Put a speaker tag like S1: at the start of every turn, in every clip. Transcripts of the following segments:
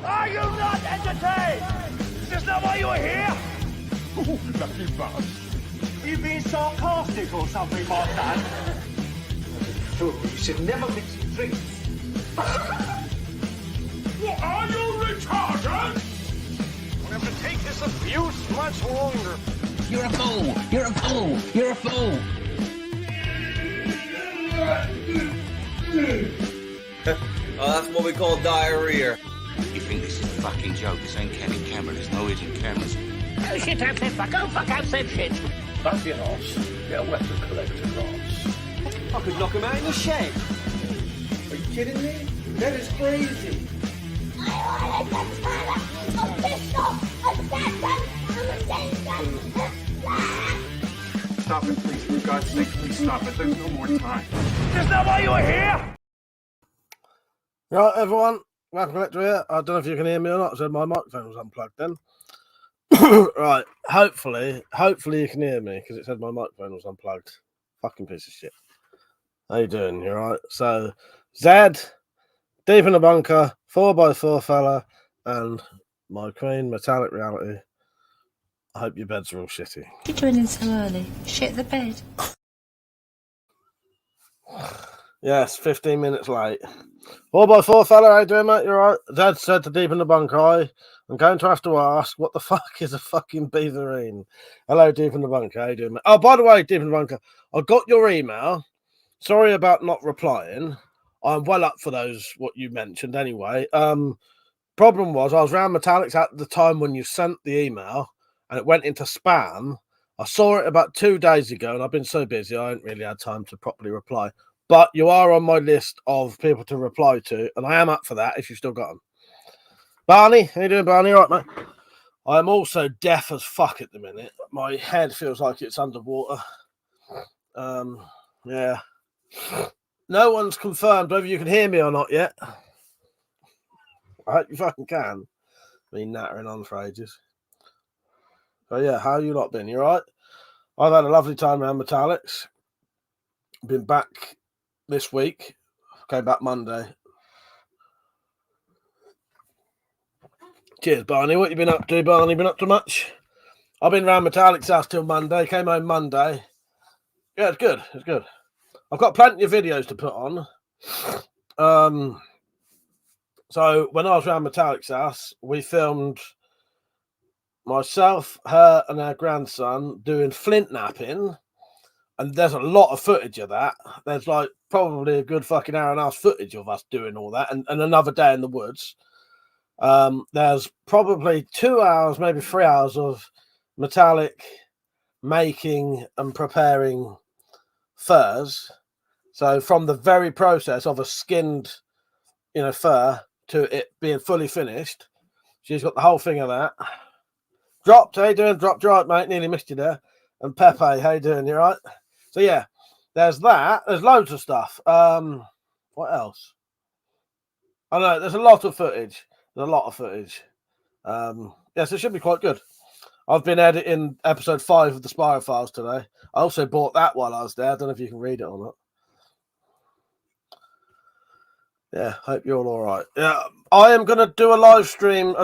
S1: Are you not entertained? Is this not why you were here?
S2: Ooh, lucky bastard.
S1: You being sarcastic or something like that?
S3: Fool, you should never mix your drinks.
S2: What are you, retarded?
S1: We have to take this abuse much longer.
S4: You're a fool! You're a fool! You're a fool!
S5: Oh, that's what we call diarrhea.
S4: You think this is a fucking joke? This ain't Kenny camera. There's no hidden cameras.
S6: Go shit out, Clipper. Go fuck out, said shit.
S7: Back your arse. Get a weapon collector arse.
S3: I could knock him out in the shed.
S7: Are you kidding me? That is crazy.
S2: Stop it, please. For God's sake, please stop it. There's no more time.
S1: Is this not why you were here?
S8: Right, everyone. WeaponCollector here. I don't know if you can hear me or not, so my microphone was unplugged then. Right, hopefully you can hear me, because it said my microphone was unplugged. Fucking piece of shit. How you doing? You alright? So, Zed, Deep in the Bunker, 4x4 fella, and my queen, Metallic Reality. I hope your beds are all shitty.
S9: You're doing it so early. Shit the bed.
S8: Yes, 15 minutes late. 4x4 fella, how you doing, mate? You alright? Zed said to Deep in the Bunker, I'm going to have to ask, what the fuck is a fucking beaverine? Hello, Deep in the Bunker. How you doing, mate? Oh, by the way, Deep in the Bunker, I got your email. Sorry about not replying. I'm well up for those, what you mentioned anyway. Problem was, I was around Metallics at the time when you sent the email, and it went into spam. I saw it about 2 days ago, and I've been so busy, I haven't really had time to properly reply. But you are on my list of people to reply to, and I am up for that if you've still got them. Barney, how you doing, Barney? All right, mate? I'm also deaf as fuck at the minute. My head feels like it's underwater. Yeah. No one's confirmed whether you can hear me or not yet. I hope you fucking can. Been nattering on for ages. So yeah, how you lot been? You all right? I've had a lovely time around Metallics. Been back this week. Came back Monday. Cheers, Barney. What you been up to, Barney? Been up to much? I've been around Metallic's house till Monday. Came home Monday. Yeah, it's good. It's good. I've got plenty of videos to put on. So when I was around Metallic's house, we filmed myself, her, and our grandson doing flint napping. And there's a lot of footage of that. There's like probably a good fucking hour and a half footage of us doing all that, and another day in the woods. There's probably 2 hours, maybe 3 hours of Metallic making and preparing furs. So from the very process of a skinned, fur to it being fully finished, she's got the whole thing of that. Dropped, how you doing? Dropped, you right, mate? Nearly missed you there. And Pepe, how you doing? You right? So yeah, there's that. There's loads of stuff. What else? I know there's a lot of footage. There's a lot of footage. Yes, it should be quite good. I've been editing episode 5 of the Spyro Files today. I also bought that while I was there. I don't know if you can read it or not. Yeah, hope you're all right. Yeah, I am going to do a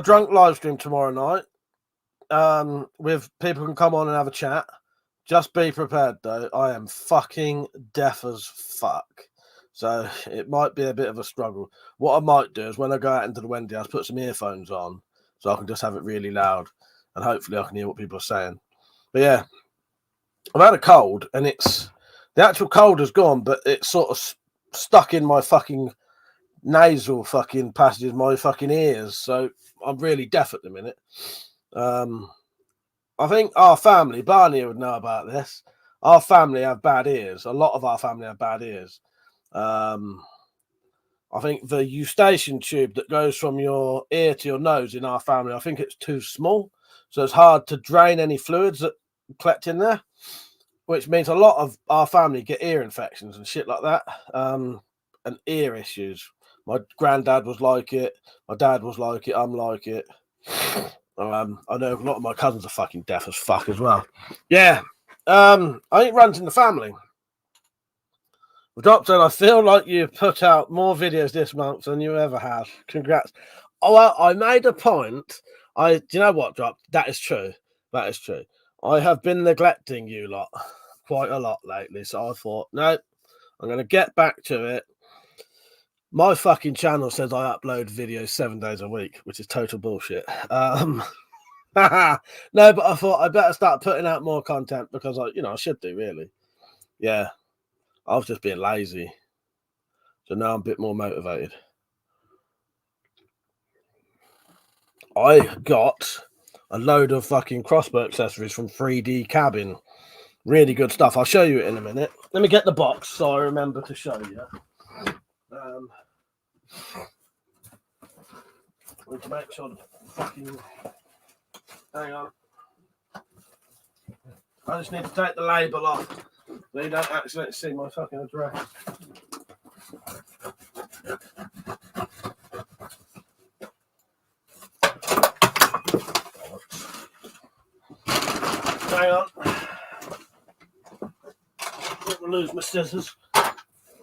S8: drunk live stream tomorrow night. With people can come on and have a chat. Just be prepared, though. I am fucking deaf as fuck. So it might be a bit of a struggle. What I might do is when I go out into the Wendy house, put some earphones on so I can just have it really loud. And hopefully I can hear what people are saying. But yeah, I've had a cold and the actual cold is gone, but it's sort of stuck in my fucking nasal fucking passages, my fucking ears. So I'm really deaf at the minute. I think our family, Barney would know about this. Our family have bad ears. A lot of our family have bad ears. I think the eustachian tube that goes from your ear to your nose in our family, I think it's too small. So it's hard to drain any fluids that collect in there, which means a lot of our family get ear infections and shit like that, and ear issues. My granddad was like it. My dad was like it. I'm like it. I know a lot of my cousins are fucking deaf as fuck as well. Yeah. I think it runs in the family. Doctor, I feel like you've put out more videos this month than you ever have. Congrats. Oh, well, I made a point. Do you know what, Drop? That is true. That is true. I have been neglecting you lot quite a lot lately, so I thought, no, I'm going to get back to it. My fucking channel says I upload videos 7 days a week, which is total bullshit. No, but I thought I better start putting out more content because I should do, really. Yeah, I was just being lazy. So now I'm a bit more motivated. I got a load of fucking crossbow accessories from 3D Cabin. Really good stuff. I'll show you it in a minute. Let me get the box so I remember to show you. We need to make sure the fucking... Hang on. I just need to take the label off so you don't accidentally see my fucking address. Hang on. Don't lose my scissors.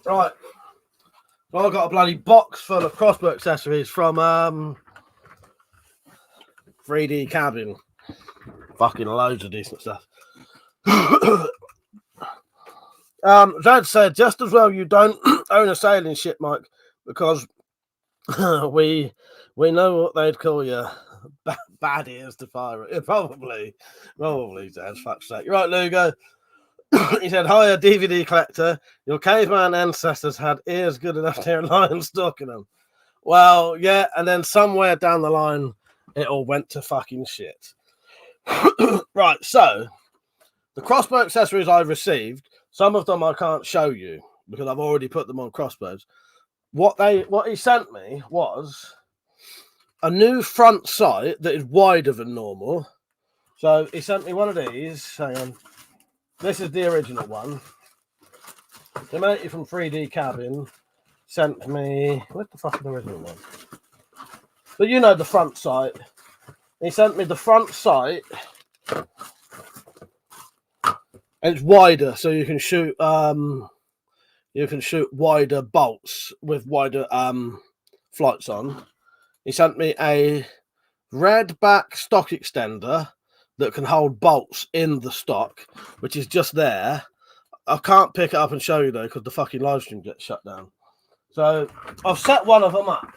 S8: Right. Well, I've got a bloody box full of crossbow accessories from 3D Cabin. Fucking loads of decent stuff. Zad said, just as well you don't own a sailing ship, Mike, because we know what they'd call you. Bad ears to fire it. Probably, Zad, fuck's sake. Right, Lugo. He said, hiya, DVD collector. Your caveman ancestors had ears good enough to hear a lion stalking them. Well, yeah, and then somewhere down the line, it all went to fucking shit. Right, so the crossbow accessories I've received, some of them I can't show you because I've already put them on crossbows. What he sent me was a new front sight that is wider than normal. So he sent me one of these. Hang on. This is the original one. The matey from 3D Cabin sent me... Where's the fucking original one? But you know the front sight. He sent me the front sight. And it's wider, so you can shoot wider bolts with wider flights on. He sent me a red back stock extender that can hold bolts in the stock, which is just there. I can't pick it up and show you though because the fucking live stream gets shut down. So I've set one of them up.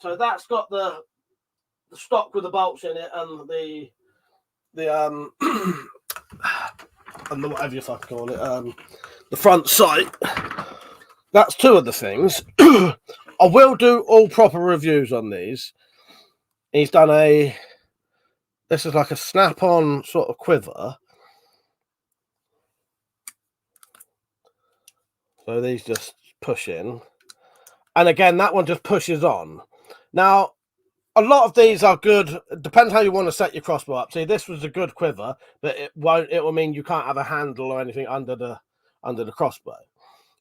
S8: So that's got the stock with the bolts in it and the and the whatever you fucking call it, the front sight. That's two of the things. I will do all proper reviews on these. He's done this is like a snap-on sort of quiver. So these just push in. And again, that one just pushes on. Now, a lot of these are good. It depends how you want to set your crossbow up. See, this was a good quiver, but it will mean you can't have a handle or anything under the crossbow.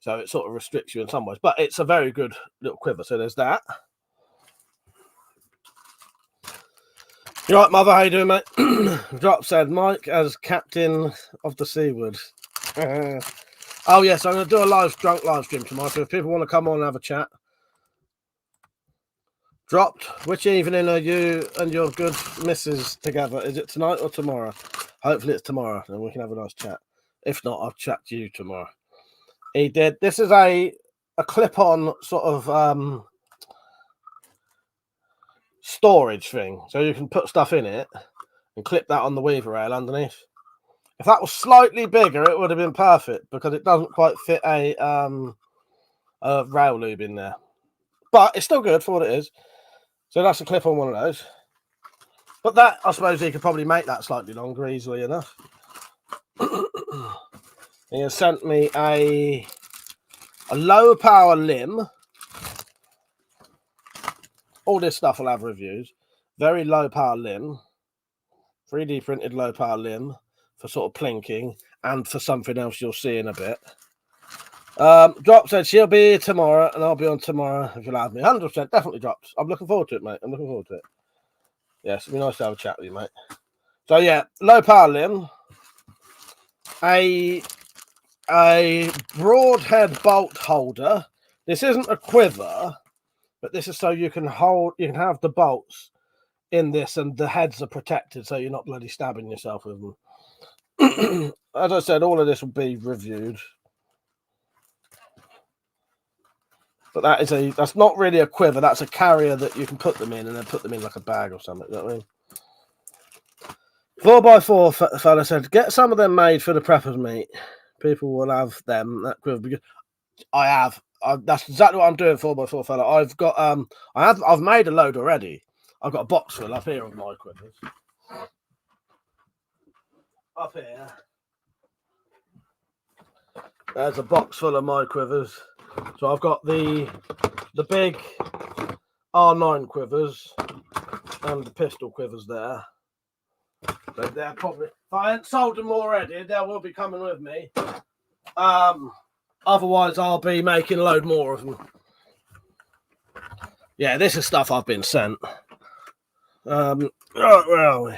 S8: So it sort of restricts you in some ways. But it's a very good little quiver. So there's that. You right, Mother? How you doing, mate? Drop said, Mike as captain of the Seaward. Oh, yes, I'm going to do a drunk live stream tomorrow. So if people want to come on and have a chat. Dropped. Which evening are you and your good missus together? Is it tonight or tomorrow? Hopefully it's tomorrow, and we can have a nice chat. If not, I'll chat to you tomorrow. He did. This is a clip-on sort of storage thing, so you can put stuff in it and clip that on the weaver rail underneath. If that was slightly bigger, it would have been perfect because it doesn't quite fit a rail lube in there, but it's still good for what it is. So that's a clip on one of those. But that, I suppose, he could probably make that slightly longer easily enough. He has sent me a low power limb. All this stuff will have reviews. Very low power limb. 3D printed low power limb for sort of plinking and for something else you'll see in a bit. Drop said she'll be here tomorrow and I'll be on tomorrow if you'll have me. 100% definitely Drops. I'm looking forward to it, mate. I'm looking forward to it. Yes, it'd be nice to have a chat with you, mate. So yeah, low power limb. A broadhead bolt holder. This isn't a quiver. But this is so you can have the bolts in this, and the heads are protected, so you're not bloody stabbing yourself with them. As I said, all of this will be reviewed. But that's not really a quiver. That's a carrier that you can put them in, and then put them in like a bag or something. You know what I mean? 4x4 fella said, get some of them made for the preppers, mate. People will have them. That quiver because I have. That's exactly what I'm doing. 4x4 fella. I've got I've made a load already. I've got a box full up here of my quivers. Up here, there's a box full of my quivers. So I've got the big R9 quivers and the pistol quivers there. But they're probably, if I hadn't sold them already, they will be coming with me. Otherwise, I'll be making a load more of them. Yeah, this is stuff I've been sent. Where are we?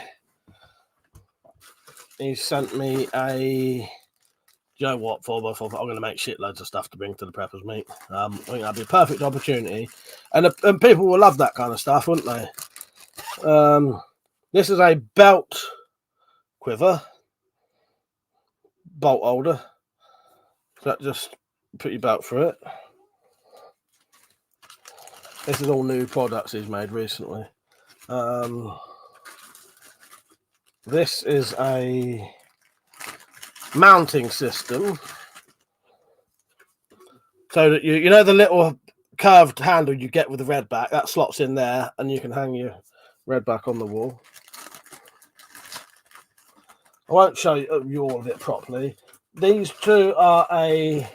S8: He sent me a... You know what, 4x4, I'm going to make shitloads of stuff to bring to the preppers, mate. I think that'd be a perfect opportunity. And people will love that kind of stuff, wouldn't they? This is a belt quiver. Bolt holder. So that just put your belt through it. This is all new products he's made recently. This is a mounting system, so that you know the little curved handle you get with the red back, that slots in there, and you can hang your red back on the wall. I won't show you all of it properly. These two are a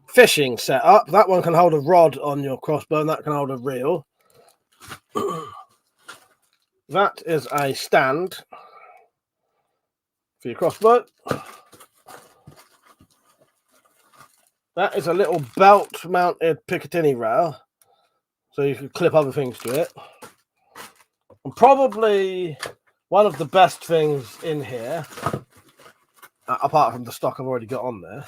S8: fishing setup. That one can hold a rod on your crossbow, and that can hold a reel. That is a stand for your crossbow. That is a little belt mounted Picatinny rail, so you can clip other things to it. And probably one of the best things in here, apart from the stock I've already got on there.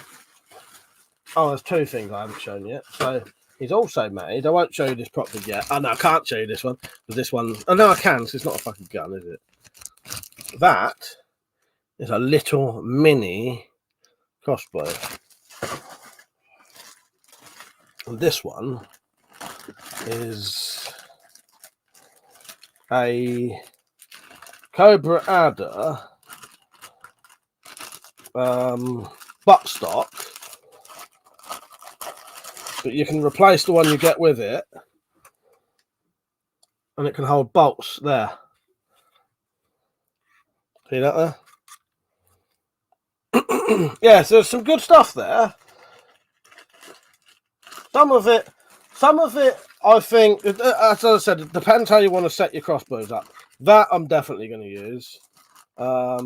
S8: Oh, there's two things I haven't shown yet. So he's also made, I won't show you this properly yet. Oh no, I can't show you this one, because this one, oh no I can, because it's not a fucking gun, is it? That is a little mini crossbow. And this one is a Cobra Adder buttstock, but you can replace the one you get with it, and it can hold bolts there. See that there? Yeah, so there's some good stuff there. Some of it, I think, as I said, it depends how you want to set your crossbows up. That I'm definitely going to use. A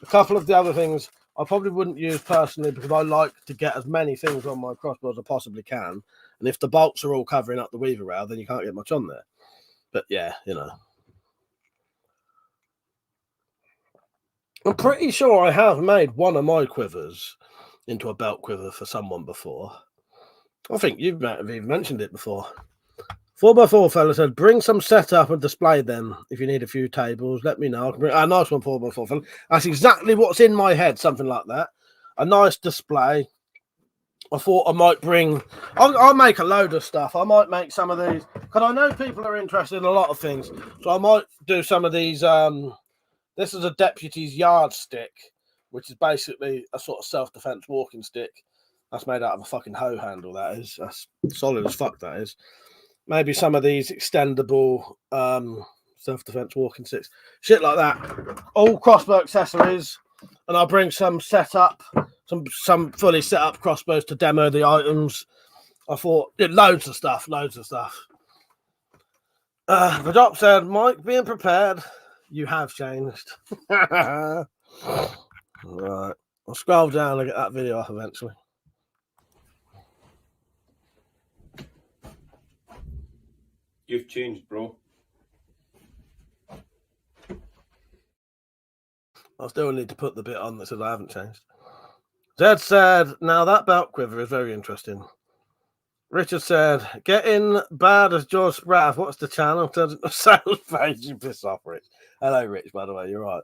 S8: couple of the other things I probably wouldn't use personally, because I like to get as many things on my crossbow as I possibly can. And if the bolts are all covering up the weaver rail, then you can't get much on there. But yeah, you know. I'm pretty sure I have made one of my quivers into a belt quiver for someone before. I think you might have even mentioned it before. 4x4 fella said, bring some setup and display them. If you need a few tables, let me know. I can bring a nice one, 4x4 fella. That's exactly what's in my head, something like that. A nice display. I thought I might bring... I'll make a load of stuff. I might make some of these, because I know people are interested in a lot of things. So I might do some of these... This is a deputy's yardstick, which is basically a sort of self-defense walking stick. That's made out of a fucking hoe handle, that is. That's solid as fuck, that is. Maybe some of these extendable self-defense walking sticks. Shit like that. All crossbow accessories. And I'll bring some set up, some fully set up crossbows to demo the items. I thought, loads of stuff. The doc said, Mike, being prepared, you have changed. Right. I'll scroll down and get that video off eventually.
S2: You've changed, bro.
S8: I still need to put the bit on that says I haven't changed. Zed said, now that belt quiver is very interesting. Richard said, getting bad as George Spratt. What's the channel? Turns into a sales page. You piss off, Rich. Hello, Rich, by the way. You're right.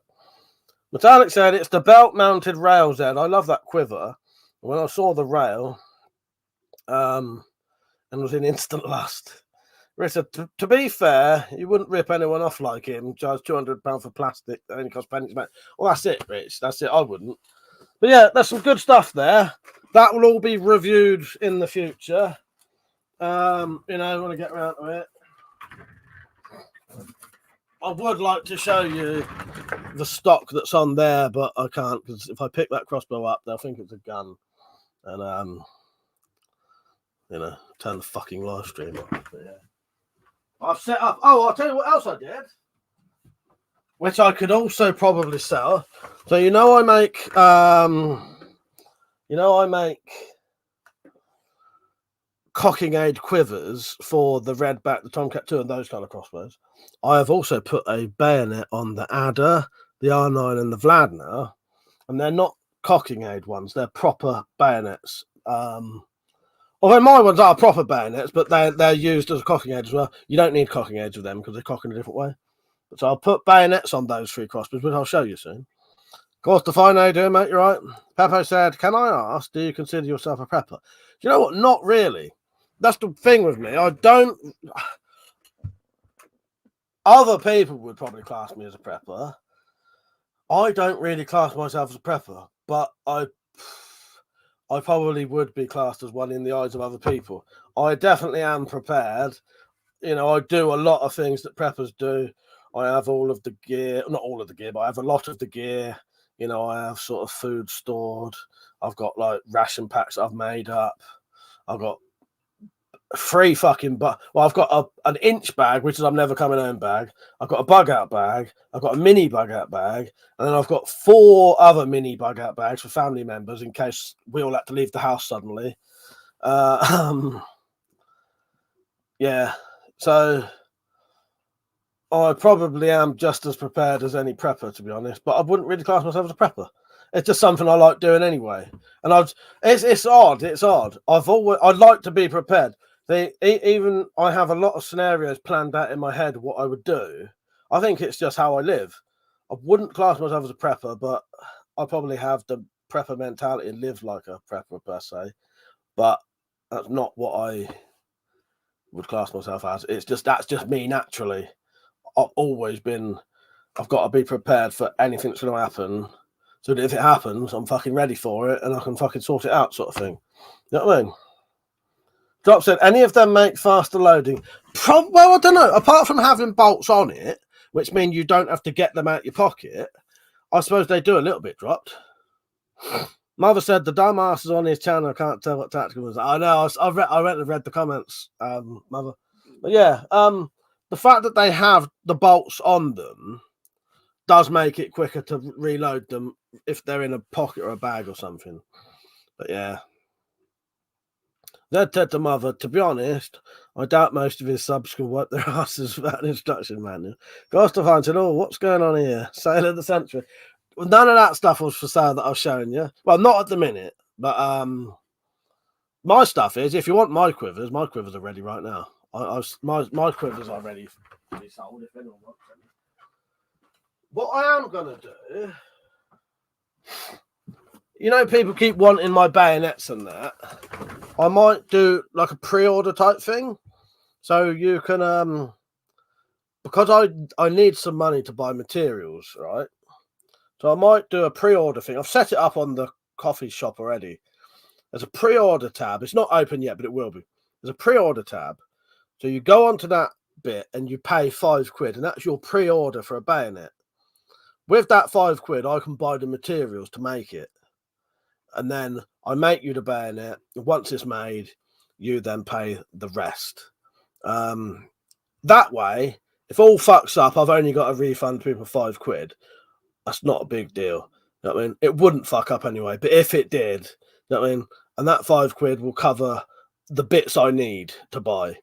S8: Metallic said, it's the belt-mounted rails, Ed. I love that quiver. When I saw the rail, and was in instant lust. Richard, to be fair, you wouldn't rip anyone off like him. Charge £200 for plastic that only costs pennies, mate. Well, that's it, Rich. That's it. I wouldn't. But yeah, there's some good stuff there. That will all be reviewed in the future. I want to get around to it. I would like to show you the stock that's on there, but I can't because if I pick that crossbow up, they'll think it's a gun, and turn the fucking live stream off. But yeah, I've set up. Oh, I'll tell you what else I did, which I could also probably sell. So I make cocking aid quivers for the Redback, the Tomcat 2, and those kind of crossbows. I have also put a bayonet on the Adder, the R9, and the Vlad now, and they're not cocking aid ones; they're proper bayonets. Although my ones are proper bayonets, but they're used as a cocking aid as well. You don't need cocking aids with them because they cock in a different way. So I'll put bayonets on those 3 crossbows, which I'll show you soon. Of course, Define, how you doing, mate? You're right. Peppo said, "Can I ask? Do you consider yourself a prepper?" Do you know what? Not really. That's the thing with me. I don't. Other people would probably class me as a prepper. I don't really class myself as a prepper, but I probably would be classed as one in the eyes of other people. I definitely am prepared. I do a lot of things that preppers do. I have all of the gear, not all of the gear, but I have a lot of the gear. I have sort of food stored. I've got like ration packs I've made up. I've got 3 fucking I've got an inch bag, which is I'm never coming home bag. I've got a bug out bag. I've got a mini bug out bag, and then I've got 4 other mini bug out bags for family members in case we all had to leave the house suddenly. Yeah, so I probably am just as prepared as any prepper, to be honest. But I wouldn't really class myself as a prepper. It's just something I like doing anyway. And it's odd. It's odd. I'd like to be prepared. Even I have a lot of scenarios planned out in my head what I would do. I think it's just how I live. I wouldn't class myself as a prepper, but I probably have the prepper mentality and live like a prepper per se. But that's not what I would class myself as. That's just me naturally. I've got to be prepared for anything that's going to happen. So that if it happens, I'm fucking ready for it and I can fucking sort it out, sort of thing. You know what I mean? Drop said, any of them make faster loading? Well, I don't know. Apart from having bolts on it, which mean you don't have to get them out your pocket, I suppose they do a little bit, Dropped. Mother said, the dumbass is on his channel. I can't tell what tactical was. I know. I read the comments, Mother. But yeah, the fact that they have the bolts on them does make it quicker to reload them if they're in a pocket or a bag or something. But yeah. That said to Mother, to be honest, I doubt most of his subs can wipe their asses without an instruction manual. Gostafine said, what's going on here? Sale of the century. Well, none of that stuff was for sale that I was showing you. Well, not at the minute, but my stuff is, if you want my quivers are ready right now. My quivers are ready to be sold if anyone wants them. What I am going to do, people keep wanting my bayonets and that. I might do like a pre-order type thing. So you can, because I need some money to buy materials, right? So I might do a pre-order thing. I've set it up on the coffee shop already. There's a pre-order tab. It's not open yet, but it will be. There's a pre-order tab. So you go onto that bit and you pay £5, and that's your pre-order for a bayonet. With that £5, I can buy the materials to make it. And then I make you the bayonet. Once it's made, you then pay the rest. That way, if all fucks up, I've only got to refund people £5. That's not a big deal. You know what I mean? It wouldn't fuck up anyway. But if it did, you know what I mean? And that £5 will cover the bits I need to buy.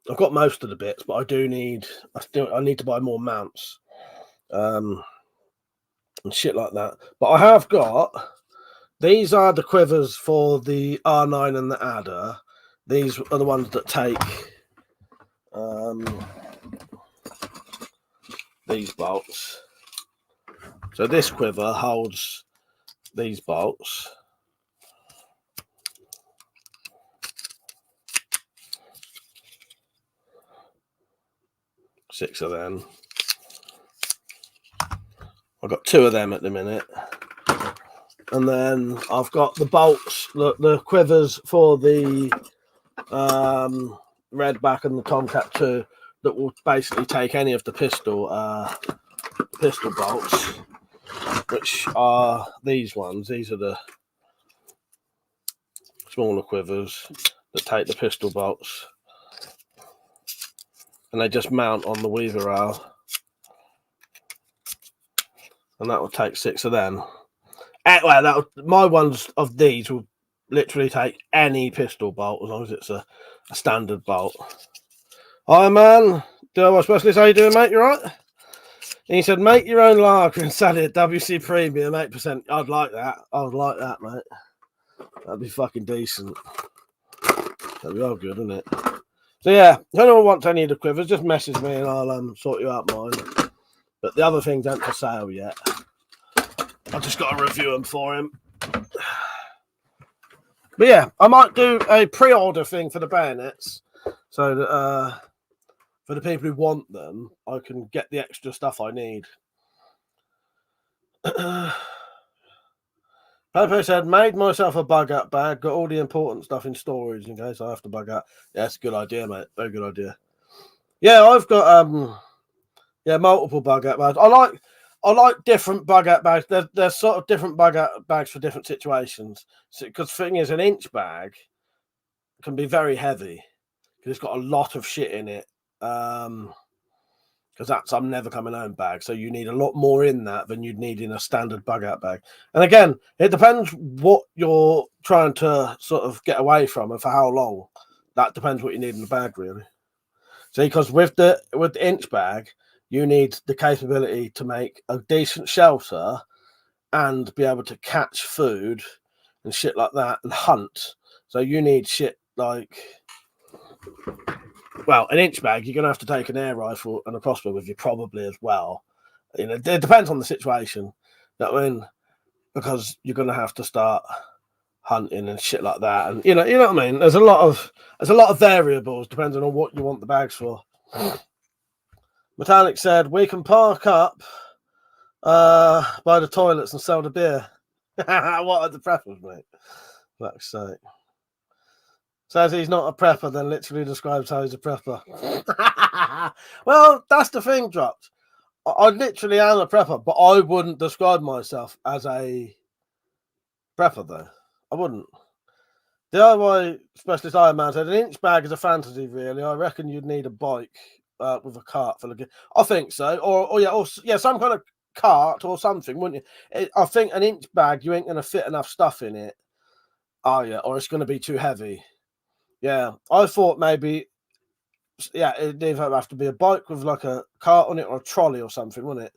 S8: I've got most of the bits, but I need to buy more mounts. And shit like that. But I have got, these are the quivers for the R9 and the Adder. These are the ones that take these bolts. So this quiver holds these bolts. Six of them. I've got 2 of them at the minute. And then I've got the bolts, the quivers for the Redback and the Tomcat 2 that will basically take any of the pistol bolts, which are these ones. These are the smaller quivers that take the pistol bolts. And they just mount on the weaver rail. And that will take 6 of them. Well, my ones of these will literally take any pistol bolt as long as it's a standard bolt. Hi, man. Do I specialist? How you doing, mate? You right? And he said, make your own lager and sell it at WC Premium 8%. I'd like that. I would like that, mate. That'd be fucking decent. That'd be all good, wouldn't it? So yeah, if anyone wants any of the quivers, just message me and I'll sort you out mine. But the other things aren't for sale yet. I just got to review them for him. But yeah, I might do a pre-order thing for the bayonets, so that for the people who want them, I can get the extra stuff I need. Pepe said, made myself a bug out bag, got all the important stuff in storage in case I have to bug out. Yeah, that's a good idea, mate. Very good idea. Yeah, I've got multiple bug out bags. I like different bug out bags. There's sort of different bug out bags for different situations. Because the thing is, an inch bag can be very heavy because it's got a lot of shit in it. Because that's I'm never coming home bag. So you need a lot more in that than you'd need in a standard bug out bag. And again, it depends what you're trying to sort of get away from and for how long. That depends what you need in the bag, really. See, because with the inch bag, you need the capability to make a decent shelter and be able to catch food and shit like that and hunt. So you need shit like, well, an inch bag, you're going to have to take an air rifle and a crossbow with you probably as well. You know, it depends on the situation. I mean, because you're going to have to start hunting and shit like that. And you know what I mean? There's a lot of variables depending on what you want the bags for. Metallic said, we can park up by the toilets and sell the beer. What are the preppers, mate? Fuck's sake. Says he's not a prepper, then literally describes how he's a prepper. Well, that's the thing, Dropped. I literally am a prepper, but I wouldn't describe myself as a prepper, though. I wouldn't. DIY Specialist Iron Man said, an inch bag is a fantasy, really. I reckon you'd need a bike with a cart full of gear. I think so. Or some kind of cart or something, wouldn't you? I think an inch bag, you ain't going to fit enough stuff in it. Oh, yeah. Or it's going to be too heavy. Yeah. I thought maybe, it'd either have to be a bike with like a cart on it or a trolley or something, wouldn't it?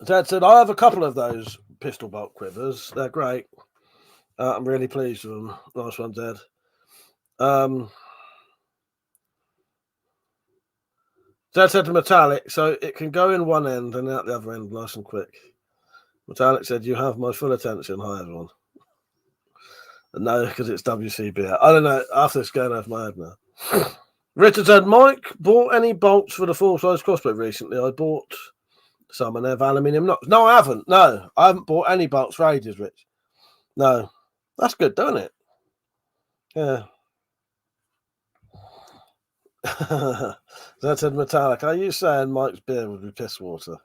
S8: Dad said, I have a couple of those pistol bolt quivers. They're great. I'm really pleased with them. Nice one, Dad. Dad said to Metallic, so it can go in one end and out the other end nice and quick. Metallic said, you have my full attention. Hi, everyone. No, because it's WCB. I don't know. After it's going off my head now. Richard said, Mike, bought any bolts for the full-size crossbow recently? I bought some and they have aluminium knots. No, I haven't. No, I haven't bought any bolts for ages, Rich. No. That's good, don't it? Yeah. That said Metallic. Are you saying Mike's beer would be piss water?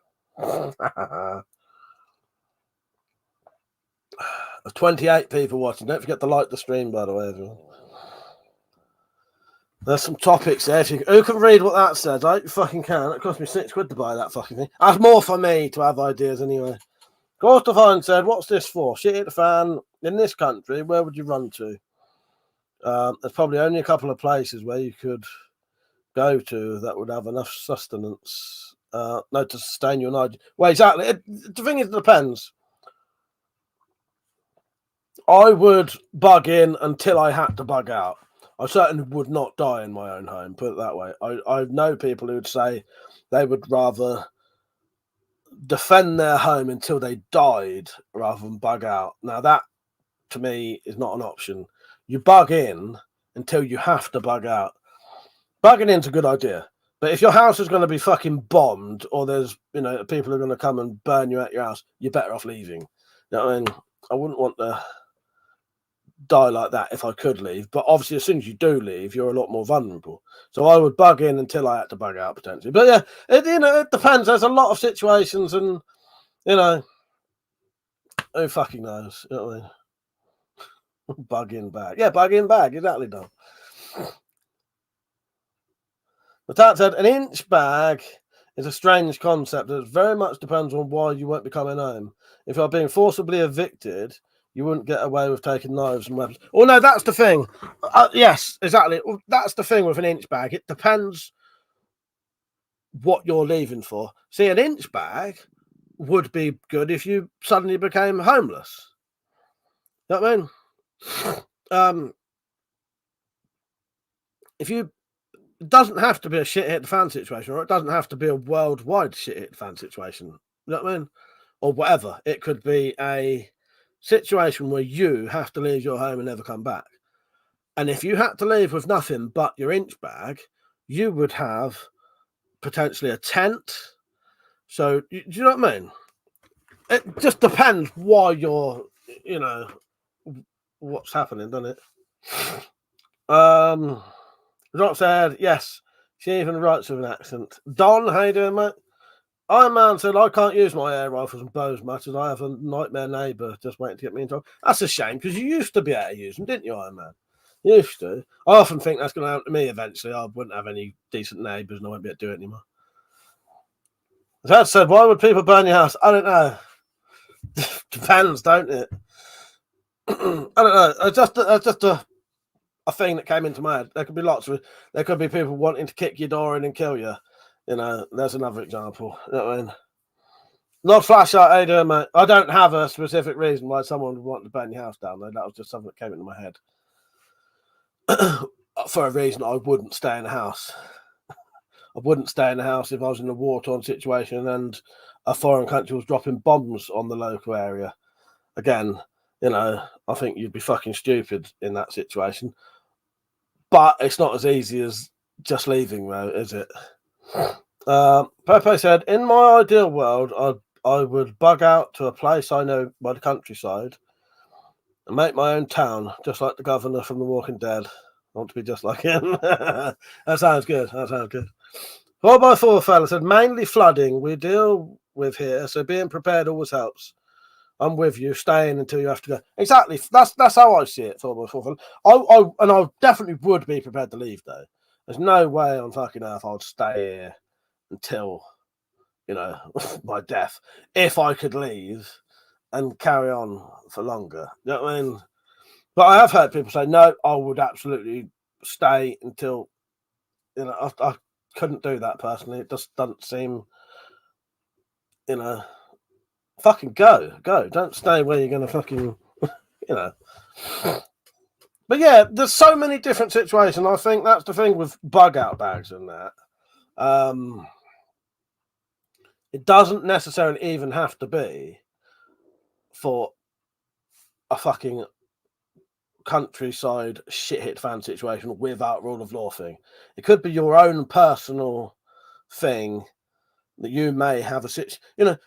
S8: 28 people watching. Don't forget to like the stream, by the way, everyone. There's some topics there. Who can read what that says? I fucking can. It cost me £6 to buy that fucking thing. That's more for me to have ideas anyway. Course Divine said, what's this for? Shit hit the fan. In this country, where would you run to? There's probably only a couple of places where you could go to that would have enough sustenance to sustain your night. Well, exactly. The thing is, it depends. I would bug in until I had to bug out. I certainly would not die in my own home, put it that way. I know people who would say they would rather defend their home until they died rather than bug out. Now, that, to me, is not an option. You bug in until you have to bug out. Bugging in's a good idea. But if your house is going to be fucking bombed or there's, people are going to come and burn you at your house, you're better off leaving. You know what I mean? I wouldn't want to die like that if I could leave. But obviously, as soon as you do leave, you're a lot more vulnerable. So I would bug in until I had to bug out, potentially. But yeah, it depends. There's a lot of situations and, who fucking knows? You know what I mean? Bug in bag. Yeah, bug in bag. Exactly, Dom. But that said, an inch bag is a strange concept. It very much depends on why you won't be coming home. If you're being forcibly evicted, you wouldn't get away with taking knives and weapons. Oh, no, that's the thing. Yes, exactly. That's the thing with an inch bag. It depends what you're leaving for. See, an inch bag would be good if you suddenly became homeless. You know what I mean? It doesn't have to be a shit hit the fan situation, or it doesn't have to be a worldwide shit hit the fan situation. You know what I mean? Or whatever. It could be a situation where you have to leave your home and never come back. And if you had to leave with nothing but your inch bag, you would have potentially a tent. So, do you know what I mean? It just depends why you're, what's happening, doesn't it? Rock said, yes, she even writes with an accent. Don, how you doing, mate? Iron Man said, I can't use my air rifles and bows much as I have a nightmare neighbour just waiting to get me in trouble. That's a shame, because you used to be able to use them, didn't you, Iron Man? You used to. I often think that's going to happen to me eventually. I wouldn't have any decent neighbours and I won't be able to do it anymore. That said, why would people burn your house? I don't know. Depends, don't it? I don't know. It's just a thing that came into my head. There could be there could be people wanting to kick your door in and kill you. There's another example. You know what I mean? Not Flashlight, how you doing, mate? I don't have a specific reason why someone would want to burn your house down, though. That was just something that came into my head. For a reason I wouldn't stay in the house. I wouldn't stay in the house if I was in a war-torn situation and a foreign country was dropping bombs on the local area. Again, I think you'd be fucking stupid in that situation. But it's not as easy as just leaving, though, is it? Pepe said, in my ideal world, I would bug out to a place I know by the countryside and make my own town, just like the governor from The Walking Dead. I want to be just like him. That sounds good. 4x4 fella said, mainly flooding we deal with here, so being prepared always helps. I'm with you, staying until you have to go. Exactly. That's how I see it, 4x4 fella. I definitely would be prepared to leave, though. There's no way on fucking earth I'd stay here until, my death. If I could leave and carry on for longer. You know what I mean? But I have heard people say, no, I would absolutely stay until, I couldn't do that personally. It just doesn't seem, fucking go. Don't stay where you're going to fucking, But yeah, there's so many different situations. I think that's the thing with bug out bags and that. It doesn't necessarily even have to be for a fucking countryside shit hit fan situation without rule of law thing. It could be your own personal thing that you may have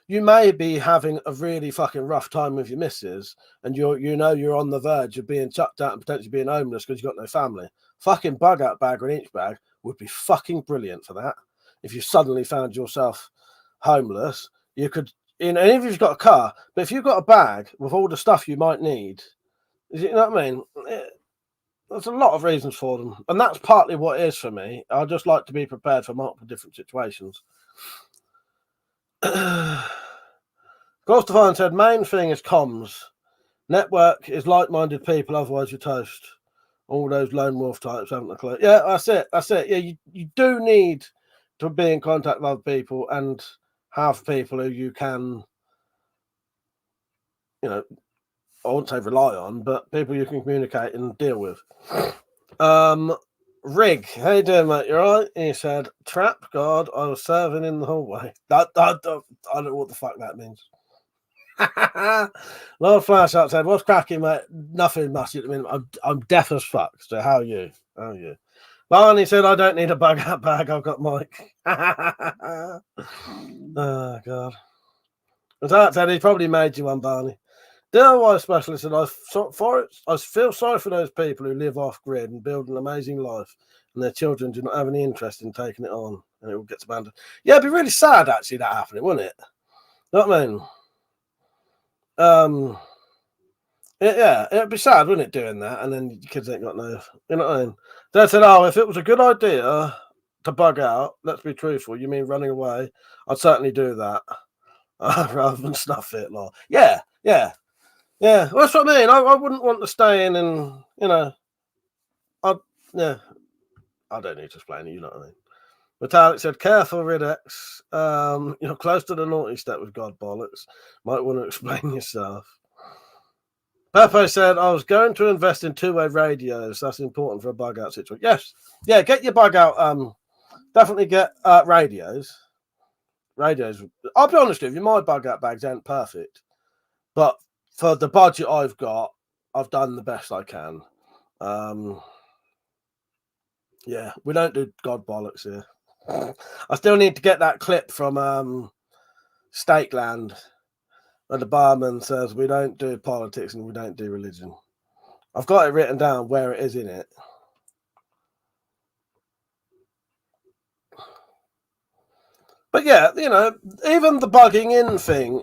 S8: you may be having a really fucking rough time with your missus and you're on the verge of being chucked out and potentially being homeless because you've got no family. Fucking bug out bag or an inch bag would be fucking brilliant for that. If you suddenly found yourself homeless, you could, and if you've got a car, but if you've got a bag with all the stuff you might need, you know what I mean? There's a lot of reasons for them, and that's partly what it is for me. I just like to be prepared for multiple different situations. Ghost said, main thing is comms. Network is like-minded people, otherwise you're toast. All those lone wolf types haven't a clue. Yeah, that's it. Yeah, you do need to be in contact with other people and have people who you can, I won't say rely on, but people you can communicate and deal with. Rig, how you doing, mate? You alright? He said, trap guard, I was serving in the hallway. I don't know what the fuck that means. Lord Flash outside, what's cracking, mate? Nothing much at the minute. I'm deaf as fuck. So how are you? How are you? Barney said, I don't need a bug out bag. I've got Mike. Oh god. As I said, he probably made you one, Barney. DIY specialist said, I feel sorry for those people who live off grid and build an amazing life, and their children do not have any interest in taking it on, and it all gets abandoned. Yeah, it'd be really sad actually that happening, wouldn't it? You know what I mean? Yeah, it'd be sad, wouldn't it, doing that, and then your kids ain't got no, you know what I mean? They said, oh, if it was a good idea to bug out, let's be truthful, you mean running away? I'd certainly do that rather than stuff it, like. Yeah, well, that's what I mean. I wouldn't want to stay in and, you know, I don't need to explain it, you know what I mean? Metallic said, careful, Ridex. You're close to the naughty step with God bollocks. Might want to explain yourself. Pepe said, I was going to invest in two-way radios. That's important for a bug out situation. Yes. Yeah, get your bug out. Definitely get radios. Radios. I'll be honest with you, my bug out bags ain't perfect. But for the budget I've got, I've done the best I can. Yeah, we don't do God bollocks here. I still need to get that clip from Stakeland where the barman says we don't do politics and we don't do religion. I've got it written down where it is in it. But yeah, you know, even the bugging in thing,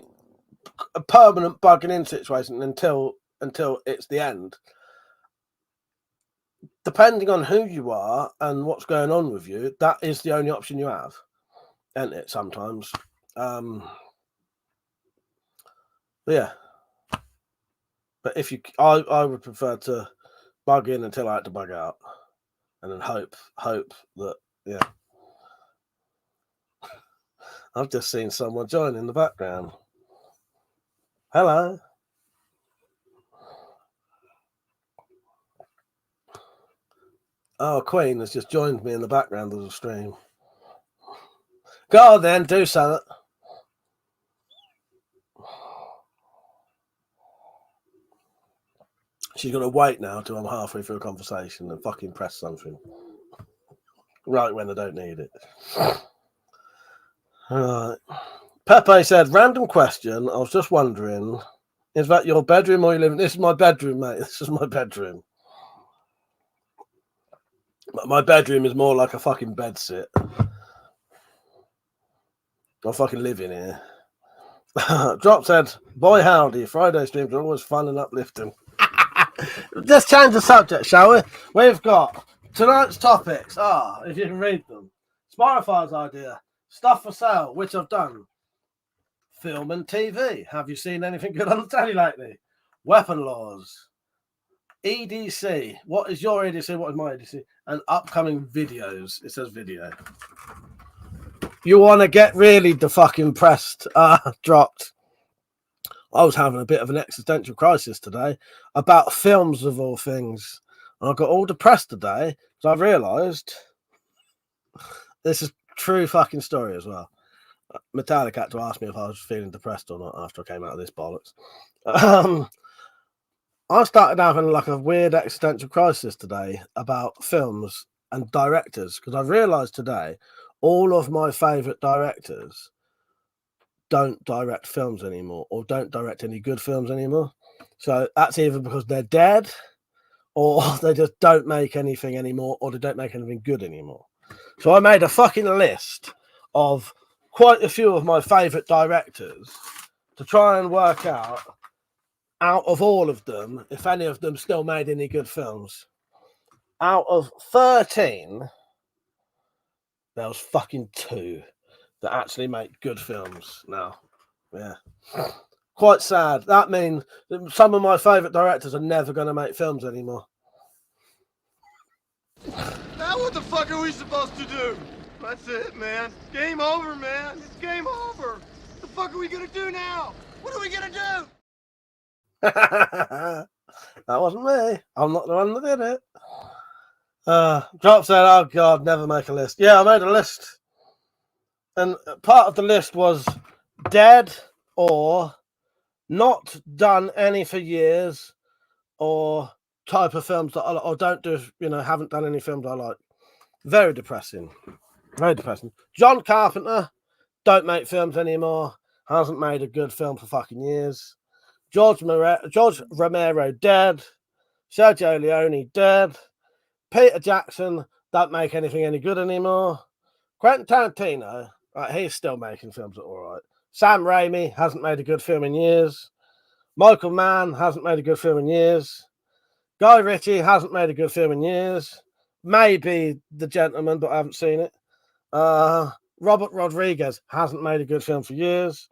S8: a permanent bugging in situation until it's the end. Depending on who you are and what's going on with you, that is the only option you have, isn't it? Sometimes, yeah. But if you, I would prefer to bug in until I had to bug out, and then hope that, yeah. I've just seen someone join in the background. Hello. Oh, Queen has just joined me in the background of the stream. Go on then, do something. She's going to wait now till I'm halfway through a conversation and fucking press something. Right when I don't need it. Alright. Pepe said, random question. I was just wondering, is that your bedroom or you live in? This is my bedroom, mate. This is my bedroom. My bedroom is more like a fucking bed sit. I fucking live in here. Drop said, boy howdy, Friday streams are always fun and uplifting. Let's change the subject, shall we? We've got tonight's topics are, if you can read them, Spotify's idea, stuff for sale, which I've done, film and TV. Have you seen anything good on the telly lately? Weapon laws. EDC. What is your EDC? What is my EDC? And upcoming videos. It says video. You want to get really the fucking pressed dropped. I was having a bit of an existential crisis today about films of all things. And I got all depressed today because I realised this is true fucking story as well. Metallic had to ask me if I was feeling depressed or not after I came out of this bollocks. I started having like a weird existential crisis today about films and directors because I realised today all of my favourite directors don't direct films anymore or don't direct any good films anymore. So that's either because they're dead or they just don't make anything anymore or they don't make anything good anymore. So I made a fucking list of quite a few of my favourite directors to try and work out of all of them, if any of them still made any good films. Out of 13, there was fucking 2 that actually make good films now. Yeah. Quite sad. That means that some of my favourite directors are never going to make films anymore.
S1: Now what the fuck are we supposed to do? That's it, man. Game over, man. It's game over. What the fuck are we gonna do now? What are we gonna do?
S8: That wasn't me. I'm not the one that did it. Drop said, oh God, never make a list. Yeah, I made a list. And part of the list was dead or not done any for years or type of films that I like, or don't do, haven't done any films I like. Very depressing. Very depressing. John Carpenter, don't make films anymore. Hasn't made a good film for fucking years. George Romero, dead. Sergio Leone, dead. Peter Jackson, don't make anything any good anymore. Quentin Tarantino, right, he's still making films that are all right. Sam Raimi hasn't made a good film in years. Michael Mann hasn't made a good film in years. Guy Ritchie hasn't made a good film in years. Maybe The Gentleman, but I haven't seen it. Robert Rodriguez hasn't made a good film for years.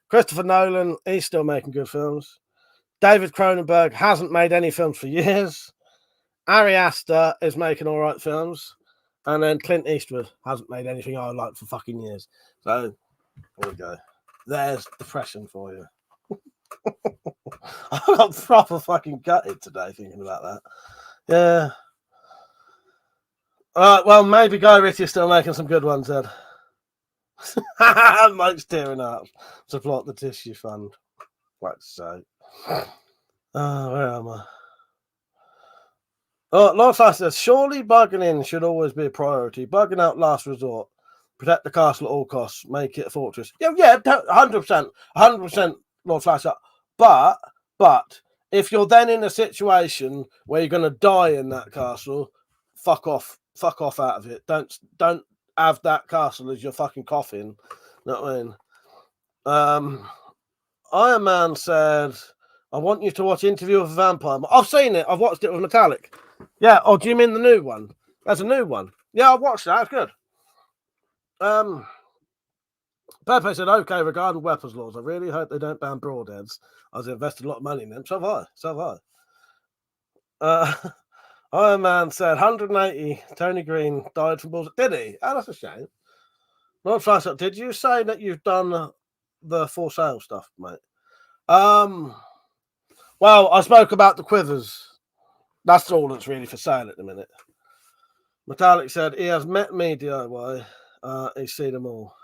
S8: Christopher Nolan, he's still making good films. David Cronenberg hasn't made any films for years. Ari Aster is making all right films. And then Clint Eastwood hasn't made anything I like for fucking years. So, there we go. There's depression for you. I got proper fucking gutted today thinking about that. Yeah. All right, well, maybe Guy Ritchie's still making some good ones, Ed. Mike's tearing up. Support the tissue fund. Like so. Where am I? Oh, Lord Fast says, surely bugging in should always be a priority. Bugging out last resort. Protect the castle at all costs. Make it a fortress. Yeah, 100%. 100%, Lord Flash up. But if you're then in a situation where you're going to die in that castle, fuck off out of it. Don't have that castle as your fucking coffin. You know what I mean? Iron Man said, I want you to watch Interview with a Vampire. I've seen it. I've watched it with Metallic. Yeah. Oh, do you mean the new one? There's a new one. Yeah, I've watched that. It's good. Pepe said, okay, regarding weapons laws, I really hope they don't ban broadheads. I've invested a lot of money in them. So have I. Iron Man said, 180, Tony Green died from balls. Did he? Oh, that's a shame. Lord Flash up, did you say that you've done the for sale stuff, mate? Well, I spoke about the quivers. That's all that's really for sale at the minute. Metallic said he has met me DIY. He's seen them all.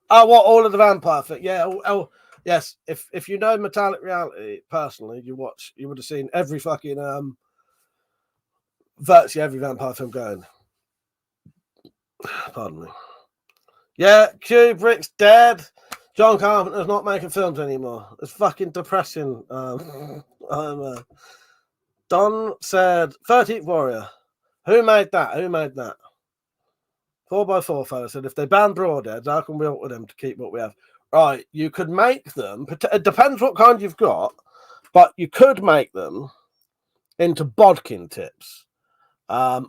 S8: Oh, what? All of the vampire thing? Yeah. Oh, yes. If you know Metallic Reality personally, you would have seen every fucking virtually every vampire film going. Pardon me. Yeah, Kubrick's dead. John Carpenter's not making films anymore. It's fucking depressing. Don said, 13th Warrior. Who made that? 4x4 fella said, if they ban broadheads, how can we alter them to keep what we have? Right, you could make them, it depends what kind you've got, but you could make them into bodkin tips,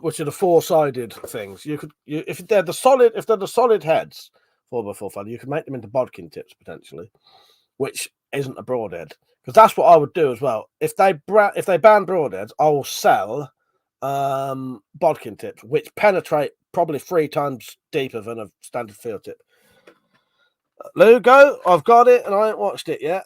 S8: which are the four-sided things. If they're the solid heads, 4x4 fella, you can make them into bodkin tips potentially, which isn't a broadhead. Because that's what I would do as well. If they ban broadheads, I will sell bodkin tips, which penetrate probably 3 times deeper than a standard field tip. Lugo, I've got it and I ain't watched it yet.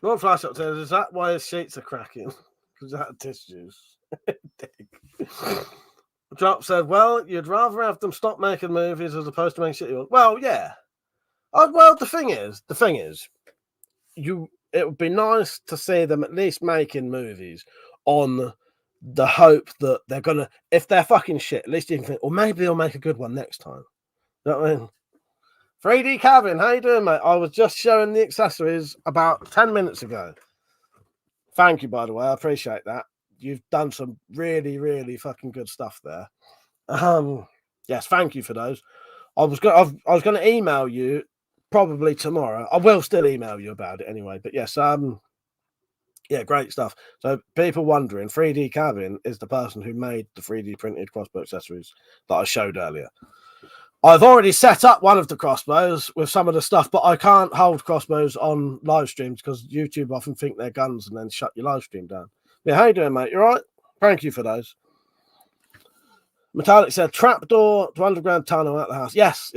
S8: Lord Flash up says, is that why his sheets are cracking? Because that tissues. Drop said, well, you'd rather have them stop making movies as opposed to making shitty ones. Well, yeah. Well, the thing is, it would be nice to see them at least making movies on the hope that they're gonna, if they're fucking shit, at least you can think, or maybe they'll make a good one next time. You know what I mean? 3D Cabin, how you doing, mate? I was just showing the accessories about 10 minutes ago. Thank you, by the way. I appreciate that. You've done some really, really fucking good stuff there. Yes, thank you for those. I was going to email you probably tomorrow. I will still email you about it anyway. But yes, yeah, great stuff. So people wondering, 3D Cabin is the person who made the 3D printed crossbow accessories that I showed earlier. I've already set up one of the crossbows with some of the stuff, but I can't hold crossbows on live streams because YouTube often think they're guns and then shut your live stream down. Yeah, how you doing, mate? You all right? Thank you for those. Metallic said, trapdoor to underground tunnel at the house. Yes.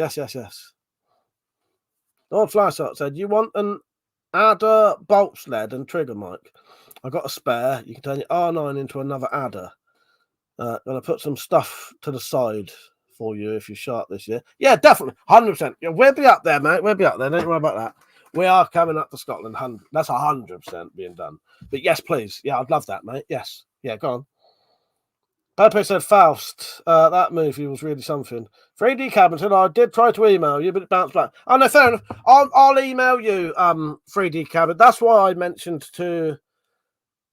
S8: Lord Flashshot said, you want an adder bolt sled and trigger mic? I got a spare. You can turn your R9 into another adder. Gonna put some stuff to the side for you if you sharp this year. Yeah, definitely. 100%. Yeah, we'll be up there, mate. We'll be up there. Don't worry about that. We are coming up to Scotland. That's 100% being done. But yes, please. Yeah, I'd love that, mate. Yes. Yeah, go on. Pepe said Faust. That movie was really something. 3D Cabin said, I did try to email you, but it bounced back. Oh, no, fair enough. I'll email you, 3D Cabin. That's why I mentioned to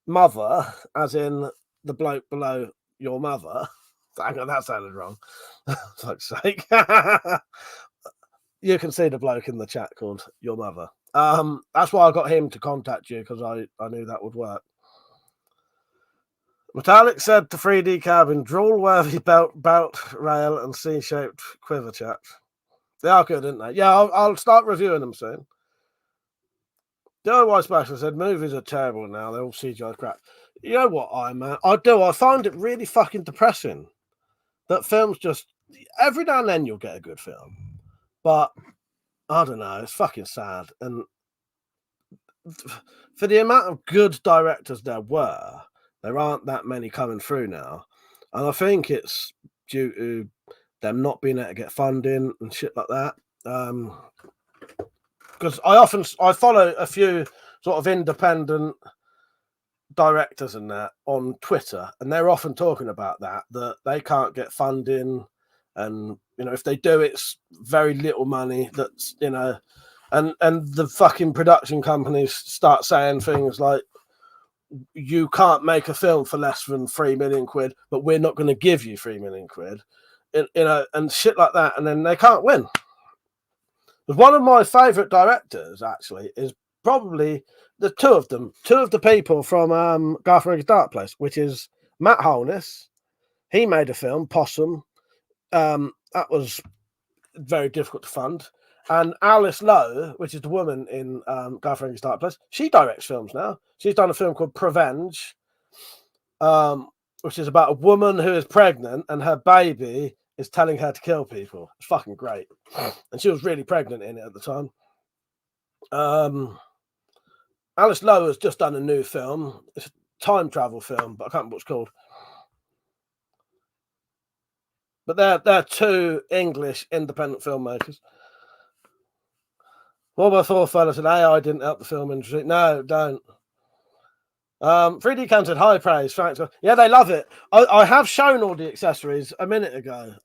S8: Mother, as in the bloke below your mother. Hang on, that sounded wrong. For fuck's sake. You can see the bloke in the chat called your mother. That's why I got him to contact you, because I knew that would work. Metallic said to 3D Cabin, drool-worthy belt rail and C-shaped quiver chat. They are good, aren't they? Yeah, I'll start reviewing them soon. DIY Special said, movies are terrible now. They're all CGI crap. You know what, I find it really fucking depressing that films just... Every now and then you'll get a good film. But, I don't know, it's fucking sad. And for the amount of good directors there aren't that many coming through now. And I think it's due to them not being able to get funding and shit like that. Because I follow a few sort of independent directors and that on Twitter, and they're often talking about that they can't get funding, and if they do, it's very little money. That's and the fucking production companies start saying things like, you can't make a film for less than 3 million quid, but we're not going to give you 3 million quid, and shit like that, and then they can't win. But one of my favourite directors actually is probably the two of the people from Garth Marenghi's Dark Place, which is Matt Holness. He made a film, Possum. That was very difficult to fund. And Alice Lowe, which is the woman in Garth Marenghi's Dark Place, she directs films now. She's done a film called Prevenge, which is about a woman who is pregnant and her baby is telling her to kill people. It's fucking great. And she was really pregnant in it at the time. Alice Lowe has just done a new film. It's a time travel film, but I can't remember what it's called. But they're two English independent filmmakers. What about Thor fellas and AI didn't help the film industry? No, don't. 3D Cam said high praise. Thanks. Yeah, they love it. I have shown all the accessories a minute ago.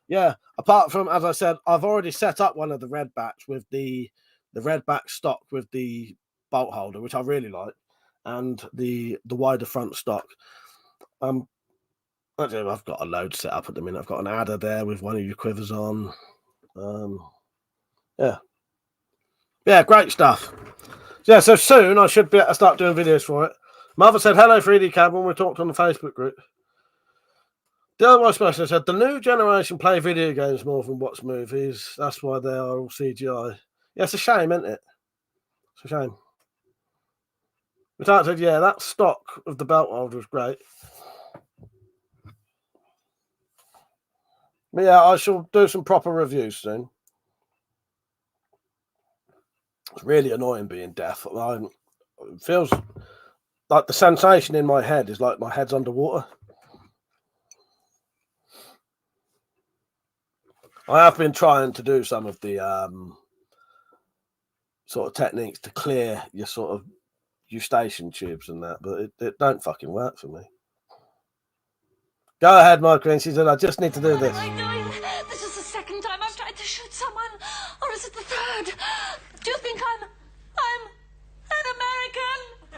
S8: Yeah, apart from, as I said, I've already set up one of the red backs with the red back stock with the bolt holder, which I really like, and the wider front stock. Actually, I've got a load set up at the minute. I've got an adder there with one of your quivers on. Yeah, great stuff. Yeah, so soon I should be able to start doing videos for it. Mother said, hello, 3D Cab, when we talked on the Facebook group. DIY Specialist said, the new generation play video games more than watch movies. That's why they are all CGI. Yeah, it's a shame, isn't it? It's a shame. But said, yeah, that stock of the belt holder was great. But yeah, I shall do some proper reviews soon. It's really annoying being deaf. It feels like the sensation in my head is like my head's underwater. I have been trying to do some of the sort of techniques to clear your sort of eustachian tubes and that, but it don't fucking work for me. Go ahead, my queen. She said, I just need to do this.
S9: What am I doing? This is the second time I've tried to shoot someone. Or is it the third? Do you think I'm an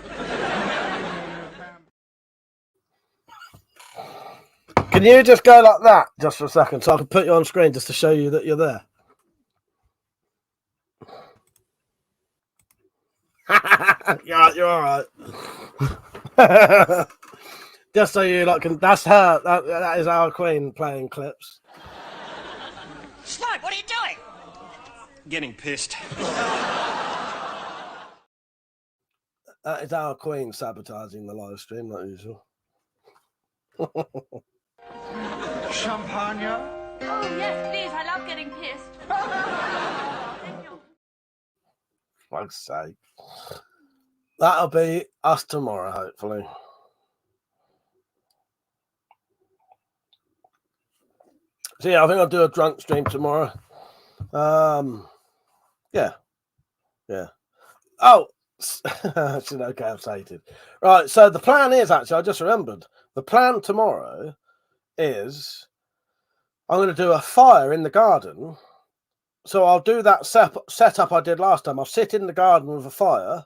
S9: American?
S8: Can you just go like that just for a second so I can put you on screen just to show you that you're there? Yeah, you're all right. Just so you like can. That's her. That is our queen playing clips.
S6: Smart, what are you doing?
S1: Getting pissed.
S8: That is our queen sabotaging the live stream, like usual.
S2: Champagne?
S9: Oh, yes, please. I love getting pissed.
S8: Fuck's sake. That'll be us tomorrow, hopefully. So yeah, I think I'll do a drunk stream tomorrow. Yeah. Oh, I should okay, I've stated. Right, so the plan is actually, I just remembered. The plan tomorrow is I'm going to do a fire in the garden. So I'll do that setup I did last time. I'll sit in the garden with a fire,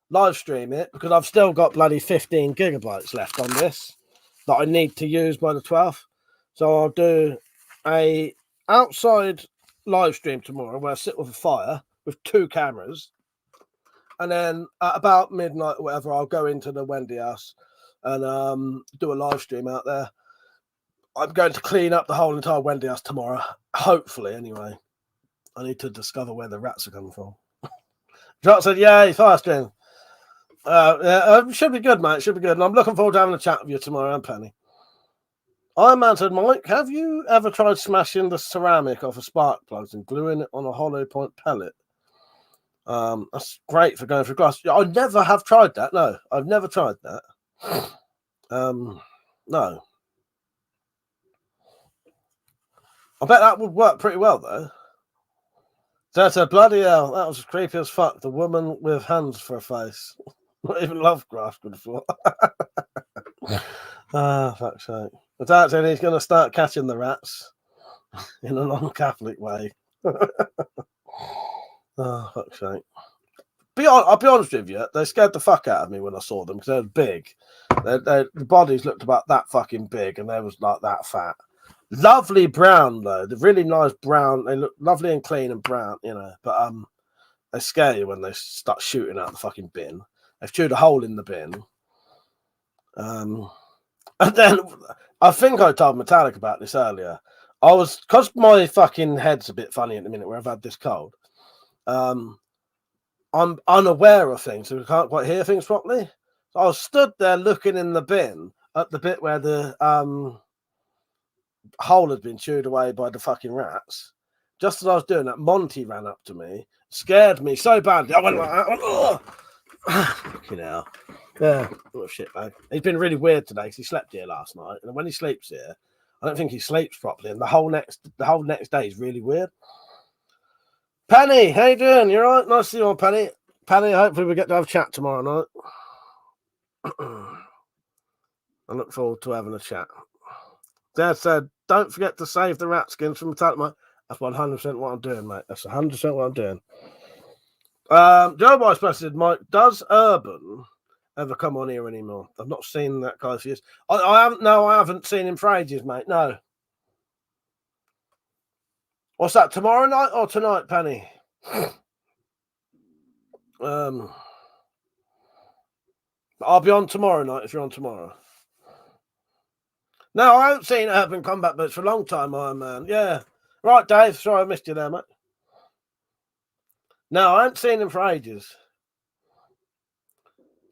S8: live stream it, because I've still got bloody 15 gigabytes left on this that I need to use by the 12th. So I'll do a outside live stream tomorrow where I sit with a fire with 2 cameras. And then at about midnight or whatever, I'll go into the Wendy house and do a live stream out there. I'm going to clean up the whole entire Wendy house tomorrow. Hopefully, anyway. I need to discover where the rats are coming from. Jot said, yay, fire stream. Should be good, mate. Should be good. And I'm looking forward to having a chat with you tomorrow, and Penny. Iron Man said, Mike, have you ever tried smashing the ceramic off a spark plug and gluing it on a hollow point pellet? That's great for going through glass. I never have tried that. No, I've never tried that. No. I bet that would work pretty well, though. That's a bloody hell. That was creepy as fuck. The woman with hands for a face. Not even Lovecraft could have thought. Fuck's sake. But that's it. He's going to start catching the rats in a non-Catholic way. Fuck's sake. I'll be honest with you. They scared the fuck out of me when I saw them because they were big. The bodies looked about that fucking big and they was like that fat. Lovely brown though. They're really nice brown. They look lovely and clean and brown, you know. But they scare you when they start shooting out the fucking bin. They've chewed a hole in the bin. And then I think I told Metallic about this earlier. Because my fucking head's a bit funny at the minute where I've had this cold. I'm unaware of things, so we can't quite hear things properly. So I was stood there looking in the bin at the bit where the hole had been chewed away by the fucking rats. Just as I was doing that, Monty ran up to me, scared me so badly. I went like that. Oh, fucking hell. Yeah, what a shitbag. He's been really weird today because he slept here last night, and when he sleeps here, I don't think he sleeps properly, and the whole next day is really weird. Penny, how you doing? You all right? Nice to see you on, Penny. Penny, hopefully we get to have a chat tomorrow night. I look forward to having a chat. Dad said, don't forget to save the rat skins from Metallic, mate. That's 100% what I'm doing, mate. That's 100% what I'm doing. Joe Boy said, Mike, does Urban ever come on here anymore? I've not seen that guy for years. I haven't seen him for ages, mate. No. What's that, tomorrow night or tonight, Penny? I'll be on tomorrow night if you're on tomorrow. No, I haven't seen Urban Combat Boots for a long time, Iron Man. Yeah. Right, Dave. Sorry I missed you there, mate. No, I haven't seen him for ages.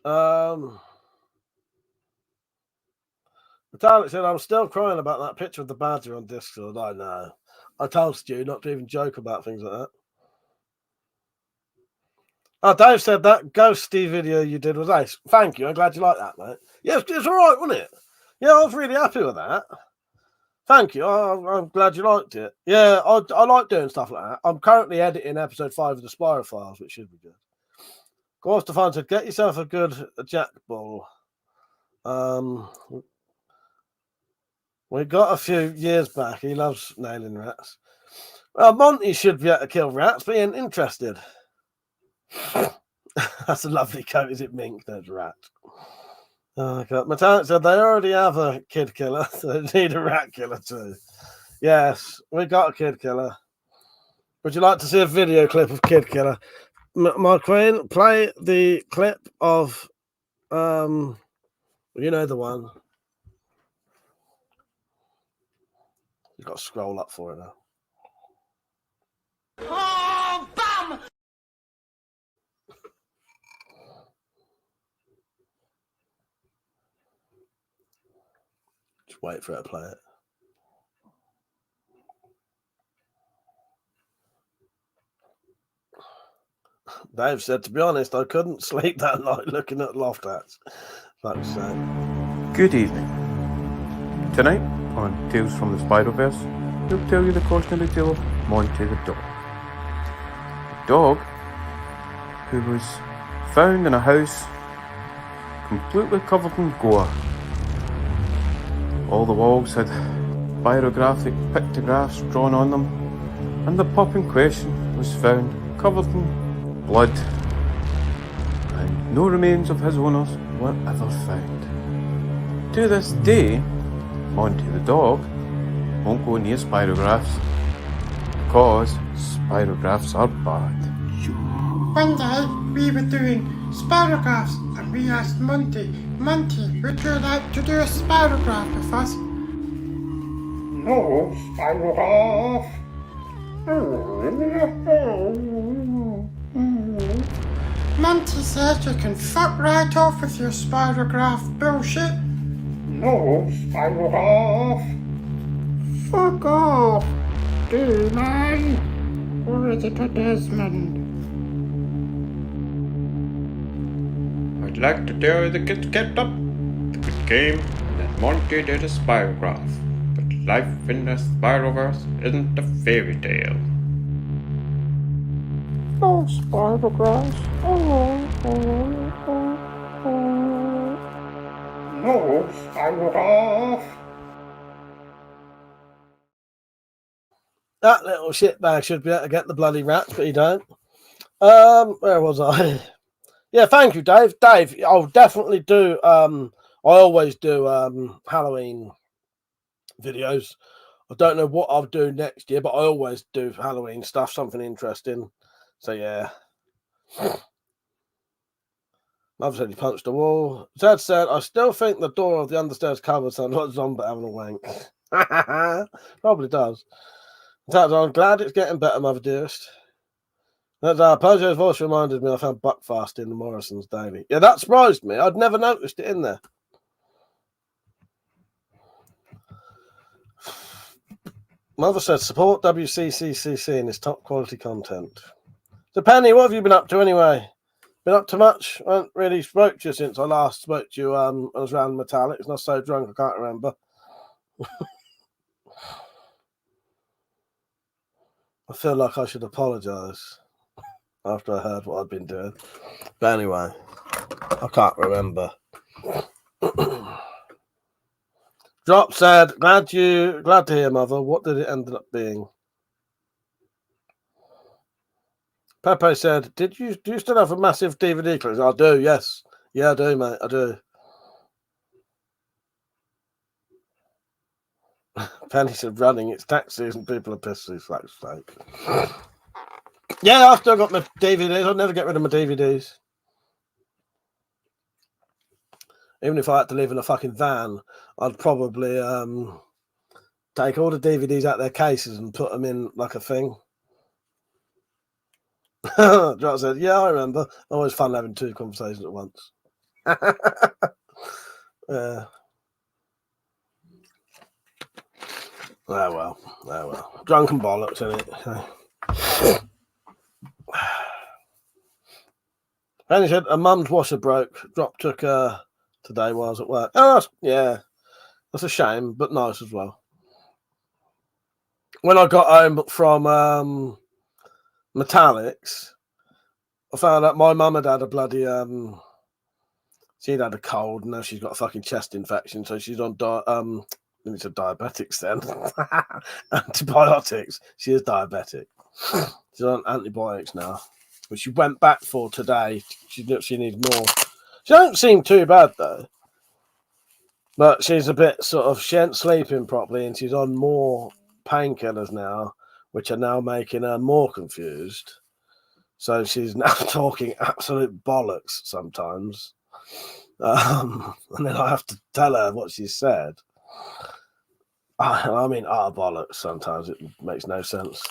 S8: Metallic said, I'm still crying about that picture of the badger on Discord. I know. I told Stu not to even joke about things like that. Oh, Dave said that ghosty video you did was ace. Thank you. I'm glad you like that, mate. Yeah, it's all right, wasn't it? Yeah, I was really happy with that. Thank you. I'm glad you liked it. Yeah, I like doing stuff like that. I'm currently editing episode 5 of the Spyro Files, which should be good. Ghost of Fun said, get yourself a good Jack Ball. We got a few years back. He loves nailing rats. Well, Monty should be able to kill rats, but he ain't interested. That's a lovely coat. Is it mink? There's rat. Oh, God. Metallic said they already have a kid killer. So they need a rat killer too. Yes, we got a kid killer. Would you like to see a video clip of kid killer? My queen, play the clip of, you know the one. You've got to scroll up for it now.
S6: Oh, bum!
S8: Just wait for it to play it. Dave said, to be honest, I couldn't sleep that night looking at loft hats. Fuck's sake.
S10: Good evening. Tonight on Tales from the Spider-Verse, we'll tell you the cautionary tale of Monty the dog. A dog who was found in a house completely covered in gore. All the walls had pyrographic pictographs drawn on them, and the pup in question was found covered in blood, and no remains of his owners were ever found. To this day, Monty the dog won't go near spirographs because spirographs are bad.
S11: One day we were doing spirographs and we asked Monty, would you like to do a spirograph with us?
S3: No, spirograph.
S11: Monty said you can fuck right off with your spirograph bullshit.
S3: No, spirograph.
S11: Fuck off, D-Man. Or is it a Desmond?
S10: I'd like to tell you the kids kept up the good game and that Monty did a spirograph, but life in the Spiroverse isn't a fairy tale.
S11: Oh, spirographs.
S3: No, spirograph.
S8: That little shitbag should be able to get the bloody rats, but he don't. Where was I? Yeah, thank you, Dave. Dave, I'll definitely do. I always do Halloween videos. I don't know what I'll do next year, but I always do Halloween stuff, something interesting. So yeah. Mother said he punched a wall. Dad said, I still think the door of the understairs cupboard sounds like Zombie having a wank. Probably does. Dad, I'm glad it's getting better, Mother dearest. Pojo's voice reminded me I found Buckfast in the Morrison's Daily. Yeah, that surprised me. I'd never noticed it in there. Mother said, support WCCCC in its top quality content. So, Penny, what have you been up to anyway? Been up to much? I haven't really spoke to you since I last spoke to you. I was around Metallics and I was so drunk I can't remember. I feel like I should apologise after I heard what I'd been doing. But anyway, I can't remember. Drop said, glad to hear, Mother. What did it end up being? Pepe said, do you still have a massive DVD collection? I do, yes. Yeah, I do, mate. I do. Penny said, running. It's tax season. People are pissed. Fuck's sake. Yeah, I've still got my DVDs. I'll never get rid of my DVDs. Even if I had to live in a fucking van, I'd probably take all the DVDs out of their cases and put them in like a thing. Drop said, yeah, I remember. Always fun having two conversations at once. Yeah. Oh well. Drunken bollocks, innit? And he said, a mum's washer broke. Drop took her today while I was at work. Oh, that's a shame, but nice as well. When I got home from Metallics, I found out my mum had a bloody she'd had a cold, and now she's got a fucking chest infection, so she's on it's diabetics then. Antibiotics. She is diabetic. She's on antibiotics now, but she went back for today. She needs more. She don't seem too bad though, but she's a bit she ain't sleeping properly, and she's on more painkillers now, which are now making her more confused. So she's now talking absolute bollocks sometimes. And then I have to tell her what she said. I mean, bollocks sometimes. It makes no sense.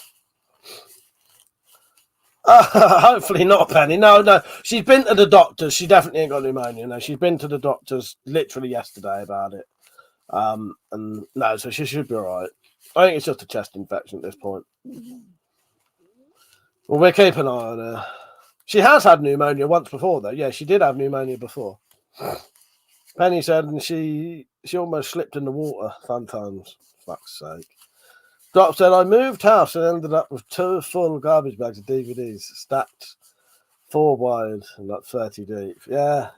S8: Hopefully not, Penny. No. She's been to the doctors. She definitely ain't got pneumonia. No, she's been to the doctors literally yesterday about it. And no, so she should be all right. I think it's just a chest infection at this point. Well, we're keeping an eye on her. She has had pneumonia once before, though. Yeah, she did have pneumonia before. Penny said, and she almost slipped in the water. Fun times. Fuck's sake. Drop said, I moved house and ended up with 2 full garbage bags of DVDs stacked 4 wide and like 30 deep. Yeah.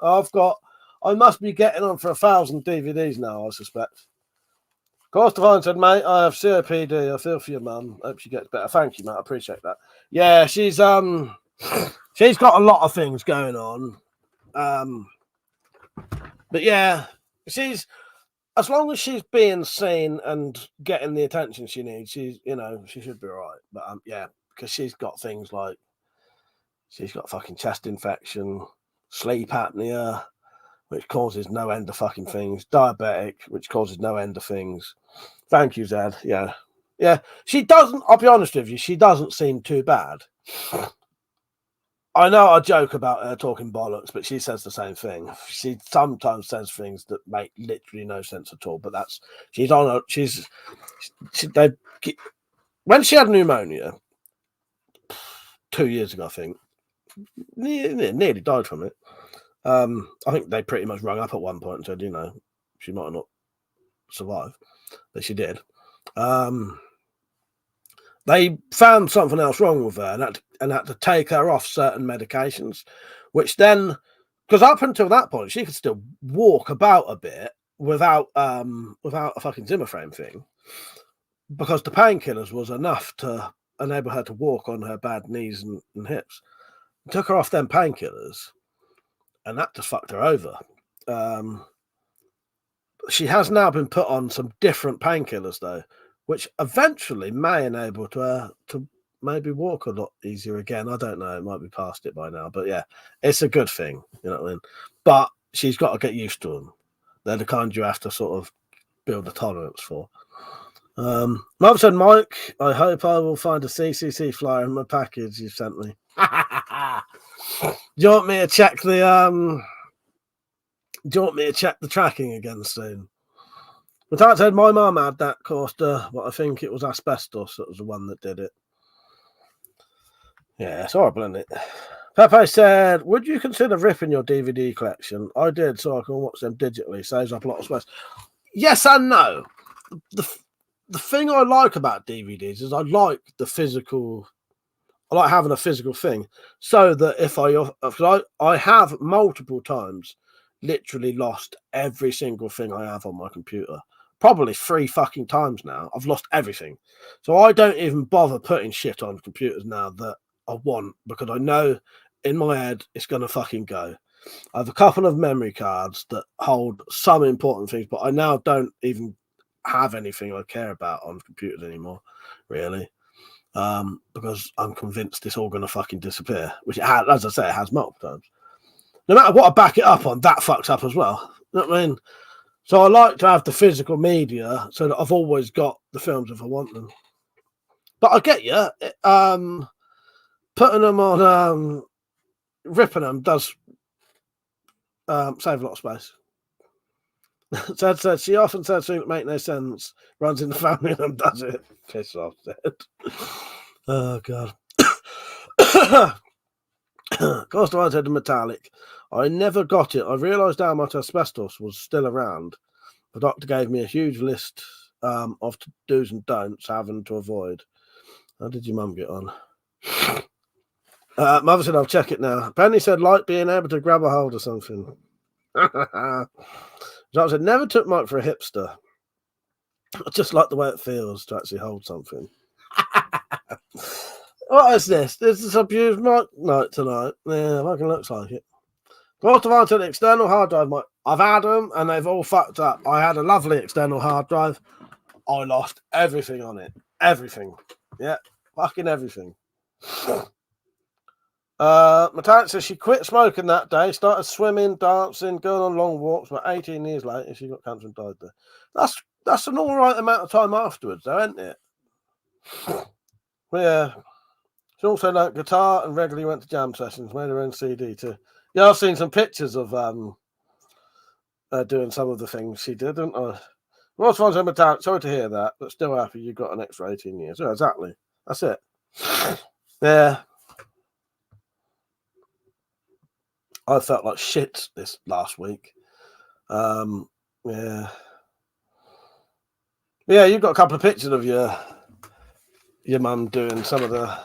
S8: I must be getting on for 1,000 DVDs now, I suspect. Course Divine said, mate, I have COPD. I feel for your mum. Hope she gets better. Thank you, mate. I appreciate that. Yeah, she's got a lot of things going on. But yeah, as long as she's being seen and getting the attention she needs, she should be all right. But yeah, because she's got things like she's got fucking chest infection, sleep apnea, which causes no end of fucking things, diabetic, which causes no end of things. Thank you, Zed. Yeah. She doesn't. I'll be honest with you. She doesn't seem too bad. I know I joke about her talking bollocks, but she says the same thing. She sometimes says things that make literally no sense at all. But when she had pneumonia 2 years ago, I think, nearly died from it. I think they pretty much rung up at one point and said, she might not survive, but she did. They found something else wrong with her and had to take her off certain medications, which then, because up until that point, she could still walk about a bit without a fucking Zimmer frame thing, because the painkillers was enough to enable her to walk on her bad knees and hips. Took her off them painkillers, and that just fucked her over. She has now been put on some different painkillers, though, which eventually may enable her to maybe walk a lot easier again. I don't know. It might be past it by now. But yeah, it's a good thing. You know what I mean? But she's got to get used to them. They're the kind you have to sort of build a tolerance for. Mum said, Mike, I hope I will find a CCC flyer in my package you sent me. Do you want me to check the tracking again soon? But I said my mum had that coaster, but I think it was asbestos that was the one that did it. Yeah, it's horrible, isn't it? Pepe said, would you consider ripping your DVD collection? I did, so I can watch them digitally. Saves up a lot of space. Yes and no. The thing I like about DVDs is I like the physical. I like having a physical thing, so that if I have multiple times literally lost every single thing I have on my computer. Probably 3 fucking times now. I've lost everything. So I don't even bother putting shit on computers now that I want, because I know in my head it's going to fucking go. I have a couple of memory cards that hold some important things, but I now don't even have anything I care about on computers anymore, really. Because I'm convinced it's all going to fucking disappear, which it has, as I say, it has multiple times. No matter what I back it up on, that fucks up as well. You know what I mean? So I like to have the physical media so that I've always got the films if I want them. But I get you. Putting them on, ripping them does save a lot of space. Ted said, she often says things that make no sense, runs in the family and does it. Piss off, Ted. Oh, God. Cost of said the metallic. I never got it. I realised how much asbestos was still around. The doctor gave me a huge list of do's and don'ts having to avoid. How did your mum get on? Mother said, I'll check it now. Penny said, like being able to grab a hold of something. John said, never took Mike for a hipster. I just like the way it feels to actually hold something. What is this? This is abused Mike night tonight. Yeah, fucking looks like it. Cost of answer, the external hard drive, Mike. I've had them and they've all fucked up. I had a lovely external hard drive. I lost everything on it. Everything. Yeah, fucking everything. Matana says she quit smoking that day, started swimming, dancing, going on long walks, but 18 years later she got cancer and died there. That's an all right amount of time afterwards, though, isn't it? Yeah. She also learnt guitar and regularly went to jam sessions, made her own CD too. Yeah, I've seen some pictures of doing some of the things she did, haven't I? Ross Fon's Metallic, sorry to hear that, but still happy you got an extra 18 years. Yeah, exactly. That's it. Yeah. I felt like shit this last week. Yeah. Yeah, you've got a couple of pictures of your mum doing some of the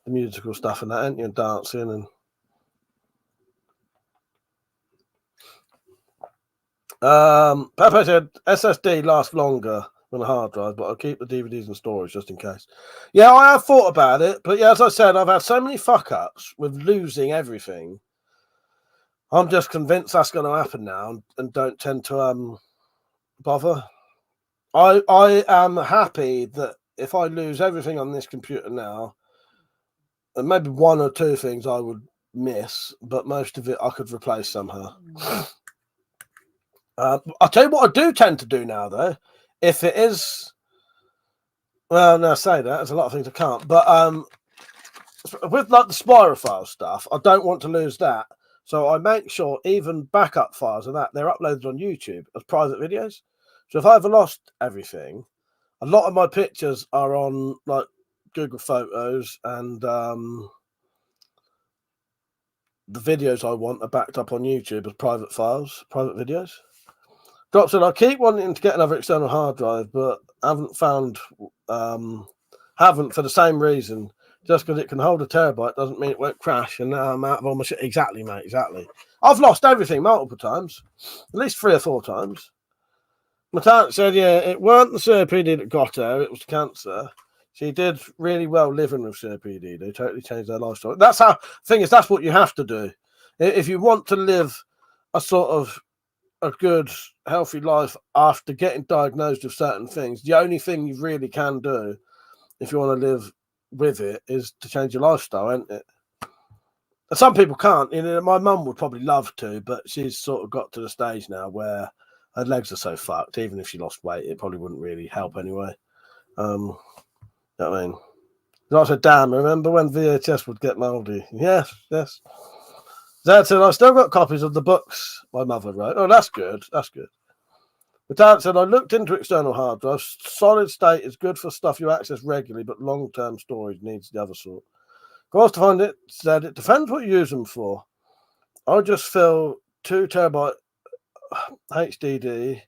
S8: musical stuff and that, ain't you? Dancing and Pepe said SSD lasts longer than a hard drive, but I'll keep the DVDs in storage just in case. Yeah, I have thought about it, but yeah, as I said, I've had so many fuck ups with losing everything. I'm just convinced that's going to happen now, and don't tend to bother. I am happy that if I lose everything on this computer now, and maybe one or two things I would miss, but most of it I could replace somehow. I'll tell you what I do tend to do now, though. If it is, well, no, I say that there's a lot of things I can't, but with like the Spirophile stuff, I don't want to lose that, so I make sure even backup files of that they're uploaded on YouTube as private videos. So if I ever lost everything, a lot of my pictures are on like Google Photos, and the videos I want are backed up on YouTube as private files, private videos. Drop said, I keep wanting to get another external hard drive, but haven't found, haven't for the same reason. Just because it can hold a terabyte doesn't mean it won't crash, and now I'm out of all my shit. Exactly, mate, exactly. I've lost everything multiple times, at least 3 or 4 times. My aunt said, yeah, it weren't the COPD that got her, it was cancer. She did really well living with COPD. They totally changed their lifestyle. That's how, thing is, that's what you have to do. If you want to live a sort of a good, healthy life after getting diagnosed with certain things, the only thing you really can do if you want to live with it is to change your lifestyle, isn't it? And some people can't. You know, my mum would probably love to, but she's sort of got to the stage now where her legs are so fucked. Even if she lost weight, it probably wouldn't really help anyway. You know what I mean? I said, damn, remember when VHS would get mouldy? Yes, yes. Dad said, I've still got copies of the books my mother wrote. Oh, that's good. That's good. But Dad said, I looked into external hard drives. Solid state is good for stuff you access regularly, but long-term storage needs the other sort. Course to find it said, it depends what you use them for. I just fill 2 terabyte HDDs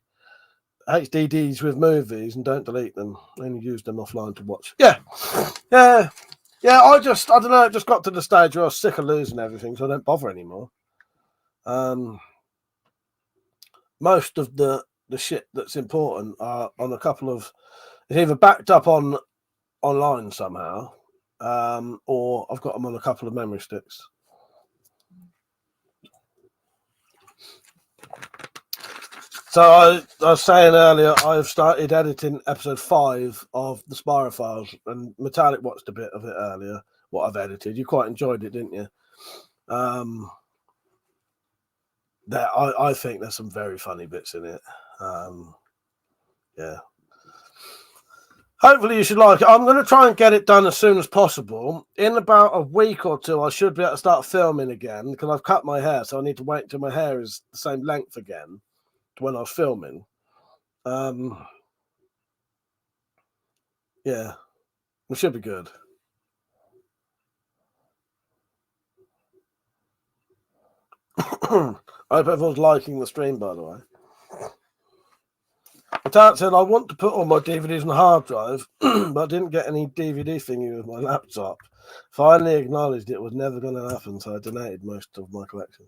S8: with movies and don't delete them. Only use them offline to watch. Yeah. Yeah. Yeah, I don't know, it just got to the stage where I was sick of losing everything, so I don't bother anymore. Most of the shit that's important are on a couple of, it's either backed up online somehow, or I've got them on a couple of memory sticks. So I was saying earlier, I've started editing episode 5 of the Spirophiles, and Metallic watched a bit of it earlier, what I've edited. You quite enjoyed it, didn't you? I think there's some very funny bits in it. Yeah. Hopefully you should like it. I'm going to try and get it done as soon as possible. In about a week or 2, I should be able to start filming again, because I've cut my hair, so I need to wait until my hair is the same length again to when I was filming. Yeah, it should be good. I hope everyone's liking the stream, by the way. My dad said, I want to put all my DVDs on a hard drive, but I didn't get any DVD thingy with my laptop. Finally acknowledged it was never going to happen, so I donated most of my collection.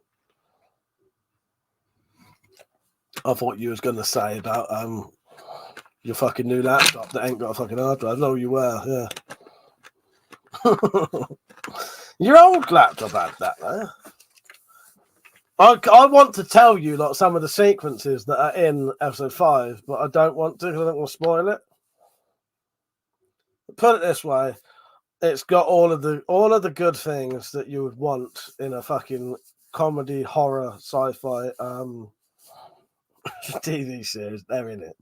S8: I thought you was going to say about your fucking new laptop that ain't got a fucking hard drive. No, you were, yeah. Your old laptop had that, though. I want to tell you like some of the sequences that are in episode 5, but I don't want to because I don't want to spoil it. Put it this way, it's got all of the good things that you would want in a fucking comedy, horror, sci-fi TV series. They're in it.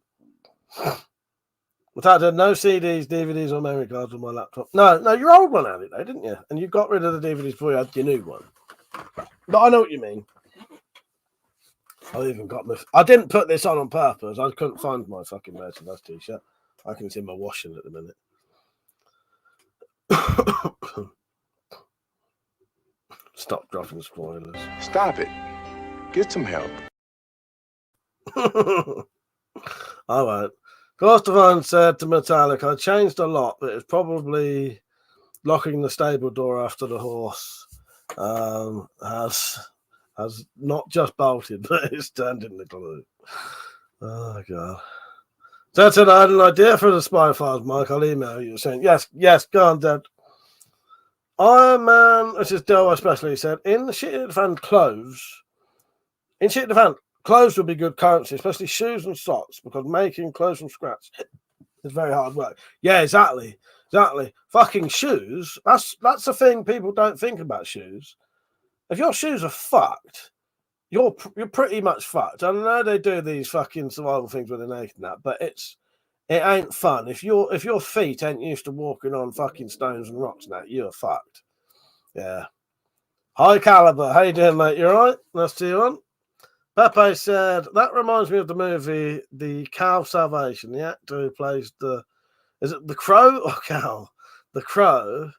S8: But I had no CDs, DVDs, or memory cards on my laptop. No, your old one had it though, didn't you? And you got rid of the DVDs before you had your new one. But I know what you mean. I even got my. I didn't put this on purpose. I couldn't find my fucking merchandise t-shirt. I can see my washing at the minute. Stop dropping. fucking spoilers.
S1: Stop it. Get some help.
S8: I won't. Ghostavine said to Metallic, I changed a lot, but it's probably locking the stable door after the horse has not just bolted, but it's turned into glue. Oh, God. Dad said I had an idea for the spy files, Mike. I'll email you saying, yes, go on, Dad. Iron Man, this is Del especially, said, in the shitty fan clothes, clothes would be good currency, especially shoes and socks, because making clothes from scratch is very hard work. Yeah, exactly. Fucking shoes, that's the thing people don't think about shoes. If your shoes are fucked, you're pretty much fucked. I know they do these fucking survival things with the naked and that, but it ain't fun. If your feet ain't used to walking on fucking stones and rocks and that, you're fucked. Yeah. High Caliber, how you doing, mate? You alright? Nice to see you on. Pepe said, that reminds me of the movie The Cow Salvation. The actor who plays is it the Crow or Cow? The Crow.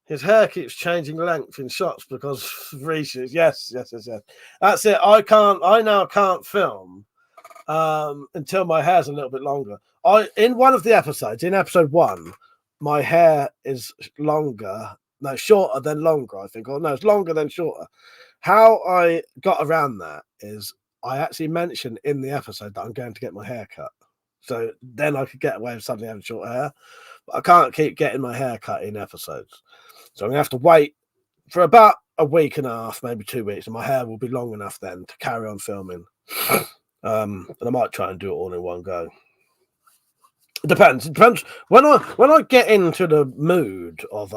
S8: His hair keeps changing length in shots because of reshoots. Yes. That's it. I now can't film until my hair's a little bit longer. In one of the episodes, in episode 1, my hair is shorter than longer, I think. Or no, it's longer than shorter. How I got around that is I actually mentioned in the episode that I'm going to get my hair cut. So then I could get away with suddenly having short hair. But I can't keep getting my hair cut in episodes. So I'm going to have to wait for about a week and a half, maybe 2 weeks, and my hair will be long enough then to carry on filming. And I might try and do it all in one go. It depends. When I get into the mood of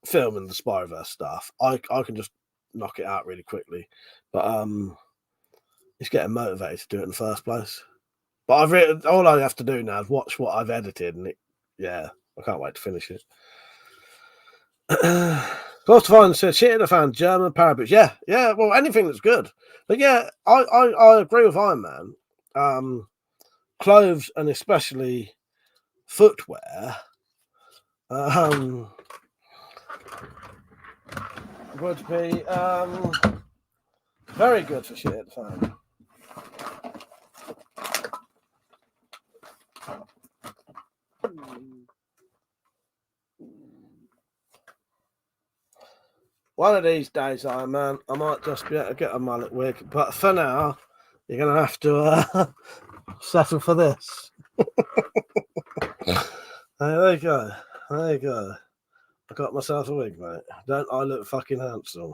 S8: filming the Spyroverse stuff, I can just knock it out really quickly. But it's getting motivated to do it in the first place. But all I have to do now is watch what I've edited, and I can't wait to finish it. Ghostavine said, shit in the fan, German parabits. Yeah, well, anything that's good. But yeah, I agree with Iron Man. Clothes and especially footwear would be very good for shit in the fan. One of these days, Iron Man, I might just be able to get a mullet wig. But for now, you're going to have to settle for this. There you go. I got myself a wig, mate. Don't I look fucking handsome?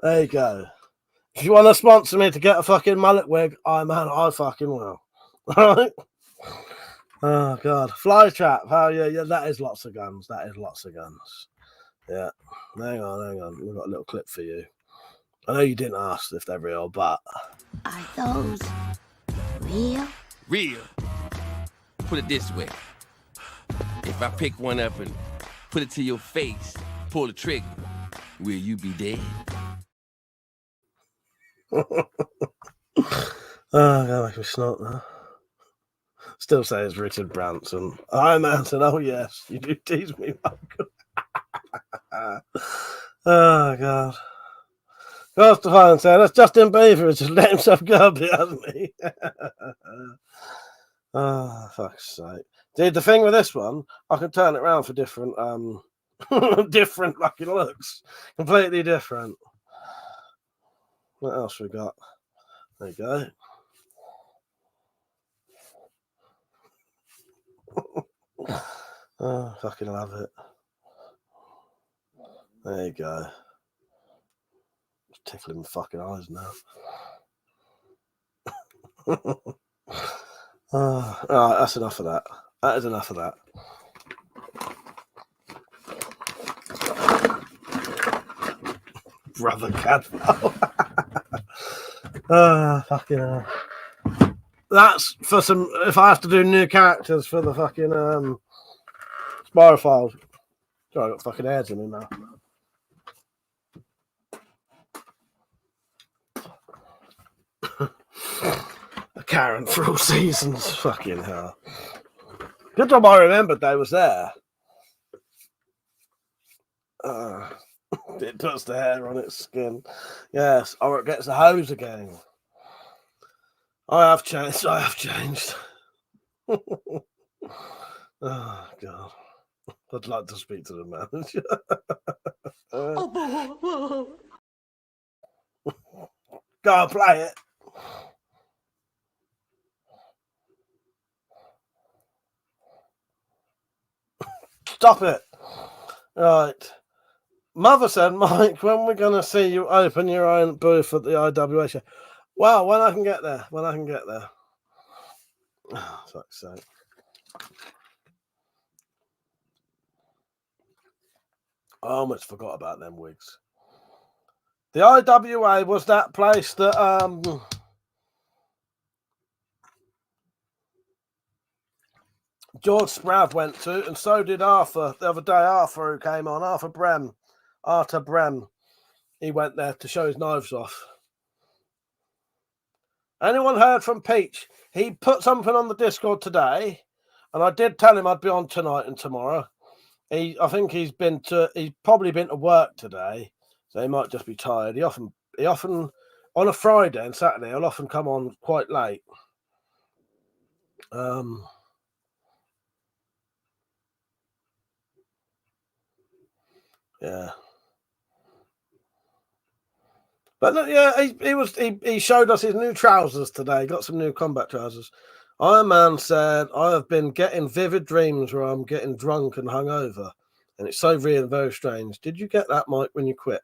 S8: There you go. If you want to sponsor me to get a fucking mullet wig, I fucking will. All right? Oh, God. Flytrap. Oh, yeah, that is lots of guns. Yeah. Hang on. We've got a little clip for you. I know you didn't ask if they're real, but...
S9: Are those real?
S12: Real? Put it this way. If I pick one up and put it to your face, pull the trigger, will you be dead?
S8: Oh, God, make me snort now. Still say it's Richard Branson. Iron Man said, oh, yes, you do tease me, Michael. Oh, God. Ghostavine said, that's Justin Bieber. Just let himself go a bit, hasn't he? Oh, fuck's sake. Dude, the thing with this one, I can turn it around for different different fucking looks. Completely different. What else we got? There you go. Oh, fucking love it. There you go. It's tickling my fucking eyes now. All right, that's enough of that. That is enough of that. Brother Cadwell. Fucking hell. That's for some. If I have to do new characters for the fucking Spyro files. Sorry, I got fucking hairs in me now. A Karen for all seasons. Fucking hell. Good job I remembered they was there. It puts the hair on its skin. Yes, or it gets the hose again. I have changed. Oh, God. I'd like to speak to the manager. Go and play it. Stop it. Right. Mother said, Mike, when we're going to see you open your own booth at the IWA show? Well, when I can get there. Oh, fuck's sake. I almost forgot about them wigs. The IWA was that place that George Sprav went to, and so did Arthur the other day. Arthur, who came on, Arthur Brem. He went there to show his knives off. Anyone heard from Peach? He put something on the Discord today, and I did tell him I'd be on tonight and tomorrow. I think he's probably been to work today, so he might just be tired. He often on a Friday and Saturday, he'll often come on quite late. Yeah. But yeah, he showed us his new trousers today. Got some new combat trousers. Iron Man said, I have been getting vivid dreams where I'm getting drunk and hungover. And it's so real and very strange. Did you get that, Mike, when you quit?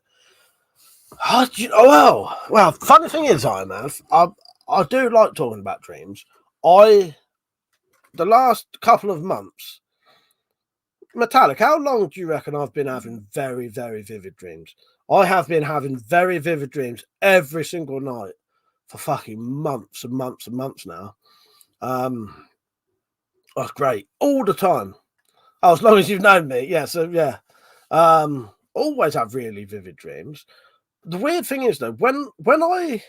S8: Well, funny thing is, Iron Man, I do like talking about dreams. The last couple of months, Metallic, how long do you reckon I've been having very, very vivid dreams? I have been having very vivid dreams every single night for fucking months and months and months now. That's great. All the time. Oh, as long as you've known me. Yeah, so yeah. Always have really vivid dreams. The weird thing is though, when I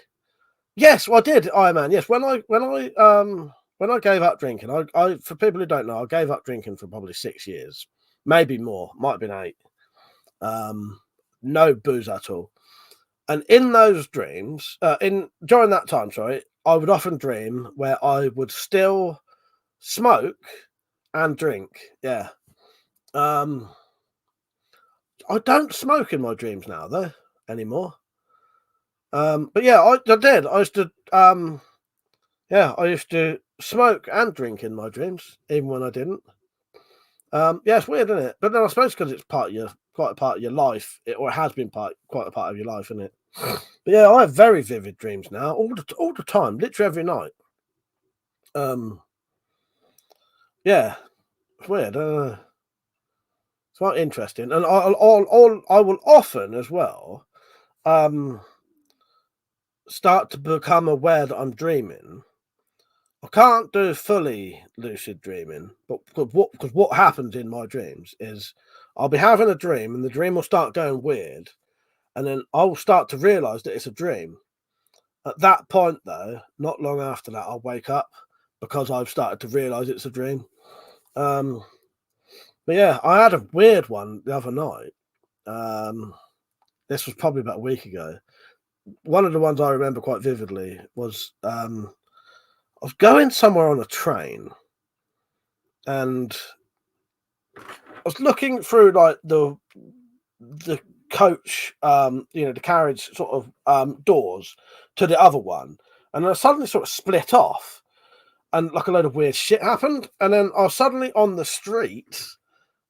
S8: did, Iron Man. Yes, when I gave up drinking, I for people who don't know, I gave up drinking for probably 6 years, maybe more, might have been 8. No booze at all. And in those dreams, during that time, I would often dream where I would still smoke and drink. Yeah. I don't smoke in my dreams now though anymore. But yeah, I did. I used to I used to smoke and drink in my dreams, even when I didn't. Yeah, it's weird, isn't it? But then I suppose because it's quite a part of your life, or it has been quite a part of your life, isn't it? But yeah, I have very vivid dreams now, all the time, literally every night. Yeah, it's weird. It's quite interesting, and I will often as well start to become aware that I'm dreaming. I can't do fully lucid dreaming, but because what happens in my dreams is I'll be having a dream, and the dream will start going weird, and then I'll start to realize that it's a dream. At that point, though, not long after that, I'll wake up because I've started to realize it's a dream. But yeah, I had a weird one the other night. This was probably about a week ago. One of the ones I remember quite vividly was I was going somewhere on a train, and I was looking through like the coach, the carriage sort of doors to the other one, and I suddenly sort of split off, and like a load of weird shit happened, and then I was suddenly on the street,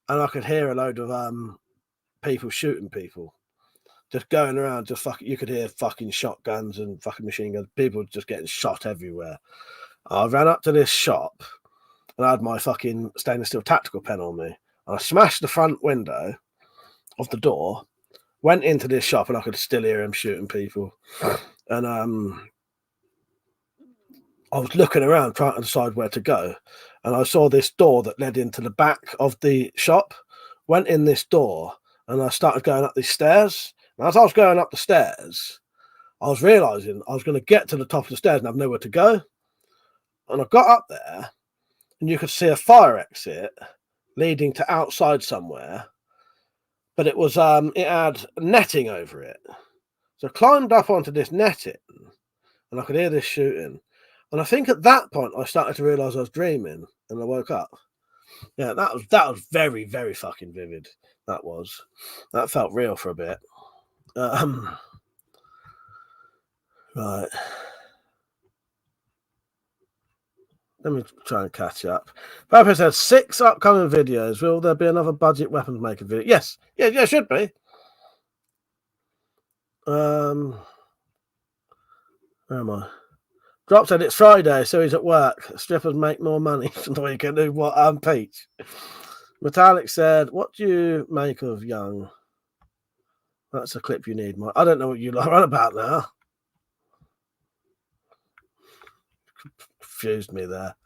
S8: and I could hear a load of people shooting people, just going around, just fucking. You could hear fucking shotguns and fucking machine guns. People just getting shot everywhere. I ran up to this shop, and I had my fucking stainless steel tactical pen on me, and I smashed the front window of the door. Went into this shop, and I could still hear him shooting people. And I was looking around trying to decide where to go, and I saw this door that led into the back of the shop. Went in this door, and I started going up these stairs. And as I was going up the stairs, I was realizing I was going to get to the top of the stairs and have nowhere to go. And I got up there, and you could see a fire exit leading to outside somewhere. but it was it had netting over it. So I climbed up onto this netting, and I could hear this shooting. And I think at that point I started to realise I was dreaming, and I woke up. Yeah, that was very, very fucking vivid. That felt real for a bit. Right. Let me try and catch up. Papa said 6 upcoming videos. Will there be another budget weapons maker video? Yes. Yeah, should be. Where am I? Drop said it's Friday, so he's at work. Strippers make more money from the weekend. Do what? Peach. Metallic said, "What do you make of Young?" That's a clip you need, Mike. I don't know what you are on about now. Confused me there.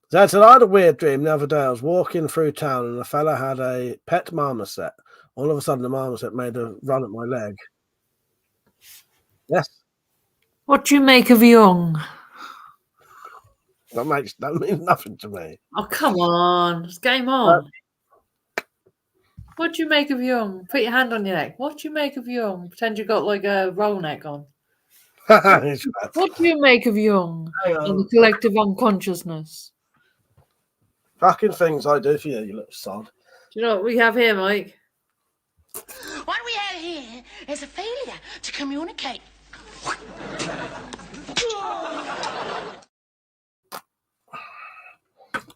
S8: Zed said, I had a weird dream the other day. I was walking through town and a fella had a pet marmoset. All of a sudden, the marmoset made a run at my leg. Yes.
S13: What do you make of Young?
S8: That means nothing to me.
S13: Oh, come on. It's game on. What do you make of Young? Put your hand on your neck. What do you make of Young? Pretend you got like a roll neck on. What do you make of Young in the collective unconsciousness?
S8: Fucking things I do for you, you little sod.
S13: Do you know what we have here, Mike?
S6: What we have here is a failure to communicate.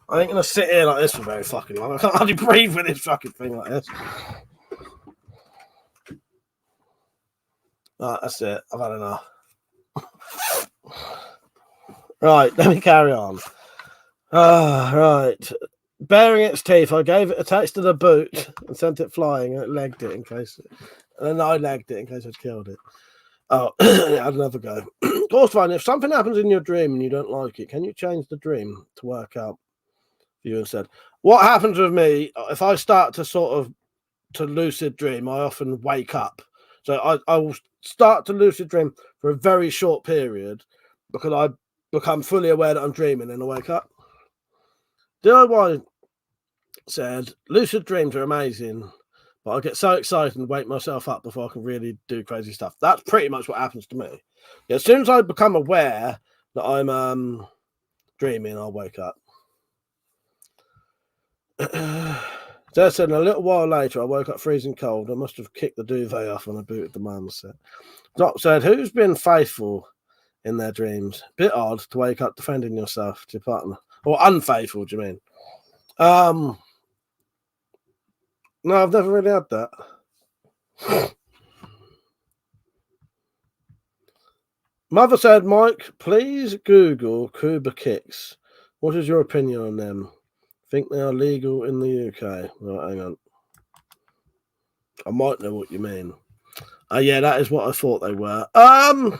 S8: I ain't gonna sit here like this for very fucking long. I can't hardly breathe with this fucking thing like this. Right, that's it. I've had enough. Right, let me carry on. Right. Baring its teeth, I gave it a taste of the boot and sent it flying, and it legged it in case. And then I legged it in case I'd killed it. Oh, yeah, I'd never go. Of course, fine. If something happens in your dream and you don't like it, can you change the dream to work out? You said, what happens with me if I start to lucid dream? I often wake up, so I will start to lucid dream for a very short period because I become fully aware that I'm dreaming and I wake up. DIY said, lucid dreams are amazing, but I get so excited and wake myself up before I can really do crazy stuff. That's pretty much what happens to me. Yeah, as soon as I become aware that I'm dreaming, I'll wake up. Dad said, a little while later, I woke up freezing cold. I must have kicked the duvet off when I booted the marmoset. Doc said, who's been faithful in their dreams? Bit odd to wake up defending yourself to your partner. Or unfaithful, do you mean? No, I've never really had that. Mother said, Mike, please Google Cuba Kicks. What is your opinion on them? Think they are legal in the UK? Right, hang on. I might know what you mean. Yeah, that is what I thought they were. I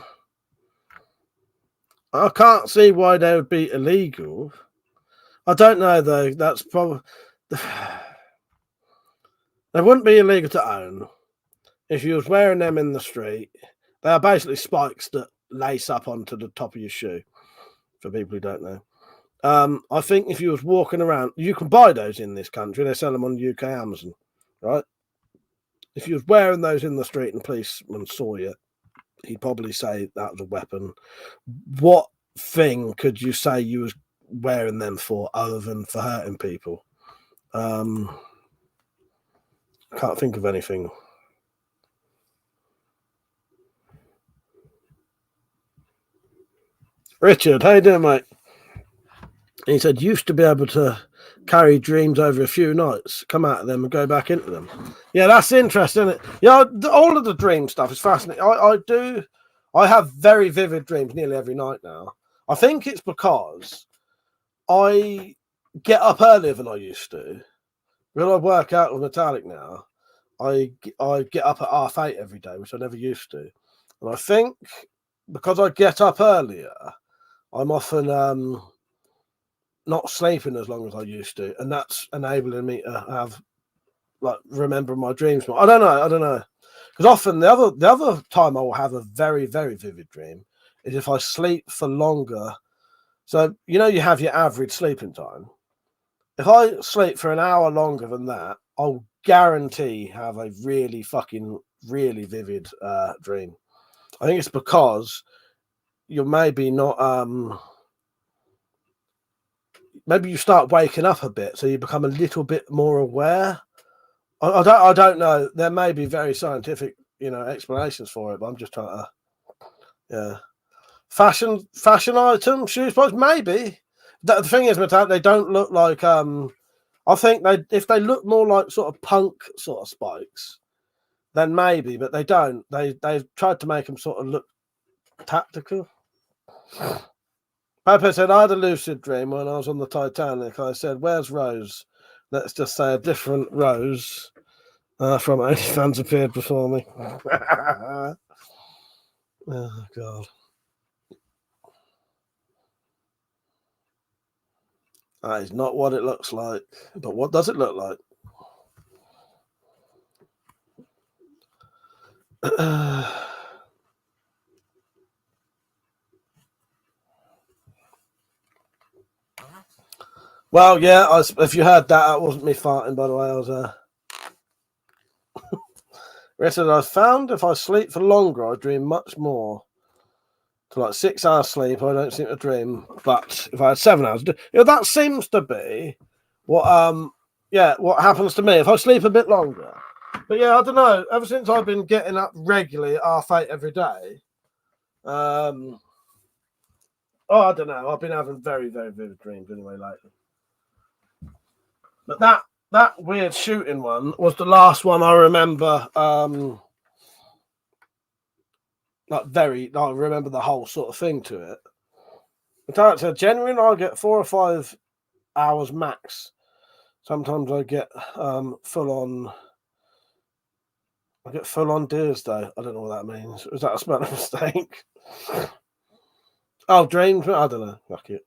S8: can't see why they would be illegal. I don't know though. That's probably they wouldn't be illegal to own if you was wearing them in the street. They are basically spikes that lace up onto the top of your shoe. For people who don't know. I think if you was walking around, you can buy those in this country. They sell them on UK Amazon, right? If you was wearing those in the street and the policeman saw you, he'd probably say that was a weapon. What thing could you say you was wearing them for other than for hurting people? Can't think of anything. Richard, how you doing, mate? He said, used to be able to carry dreams over a few nights, come out of them and go back into them. Yeah, that's interesting, isn't it? Yeah, all of the dream stuff is fascinating. I have very vivid dreams nearly every night now. I think it's because I get up earlier than I used to. When I work out with Metallic now, I get up at 8:30 every day, which I never used to. And I think because I get up earlier, I'm often not sleeping as long as I used to, and that's enabling me to have remember my dreams more. I don't know, because often the other time I will have a very, very vivid dream is if I sleep for longer. So you have your average sleeping time. If I sleep for an hour longer than that, I'll guarantee have a really vivid dream. I think it's because you're maybe not maybe you start waking up a bit, so you become a little bit more aware. I don't know. There may be very scientific, explanations for it, but I'm just trying to, fashion items, shoe spikes, maybe. The thing is, they don't look like. I think if they look more like sort of punk sort of spikes, then maybe, but they don't. They've tried to make them sort of look tactical. Papa said, I had a lucid dream when I was on the Titanic. I said, where's Rose? Let's just say a different Rose from OnlyFans appeared before me. Oh, God. That is not what it looks like. But what does it look like? Well, yeah, if you heard that wasn't me farting, by the way. I was Richard, I found if I sleep for longer, I dream much more. To like 6 hours sleep, I don't seem to dream. But if I had 7 hours, that seems to be what what happens to me if I sleep a bit longer. But yeah, I don't know. Ever since I've been getting up regularly at 8:30 every day, I don't know. I've been having very, very vivid dreams anyway lately. But that weird shooting one was the last one I remember. I remember the whole sort of thing to it. So genuinely, I get 4 or 5 hours max. Sometimes I get full on. I get full on Deers Day. I don't know what that means. Was that a spelling mistake? Oh, dreams? I don't know. Fuck it.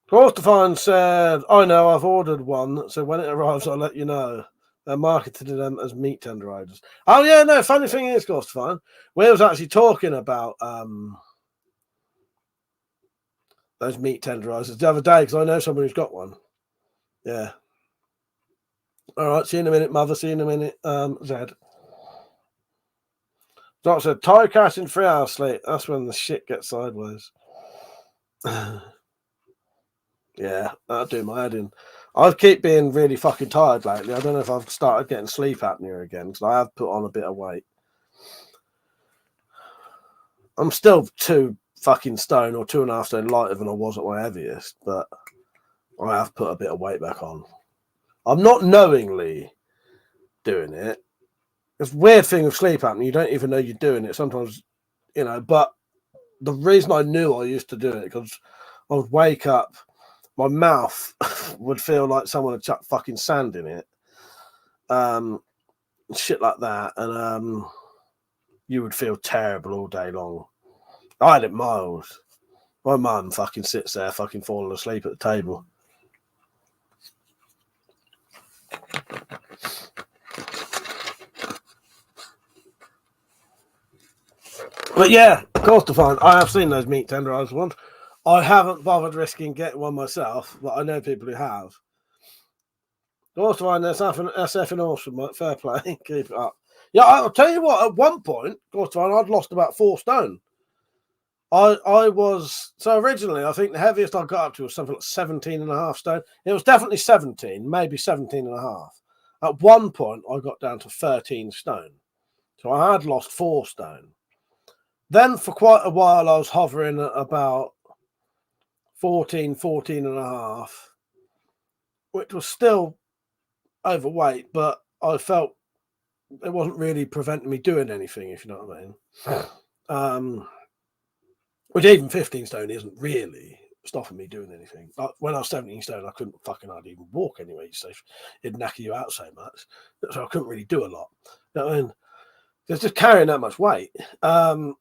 S8: Courstefine said, I know, I've ordered one, so when it arrives, I'll let you know. They're marketed to them as meat tenderizers. Oh, yeah, no, funny thing is, Courstefine, we was actually talking about those meat tenderizers the other day, because I know somebody who's got one. Yeah. All right, see you in a minute, Mother. See you in a minute, Zed. Doc said, Ty Cash in 3 hours sleep. That's when the shit gets sideways. Yeah, that'll do my head in. I keep being really fucking tired lately. I don't know if I've started getting sleep apnea again, because I have put on a bit of weight. I'm still 2 fucking stone or 2.5 stone lighter than I was at my heaviest, but I have put a bit of weight back on. I'm not knowingly doing it. It's a weird thing with sleep apnea. You don't even know you're doing it sometimes, but the reason I knew I used to do it, because I would wake up, my mouth would feel like someone had chucked fucking sand in it. Shit like that. And you would feel terrible all day long. I had it miles. My mum fucking sits there fucking falling asleep at the table. But yeah, of course to find. I have seen those meat tenderizer ones. I haven't bothered risking getting one myself, but I know people who have. Of course to find that's effing awesome, mate. Fair play. Keep it up. Yeah, I'll tell you what, at one point, of course to find, I'd lost about 4 stone. I was, so originally, I think the heaviest I got up to was something like 17.5 stone. It was definitely 17, maybe 17.5. At one point, I got down to 13 stone. So I had lost 4 stone. Then for quite a while, I was hovering at about 14.5, which was still overweight, but I felt it wasn't really preventing me doing anything, if you know what I mean. Which even 15 stone isn't really stopping me doing anything. Like when I was 17 stone, I couldn't fucking hardly even walk anyway. So it'd knacker you out so much. So I couldn't really do a lot. You know what I mean? It's just carrying that much weight. But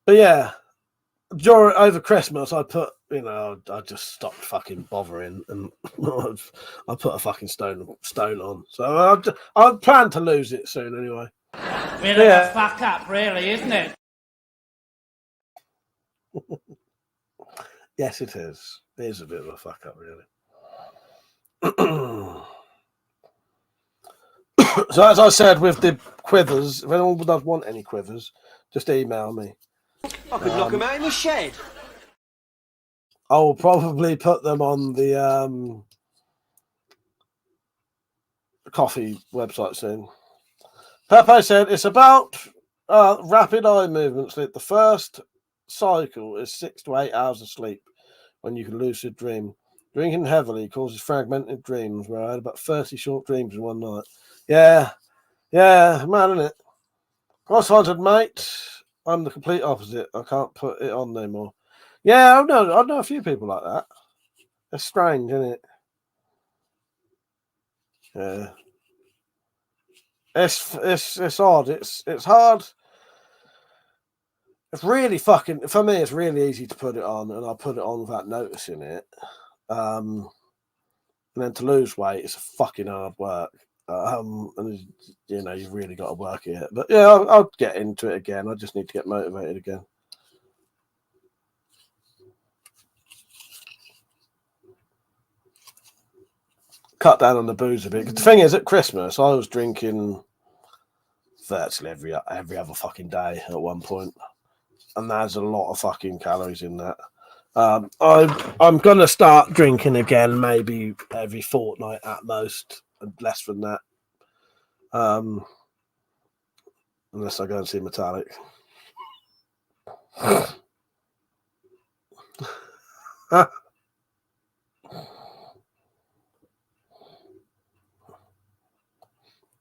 S8: yeah, over Christmas, I put, I just stopped fucking bothering, and I put a fucking stone on. So I plan to lose it soon anyway.
S14: Bit of a fuck up, really, isn't it?
S8: Yes, it is. It is a bit of a fuck up, really. So as I said with the quivers, if anyone does want any quivers, just email me.
S15: I could knock them out in the shed.
S8: I will probably put them on the coffee website soon. Pepe said it's about rapid eye movements. The first cycle is 6 to 8 hours of sleep when you can lucid dream. Drinking heavily causes fragmented dreams, where I had about 30 short dreams in one night. Yeah, mad, isn't it? Cross-hunted, mate. I'm the complete opposite. I can't put it on no more. Yeah, I know a few people like that. It's strange, isn't it? Yeah. It's odd. It's hard. It's really fucking, for me, it's really easy to put it on, and I put it on without noticing it. And then to lose weight, it's a fucking hard work. And you know, you've really got to work it. But yeah, I'll get into it again. I just need to get motivated again. Cut down on the booze a bit. 'Cause the thing is, at Christmas, I was drinking virtually every other fucking day at one point, and there's a lot of fucking calories in that. I'm gonna start drinking again, maybe every fortnight at most, and less than that. Unless I go and see Metallic.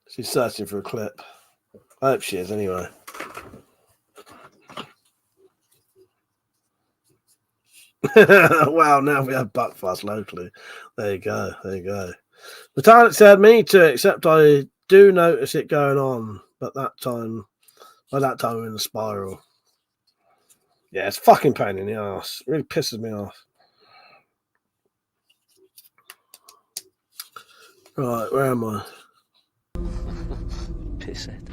S8: She's searching for a clip. I hope she is anyway. Wow, now we have Buckfast locally. There you go. Metallic said me too, except I do notice it going on, but by that time we're in the spiral. Yeah, it's fucking pain in the ass. It really pisses me off. Right, where am I?
S15: Pisshead.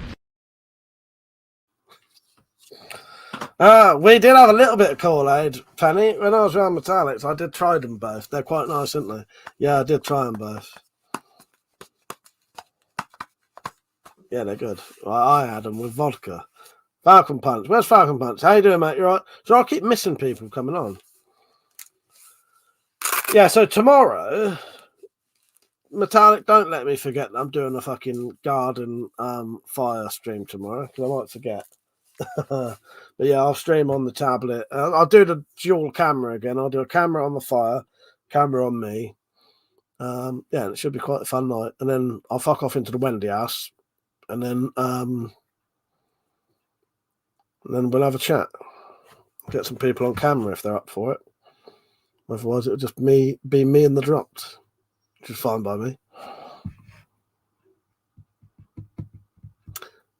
S8: We did have a little bit of Kool-Aid, Penny. When I was around Metallics, I did try them both. They're quite nice, aren't they? Yeah, I did try them both. Yeah, they're good. Well, I had them with vodka. Falcon Punch. Where's Falcon Punch? How you doing, mate? You all right? So I'll keep missing people coming on. Yeah, so tomorrow, Metallic, don't let me forget that I'm doing a fucking garden fire stream tomorrow, because I might forget. But yeah, I'll stream on the tablet. I'll do the dual camera again. I'll do a camera on the fire, camera on me. Yeah, it should be quite a fun night. And then I'll fuck off into the Wendy house, and then we'll have a chat. Get some people on camera if they're up for it. Otherwise, it'll just be me and the dropped, which is fine by me.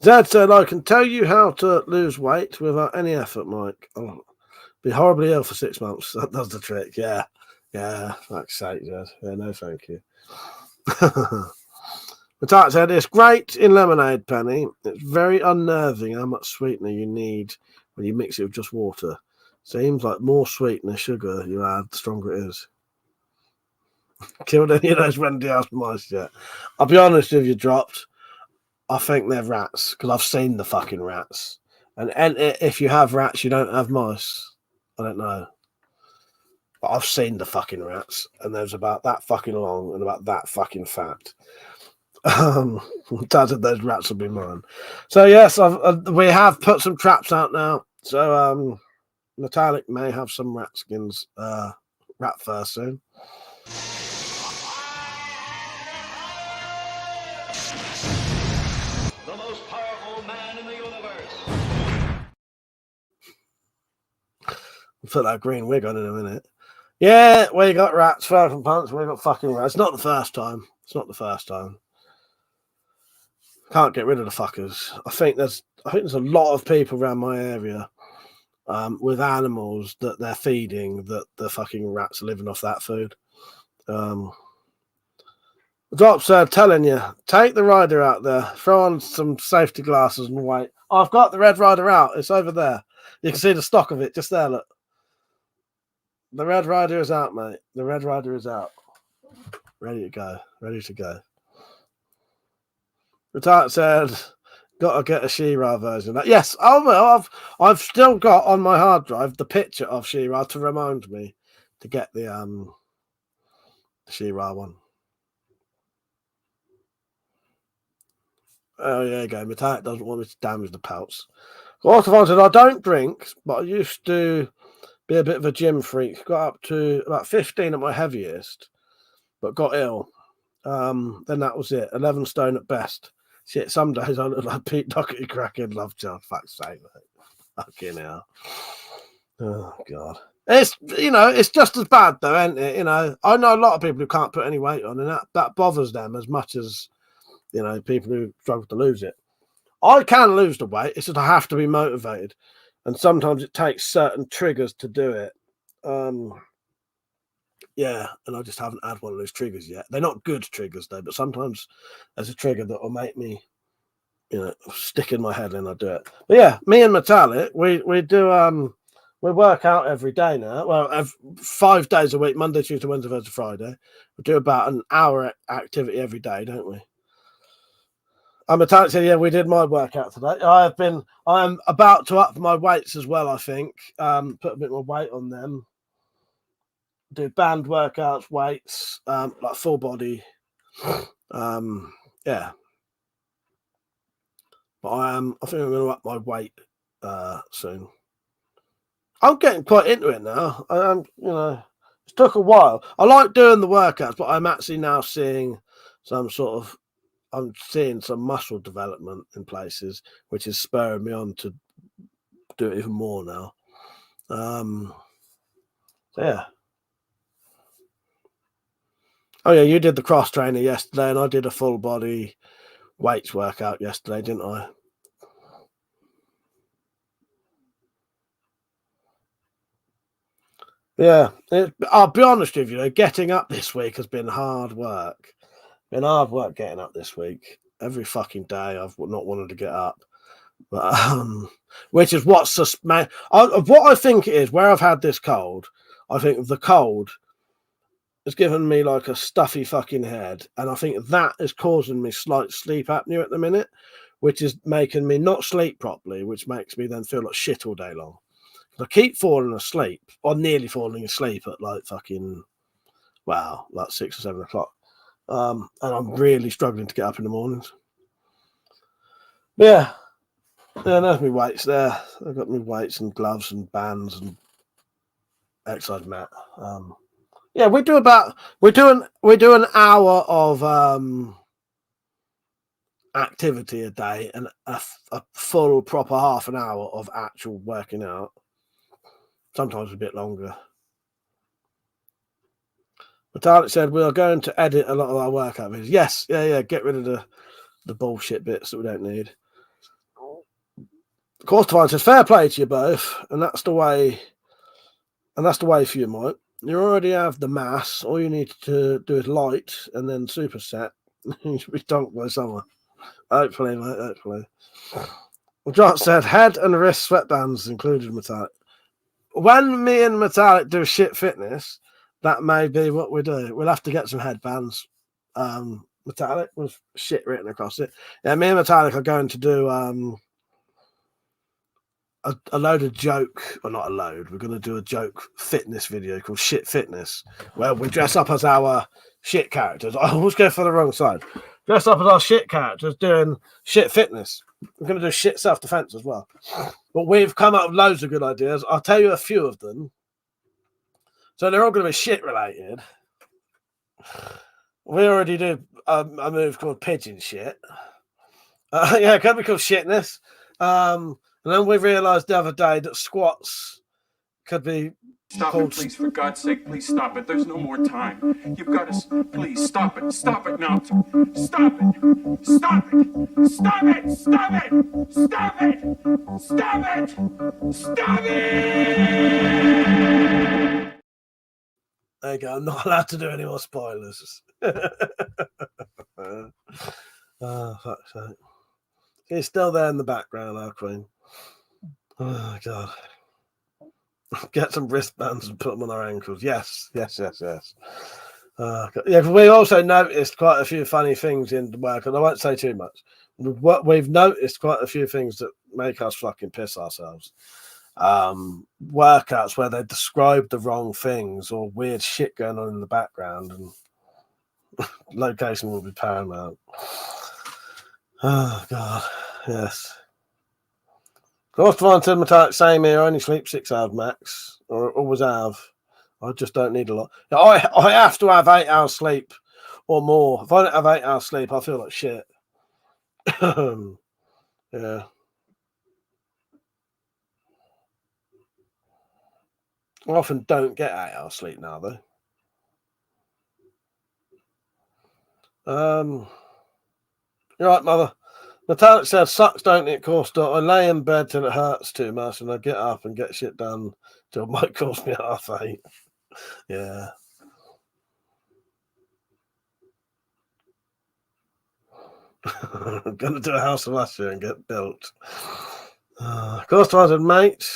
S8: Zed said, I can tell you how to lose weight without any effort, Mike. I'll be horribly ill for 6 months. That does the trick. Yeah. Fuck's sake, Zed. Yeah, no, thank you. Metallic said, it's great in lemonade, Penny. It's very unnerving how much sweetener you need when you mix it with just water. Seems like more sweetener, sugar you add, the stronger it is. Killed any of those Wendy House mice yet? I'll be honest with you, dropped. I think they're rats, because I've seen the fucking rats. And if you have rats, you don't have mice. I don't know. But I've seen the fucking rats, and there's about that fucking long and about that fucking fat. Dad said those rats will be mine. So yes, we have put some traps out now. So Metallic may have some rat skins, rat fur soon.
S15: The most powerful man in the universe.
S8: Put that green wig on in a minute. Yeah, we got rats, Falcon Punch. We got fucking rats. It's not the first time. Can't get rid of the fuckers. I think there's a lot of people around my area with animals that they're feeding that the fucking rats are living off that food. Drop, sir, telling you, take the rider out there, throw on some safety glasses and wait. I've got the Red Rider out. It's over there. You can see the stock of it just there. Look. The Red Rider is out, mate. The Red Rider is out. Ready to go. Ready to go. Retard said, got to get a She-Ra version. Yes, oh well, I've still got on my hard drive the picture of She-Ra to remind me to get the She-Ra one. Oh, yeah, go. Metallic doesn't want me to damage the pouch. Quarterfine said, I don't drink, but I used to be a bit of a gym freak. Got up to about 15 at my heaviest, but got ill. Then that was it. 11 stone at best. Shit, some days I look like Pete Doherty cracking love child. Fuck's sake, mate. Fucking hell. Oh, God. It's, it's just as bad, though, isn't it? I know a lot of people who can't put any weight on, and that bothers them as much as, people who struggle to lose it. I can lose the weight. It's just I have to be motivated. And sometimes it takes certain triggers to do it. Yeah, and I just haven't had one of those triggers yet. They're not good triggers, though, but sometimes there's a trigger that will make me, stick in my head and I do it. But yeah, me and Metallic, we do, we work out every day now. Well, 5 days a week, Monday, Tuesday, Wednesday, Thursday, Friday. We do about an hour activity every day, don't we? Metallic said, yeah, we did my workout today. I'm about to up my weights as well, I think. Put a bit more weight on them. Do band workouts, weights, like full body. Yeah. But I think I'm going to up my weight soon. I'm getting quite into it now. It took a while. I like doing the workouts, but I'm actually now seeing some muscle development in places, which is spurring me on to do it even more now. So yeah. Oh yeah, you did the cross trainer yesterday, and I did a full body weights workout yesterday, didn't I? Yeah, I'll be honest with you, getting up this week has been hard work. Been hard work getting up this week. Every fucking day I've not wanted to get up. But, which is what I think it is, where I've had this cold, I think the cold has given me like a stuffy fucking head. And I think that is causing me slight sleep apnea at the minute, which is making me not sleep properly, which makes me then feel like shit all day long. I keep falling asleep, or nearly falling asleep at like fucking, like 6 or 7 o'clock. And I'm really struggling to get up in the mornings. Yeah, there's my weights there. I've got my weights and gloves and bands and exercise mat. Yeah, we do an hour of activity a day and a full proper half an hour of actual working out. Sometimes a bit longer. Metallic said we are going to edit a lot of our workout videos. Yes, yeah. Get rid of the bullshit bits that we don't need. Quarterfine says fair play to you both, and that's the way. And that's the way for you, Mike. You already have the mass. All you need to do is light and then superset. You should be dunked by summer. Hopefully, mate. Hopefully. John said head and wrist sweatbands included Metallic. When me and Metallic do shit fitness, that may be what we do. We'll have to get some headbands. Metallic with shit written across it. Yeah, me and Metallic are going to do a load of joke, or not a load. We're going to do a joke fitness video called Shit Fitness, where we dress up as our shit characters. I always go for the wrong side. Dress up as our shit characters doing shit fitness. We're going to do shit self-defense as well. But we've come up with loads of good ideas. I'll tell you a few of them. So they're all going to be shit related. We already did a move called pigeon shit. Yeah, it could be called shitness. And then we realised the other day that squats could be
S2: Stop it, please, for God's sake, please stop it. There's no more time. You've got to, please, stop it. Stop it now. Stop it. Stop it. Stop it. Stop it. Stop it. Stop it. Stop it.
S8: There you go. I'm not allowed to do any more spoilers. Oh, fuck's sake. He's still there in the background, our queen. Oh, God. Get some wristbands and put them on our ankles. Yes. Yeah, we also noticed quite a few funny things in the work, and I won't say too much. We've noticed quite a few things that make us fucking piss ourselves. Workouts where they describe the wrong things or weird shit going on in the background, and location will be paramount. Oh God, yes. Course to Metallic, same here. I only sleep 6 hours max, or always have. I just don't need a lot. I have to have 8 hours sleep or more. If I don't have 8 hours sleep, I feel like shit. Yeah. I often don't get 8 hours sleep now, though. You're right, mother. Metallic said, sucks, don't it, course. I lay in bed till it hurts too much, and I get up and get shit done till it might cost me 8:30. Yeah. I'm going to do a House of Usher and get built. Of course, I said, mate,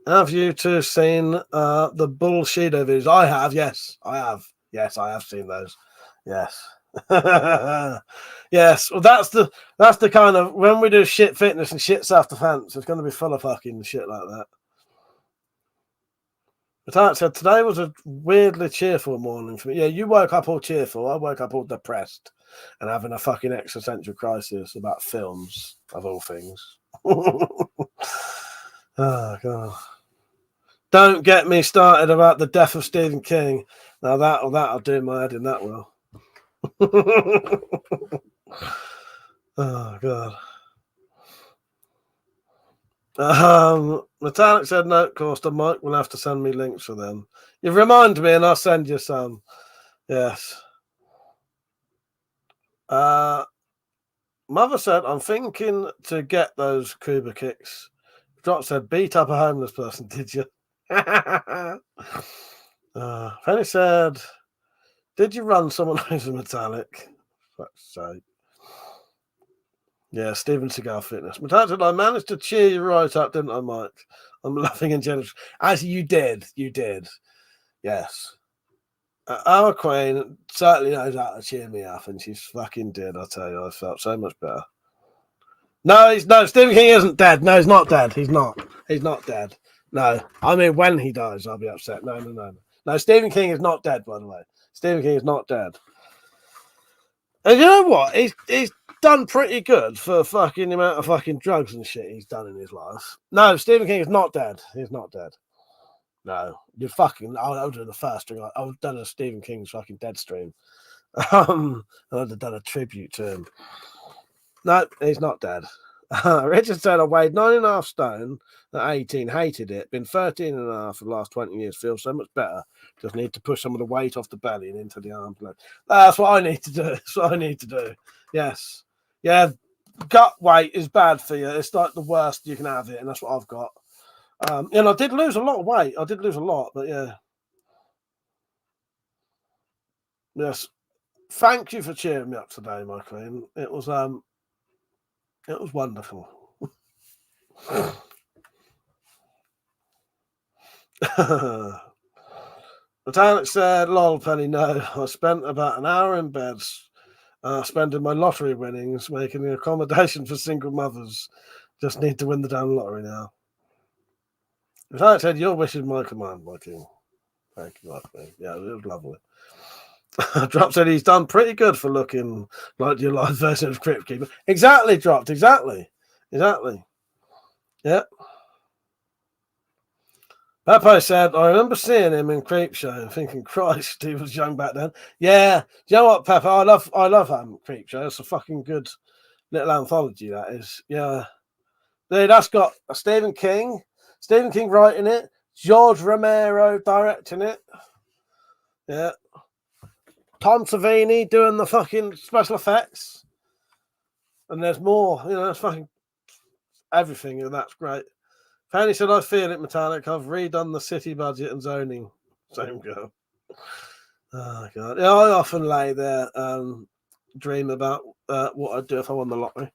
S8: have you two seen the Bullshido videos? I have, yes. I have. Yes, I have seen those. Yes. Yes. Well, that's the kind of, when we do shit fitness and shit self-defense, it's going to be full of fucking shit like that. But said, today was a weirdly cheerful morning for me. Yeah, you woke up all cheerful. I woke up all depressed and having a fucking existential crisis about films, of all things. Oh, God. Don't get me started about the death of Stephen King. Now that'll do my head in, that will. Oh, God. Metallic said, no, of course, the Mike will have to send me links for them. You remind me and I'll send you some. Yes. Mother said, I'm thinking to get those Cuba kicks. Drop said, beat up a homeless person, did you? Penny said, did you run someone over, Metallic? Fuck's sake. Yeah, Steven Seagal Fitness. Metallic said, I managed to cheer you right up, didn't I, Mike? I'm laughing and generous. As you did. Yes. Our Queen certainly knows how to cheer me up, and she's fucking did, I tell you. I felt so much better. No, Stephen King isn't dead. No, he's not dead. He's not dead. No. I mean, when he dies, I'll be upset. No. No, Stephen King is not dead, by the way. Stephen King is not dead. And you know what? He's done pretty good for fucking the amount of fucking drugs and shit he's done in his life. No, Stephen King is not dead. He's not dead. No. You're fucking, I would have done the first string. I would have done a Stephen King's fucking dead stream. I would have done a tribute to him. No, he's not dead. Richard said, I weighed 9.5 stone at 18, hated it. Been 13.5 for the last 20 years. Feels so much better. Just need to push some of the weight off the belly and into the arms. That's what I need to do. That's what I need to do. Yes. Yeah, gut weight is bad for you. It's like the worst you can have it, and that's what I've got. And I did lose a lot of weight. I did lose a lot, but yeah. Yes. Thank you for cheering me up today, my queen. It was wonderful. Metallic said, lol, Penny, no. I spent about an hour in bed spending my lottery winnings, making an accommodation for single mothers. Just need to win the damn lottery now. Metallic said, your wish is my command, my king. Thank you, my queen. Yeah, it was lovely. Drop said he's done pretty good for looking like your live version of Crypt Keeper. Exactly, Dropped. Exactly. Yeah. Pepe said, I remember seeing him in Creepshow and thinking, Christ, he was young back then. Yeah. Do you know what, Pepe? I love Creepshow. It's a fucking good little anthology, that is. Yeah. Dude, that's got Stephen King writing it, George Romero directing it. Yeah. Tom Savini doing the fucking special effects. And there's more. You know, that's fucking everything, and that's great. Fanny said, I feel it, Metallic. I've redone the city budget and zoning. Same girl. Oh, God. Yeah, I often lay there, dream about what I'd do if I won the lottery.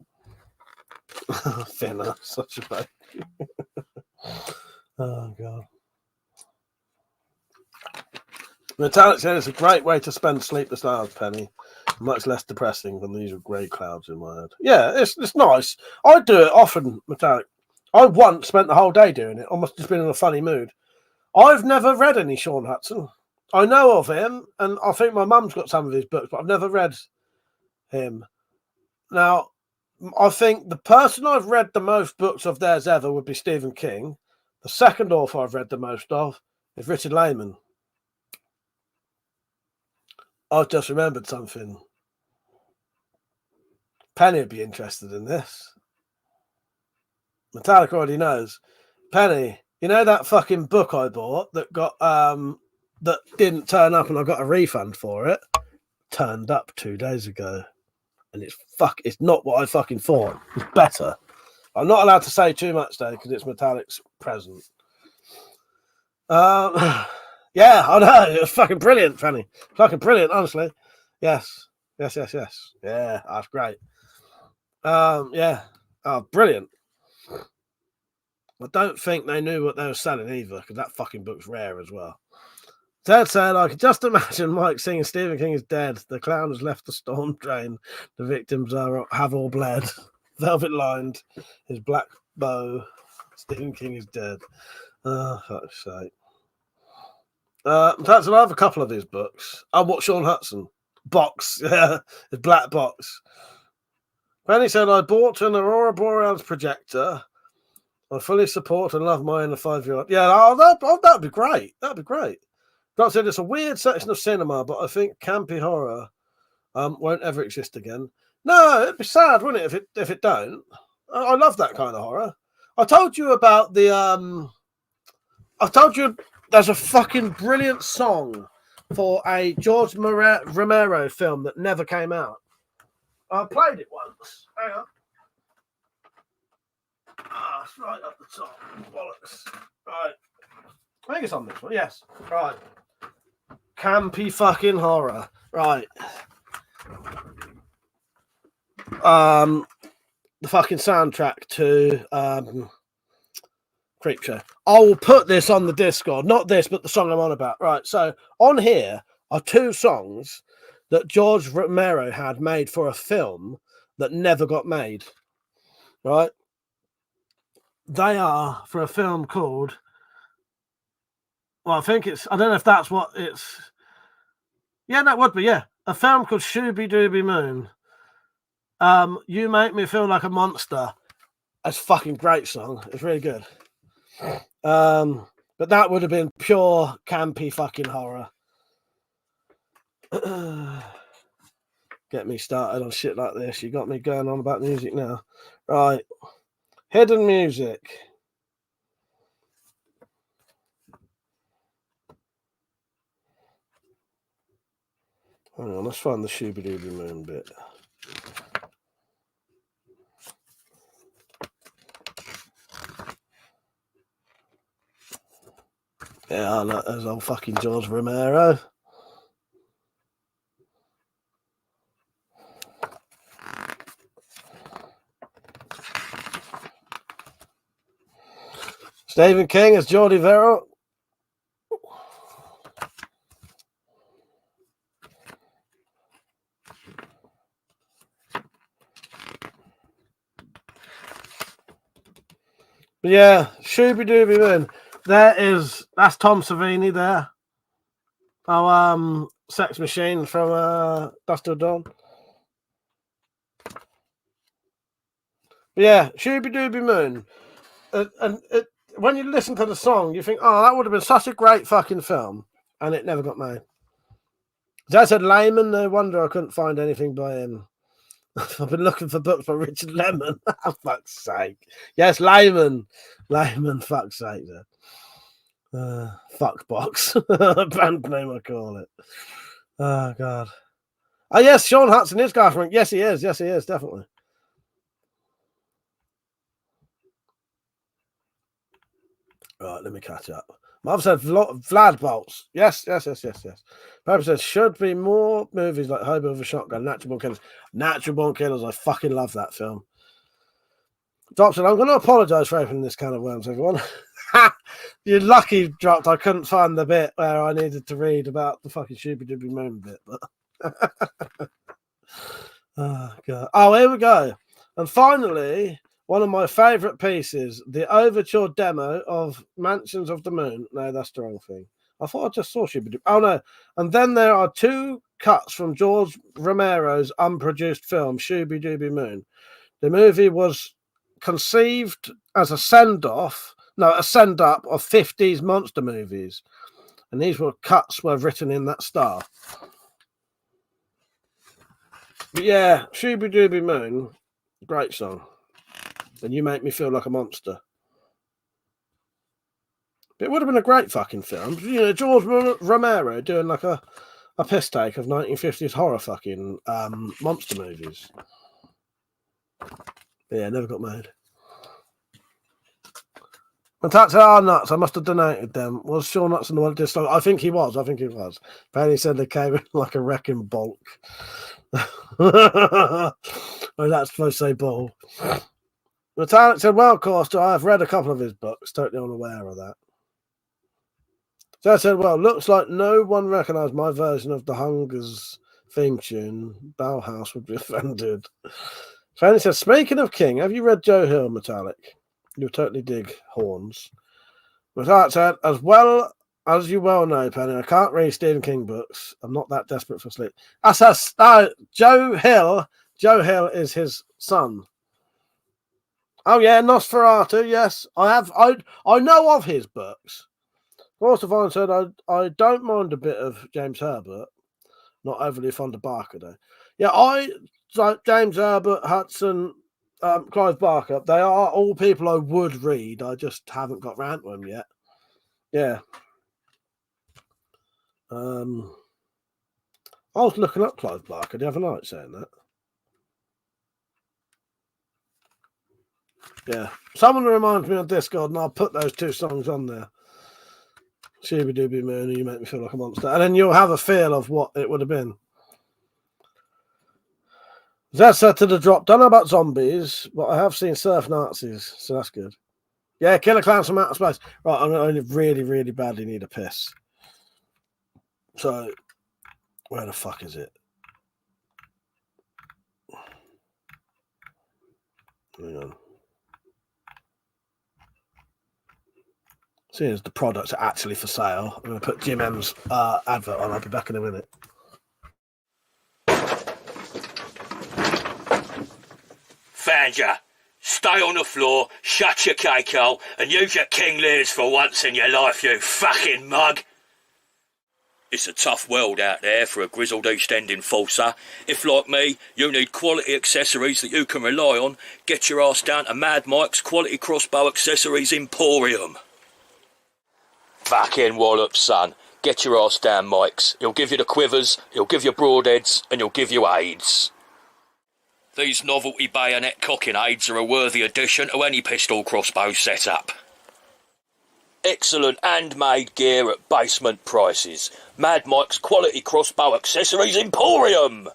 S8: Thinner, such a baby. Oh, God. Metallic said it's a great way to spend sleepless hours, Penny. Much less depressing than the usual grey clouds in my head. Yeah, it's nice. I do it often, Metallic. I once spent the whole day doing it. I must have just been in a funny mood. I've never read any Sean Hudson. I know of him, and I think my mum's got some of his books, but I've never read him. Now, I think the person I've read the most books of theirs ever would be Stephen King. The second author I've read the most of is Richard Lehman. I've just remembered something. Penny would be interested in this. Metallic already knows. Penny, you know that fucking book I bought that got that didn't turn up and I got a refund for it? Turned up 2 days ago. And it's not what I fucking thought. It's better. I'm not allowed to say too much though, because it's Metallic's present. Yeah, I know. It was fucking brilliant, Penny. Fucking brilliant, honestly. Yes. Yeah, that's great. Yeah. Oh, brilliant. I don't think they knew what they were selling either, because that fucking book's rare as well. Ted said, I could just imagine Mike singing Stephen King is dead. The clown has left the storm drain. The victims have all bled. Velvet lined. His black bow. Stephen King is dead. Oh, fuck's sake. That's I have a couple of his books. I watched Sean Hudson. Box. Yeah. His black box. Penny said, I bought an Aurora Borealis projector. I fully support and love my inner 5-year-old. Yeah, that'd be great. That'd be great. Doc said it's a weird section of cinema, but I think campy horror won't ever exist again. No, it'd be sad, wouldn't it, if it don't? I love that kind of horror. I told you about the I told you there's a fucking brilliant song for a George Romero film that never came out. I played it once. Hang on. It's right up the top. Bollocks. Right. I think it's on this one. Yes. Right. Campy fucking horror. Right. The fucking soundtrack to Creepshow. I will put this on the Discord. Not this, but the song I'm on about. Right. So on here are 2 songs that George Romero had made for a film that never got made. Right. They are for a film called, well, I think it's, I don't know if that's what it's, yeah, that would be, yeah. A film called Shooby Dooby Moon. You Make Me Feel Like a Monster. That's a fucking great song. It's really good. But that would have been pure campy fucking horror. Get me started on shit like this. You got me going on about music now. Right. Hidden music. Hang on, let's find the Shooby Dooby Moon bit. Yeah, I know, there's old fucking George Romero. Stephen King as Geordie Verrill. But yeah, Shooby Dooby Moon. That's Tom Savini there. Oh, Sex Machine from Dust Till Dawn. But yeah, Shooby Dooby Moon. When you listen to the song, you think, oh, that would have been such a great fucking film. And it never got made. As I said, Lehman, no wonder I couldn't find anything by him. I've been looking for books by Richard Lehman. Oh, fuck's sake. Yes, Lehman. Lehman, fuck's sake. Fuckbox. Band name, I call it. Oh, God. Oh, yes, Sean Hudson is Garfield. Yes, he is. Yes, he is, definitely. Right, let me catch up. Mother said Vlad Bolts. Yes. Pepper says, should be more movies like Hobo with a Shotgun, Natural Born Killers. Natural Born Killers, I fucking love that film. Doc said, I'm going to apologise for opening this can of worms, everyone. You're lucky dropped. I couldn't find the bit where I needed to read about the fucking Shooby-Dooby Moon bit, but oh god. Oh, here we go. And finally, one of my favourite pieces, the overture demo of Mansions of the Moon. No, that's the wrong thing. I thought I just saw Shooby-Dooby. Oh no. And then there are 2 cuts from George Romero's unproduced film, Shooby-Dooby Moon. The movie was conceived as a send-up of 50s monster movies. And these cuts were written in that style. But yeah, Shooby-Dooby Moon, great song. And You Make Me Feel Like a Monster. But it would have been a great fucking film. You know, George Romero doing like a piss take of 1950s horror fucking monster movies. But yeah, never got made. And that's nuts. I must have donated them. Was Sean Nuts in the one that did song? I think he was. Penny said they came in like a wrecking bulk. Oh, that's supposed to say ball. Metallic said, well, of course, I've read a couple of his books. Totally unaware of that. So I said, well, looks like no one recognised my version of the Hungers theme tune. Bauhaus would be offended. Fanny says, speaking of King, have you read Joe Hill, Metallic? You'll totally dig horns. Metallic said, as well as you well know, Penny, I can't read Stephen King books. I'm not that desperate for sleep. Joe Hill. Joe Hill is his son. Oh yeah, Nosferatu. Yes, I have. I know of his books. Of course, said I don't mind a bit of James Herbert. Not overly fond of Barker though. Yeah, like James Herbert, Hudson, Clive Barker. They are all people I would read. I just haven't got round to them yet. Yeah. I was looking up Clive Barker the other night saying that. Yeah. Someone reminds me of Discord and I'll put those 2 songs on there. Shooby-Dooby Moon and You Make Me Feel Like a Monster. And then you'll have a feel of what it would have been. That said to the drop, don't know about zombies, but I have seen surf Nazis, so that's good. Yeah, Killer Clowns from Outer Space. Right, I'm going to really, really badly need a piss. So, where the fuck is it? Hang on. Seeing as the products are actually for sale, I'm going to put Jim M's advert on. I'll be back in a minute.
S16: Found ya. Stay on the floor, shut your cake hole, and use your King Lears for once in your life, you fucking mug. It's a tough world out there for a grizzled East End enforcer. If, like me, you need quality accessories that you can rely on, get your ass down to Mad Mike's Quality Crossbow Accessories Emporium. Fucking wallop, son. Get your ass down, Mike's. He'll give you the quivers, he'll give you broadheads, and he'll give you aids. These novelty bayonet cocking aids are a worthy addition to any pistol crossbow setup. Excellent handmade gear at basement prices. Mad Mike's Quality Crossbow Accessories Emporium!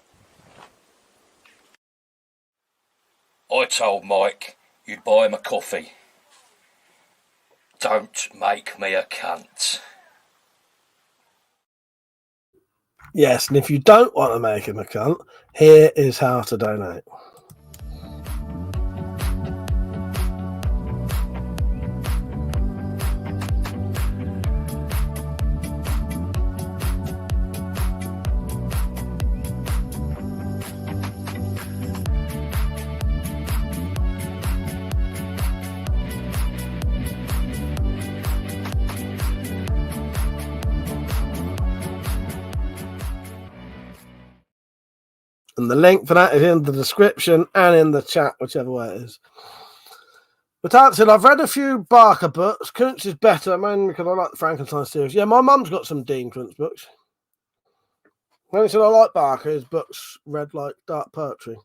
S16: I told Mike you'd buy him a coffee. Don't make me a cunt.
S8: Yes, and if you don't want to make him a cunt, here is how to donate. And the link for that is in the description and in the chat, whichever way it is. But that's it. I've read a few Barker books. Kuntz is better, mainly because I like the Frankenstein series. Yeah, my mum's got some Dean Kuntz books. When he said I like Barker, his books read like dark poetry.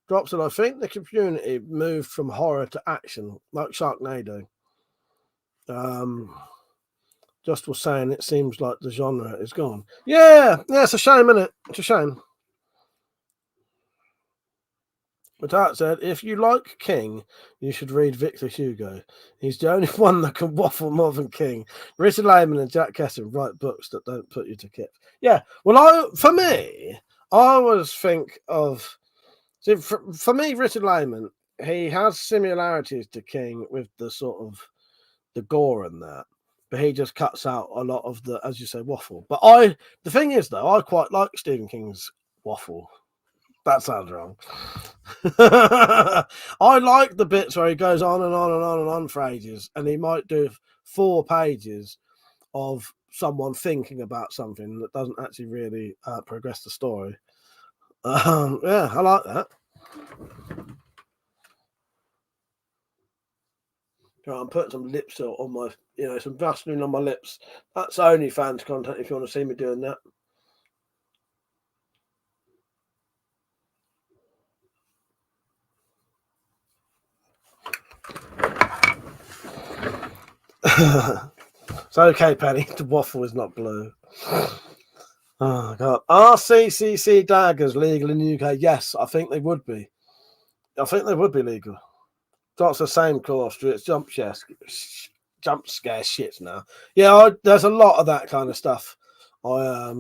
S8: Drop said, I think the community moved from horror to action, like Sharknado. Just was saying it seems like the genre is gone. Yeah, it's a shame, isn't it? It's a shame. But that said, if you like King, you should read Victor Hugo. He's the only one that can waffle more than King. Richard Lehman and Jack Kesson write books that don't put you to kip. Yeah, well, for me, I always think of... See, for me, Richard Lehman, he has similarities to King with the sort of the gore and that. But he just cuts out a lot of the, as you say, waffle. But the thing is, though, I quite like Stephen King's waffle. That sounds wrong. I like the bits where he goes on and on and on and on for ages, and he might do 4 pages of someone thinking about something that doesn't actually really progress the story. Yeah, I like that. Right, I'm putting some lip salt on my, some Vaseline on my lips. That's OnlyFans content if you want to see me doing that. It's okay, Penny. The waffle is not blue. Oh, God. Are CCC daggers legal in the UK? Yes, I think they would be. I think they would be legal. That's the same course. It's jump scare shit now. Yeah, there's a lot of that kind of stuff. I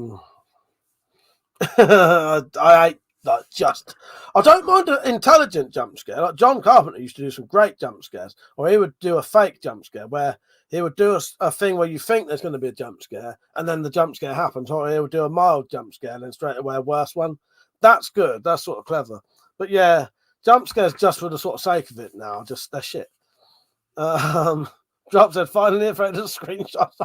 S8: hate I don't mind an intelligent jump scare. Like John Carpenter used to do some great jump scares, or he would do a fake jump scare where he would do a thing where you think there's going to be a jump scare, and then the jump scare happens, or he would do a mild jump scare and then straight away a worse one. That's good. That's sort of clever. But yeah, jump scares just for the sort of sake of it now, just they're shit. Drop said, finally afraid of screenshots.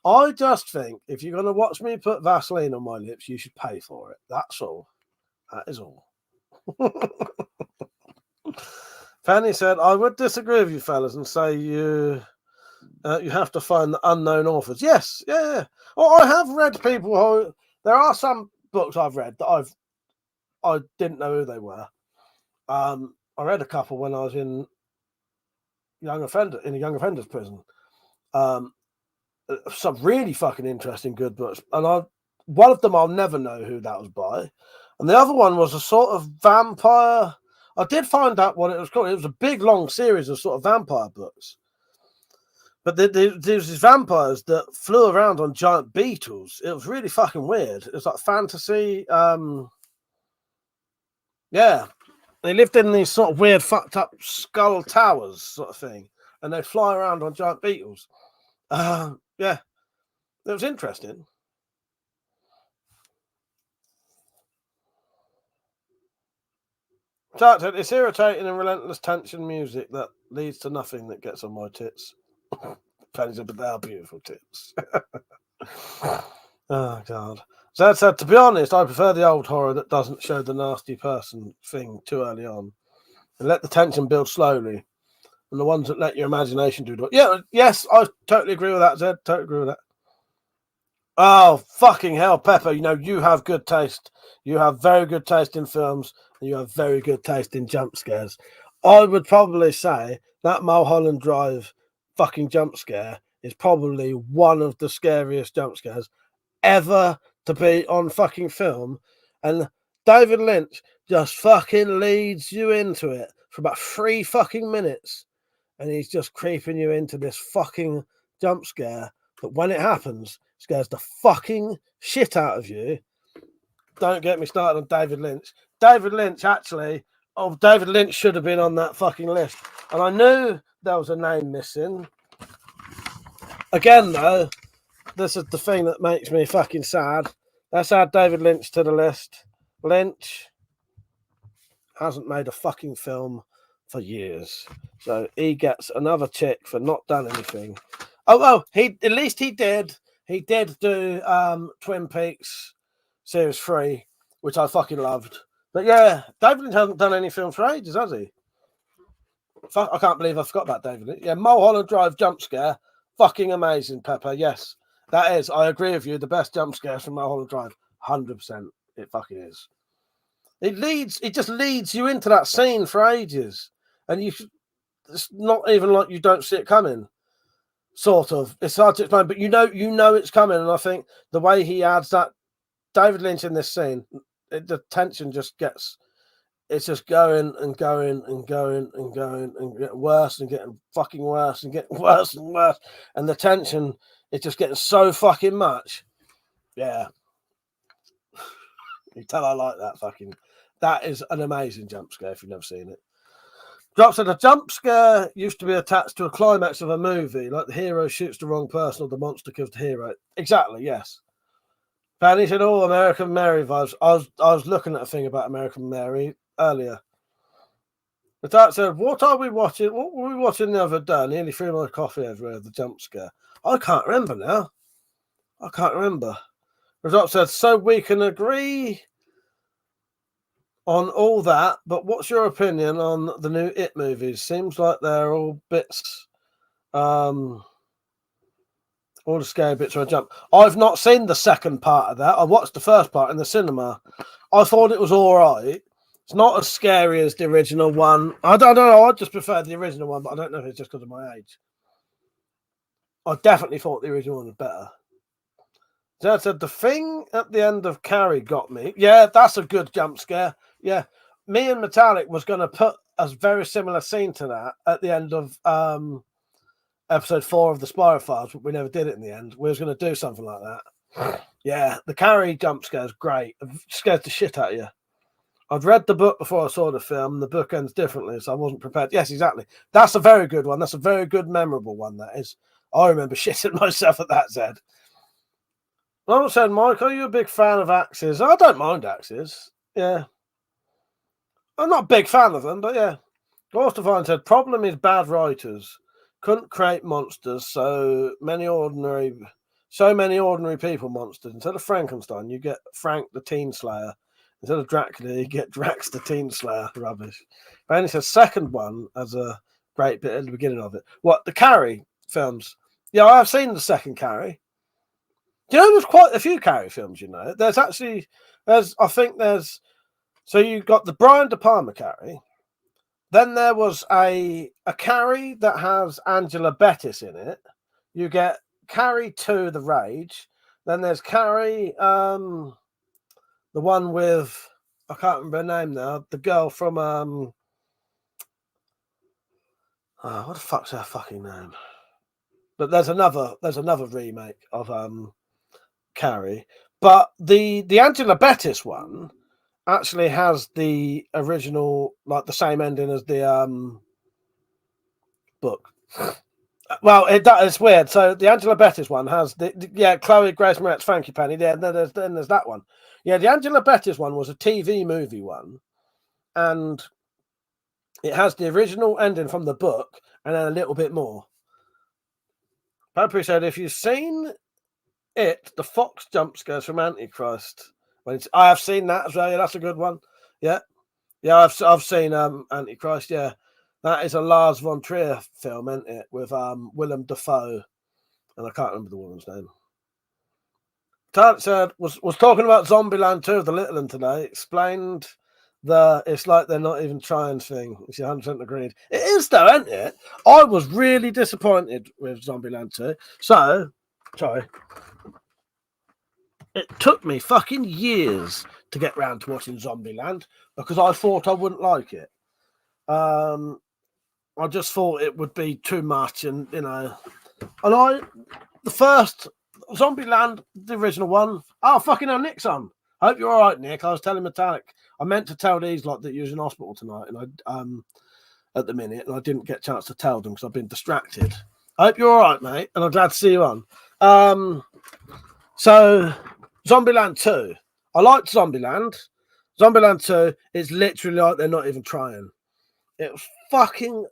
S8: I just think if you're going to watch me put Vaseline on my lips, you should pay for it. That's all. That is all. Fanny said, I would disagree with you fellas and say you have to find the unknown authors. Yes, yeah. Well, I have read people who... There are some books I've read that I didn't know who they were. I read a couple when I was in a young offenders prison. Some really fucking interesting good books, and one of them I'll never know who that was by, and the other one was a sort of vampire. I did find out what it was called. It was a big long series of sort of vampire books, but there was these vampires that flew around on giant beetles. It was really fucking weird. It was like fantasy. Yeah, they lived in these sort of weird fucked up skull towers sort of thing, and they fly around on giant beetles. Yeah, it was interesting. Doctor, it's irritating and relentless tension music that leads to nothing that gets on my tits. Pennies, but they are beautiful tits. Oh, God. Zed said, to be honest, I prefer the old horror that doesn't show the nasty person thing too early on and let the tension build slowly. And the ones that let your imagination do it. Yeah, yes, I totally agree with that, Zed. Totally agree with that. Oh, fucking hell, Pepper. You have good taste. You have very good taste in films, and you have very good taste in jump scares. I would probably say that Mulholland Drive fucking jump scare is probably one of the scariest jump scares ever to be on fucking film. And David Lynch just fucking leads you into it for about 3 fucking minutes. And he's just creeping you into this fucking jump scare. But when it happens, scares the fucking shit out of you. Don't get me started on David Lynch. David Lynch should have been on that fucking list. And I knew there was a name missing. Again, though, this is the thing that makes me fucking sad. Let's add David Lynch to the list. Lynch hasn't made a fucking film for years. So he gets another tick for not done anything. Oh, at least he did. He did do Twin Peaks Series 3, which I fucking loved. But yeah, David Lynch hasn't done any films for ages, has he? Fuck, I can't believe I forgot about David Lynch. Yeah, Mulholland Drive jump scare. Fucking amazing, Pepper. Yes, that is. I agree with you. The best jump scare from Mulholland Drive. 100%. It fucking is. It just leads you into that scene for ages. And it's not even like you don't see it coming. Sort of. It's hard to explain, but you know it's coming. And I think the way he adds that David Lynch in this scene, the tension just gets it's just going and going and going and going and getting worse and getting fucking worse and getting worse and worse. And the tension is just getting so fucking much. Yeah. You tell I like that fucking. That is an amazing jump scare if you've never seen it. Drop said a jump scare used to be attached to a climax of a movie, like the hero shoots the wrong person or the monster kills the hero. Exactly, yes. Fanny said, "Oh, American Mary vibes." I was looking at a thing about American Mary earlier. The dad said, "What are we watching? What were we watching the other day? Nearly threw my coffee everywhere. The jump scare. I can't remember now. I can't remember." Result said, "So we can agree on all that, but what's your opinion on the new It movies? Seems like they're all bits, all the scary bits are a jump." I've not seen the second part of that. I watched the first part in the cinema. I thought it was all right. It's not as scary as the original one. I don't know. I just prefer the original one, but I don't know if it's just because of my age. I definitely thought the original one was better. Dad said the thing at the end of Carrie got me. Yeah, that's a good jump scare. Yeah, me and Metallic was going to put a very similar scene to that at the end of episode 4 of the Spiral Files, but we never did it in the end. We was going to do something like that. Yeah, the Carrie jump scare is great. It scares the shit out of you. I'd read the book before I saw the film. The book ends differently, so I wasn't prepared. Yes, exactly. That's a very good one. That's a very good, memorable one, that is. I remember shitting myself at that, Zed. I said, Mike, are you a big fan of axes? I don't mind axes. Yeah. I'm not a big fan of them, but yeah. Ghost Divine said, problem is bad writers. Couldn't create monsters, so many ordinary people monsters. Instead of Frankenstein, you get Frank the Teen Slayer. Instead of Dracula, you get Drax the Teen Slayer. Rubbish. But he says second one as a great bit at the beginning of it. What, the Carrie films? Yeah, I've seen the second Carrie. You know, there's quite a few Carrie films, you know. So you got the Brian De Palma Carrie. Then there was a Carrie that has Angela Bettis in it. You get Carrie 2, The Rage. Then there's Carrie, the one with, I can't remember her name now, the girl from, what the fuck's her fucking name? But there's another remake of Carrie. But the Angela Bettis one actually has the original, like the same ending as the book. Well, it's weird. So the Angela Bettis one has Chloe Grace Moretz, Frankie Penny. Yeah, then there's that one. Yeah, the Angela Bettis one was a TV movie one, and it has the original ending from the book and then a little bit more. Pappy said, if you've seen it, the fox jump scares from Antichrist. I have seen that as well. Yeah, that's a good one. Yeah, I've seen Antichrist. Yeah, that is a Lars von Trier film, isn't it? With Willem Dafoe, and I can't remember the woman's name. Tarek said was talking about Zombieland 2 of the Little One today. Explained it's like they're not even trying thing. Which 100% agreed. It is though, isn't it? I was really disappointed with Zombieland 2. So, sorry. It took me fucking years to get round to watching Zombieland because I thought I wouldn't like it. I just thought it would be too much, and the first Zombieland, the original one. Oh, fucking hell, Nick's on. I hope you're all right, Nick. I was telling Metallic. I meant to tell these lot that you was in hospital tonight, and I at the minute, and I didn't get a chance to tell them because I've been distracted. I hope you're all right, mate, and I'm glad to see you on. So Zombieland 2. I liked Zombieland. Zombieland 2 is literally like they're not even trying. It was fucking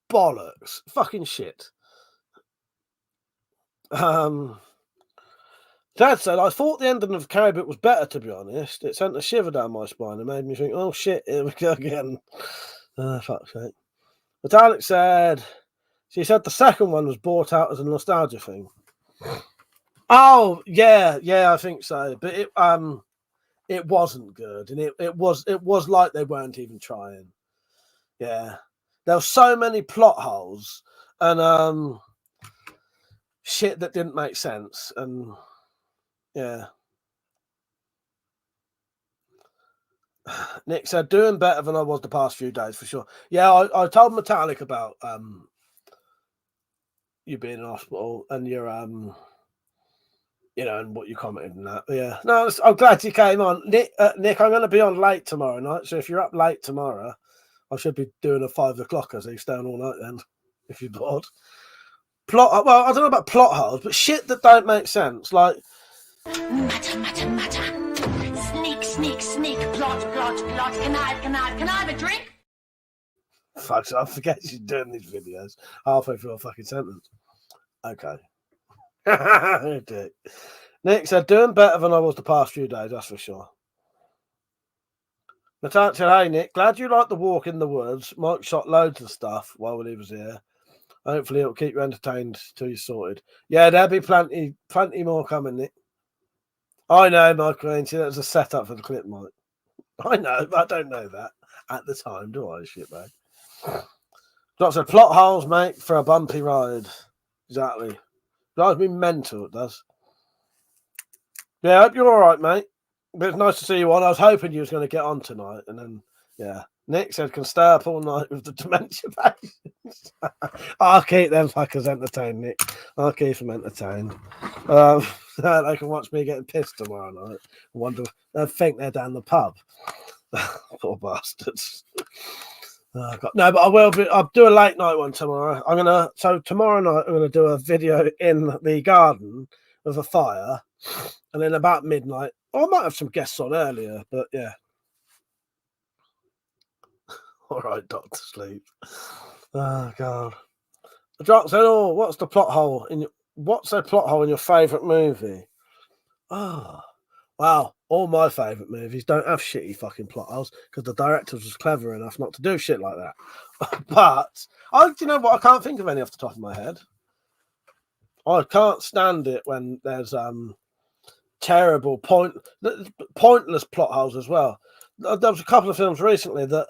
S8: bollocks. Fucking shit. Dad said, I thought the ending of Carrie was better, to be honest. It sent a shiver down my spine and made me think, oh shit, here we go again. Fuck's sake. But Alex said, she said the second one was bought out as a nostalgia thing. Oh, yeah, I think so. But it wasn't good. And it was like they weren't even trying. Yeah. There were so many plot holes and shit that didn't make sense. And yeah. Nick said, doing better than I was the past few days, for sure. Yeah, I told Metallic about you being in hospital and your and what you commented on that. But yeah, no, I'm glad you came on, Nick. Nick, I'm going to be on late tomorrow night, so if you're up late tomorrow, I should be doing a 5 o'clocker, so you stay on all night then, if you're bored. Well, I don't know about plot holes, but shit that don't make sense, like.
S6: Mutter. Sneak. Plot. Can I have a drink?
S8: Fuck, I forget she's doing these videos halfway through a fucking sentence. Okay. Nick said, doing better than I was the past few days, that's for sure. Natasha said, hey, Nick, glad you liked the walk in the woods. Mike shot loads of stuff while he was here. Hopefully it'll keep you entertained till you're sorted. Yeah, there'll be plenty more coming, Nick. I know, Michael. See, that was a setup for the clip, Mike. I know, but I don't know that at the time, do I? Shit, mate. Lots of plot holes, mate, for a bumpy ride. Exactly. Drives me mental, it does. Yeah, I hope you're all right, mate. But it's nice to see you on. I was hoping you was going to get on tonight, and then, yeah. Nick said, can stay up all night with the dementia patients. I'll keep them fuckers entertained, Nick. I'll keep them entertained. They can watch me getting pissed tomorrow night. They'll think they're down the pub. Poor bastards. Oh, God. No, but I'll do a late night one tomorrow. So tomorrow night, I'm going to do a video in the garden with a fire. And then about midnight, I might have some guests on earlier, but yeah. All right, Doctor Sleep. Oh God. Jock said, "Oh, what's the plot hole in your favourite movie?" Oh, wow. All my favourite movies don't have shitty fucking plot holes because the director was clever enough not to do shit like that. But do you know what? I can't think of any off the top of my head. I can't stand it when there's terrible pointless plot holes as well. There was a couple of films recently that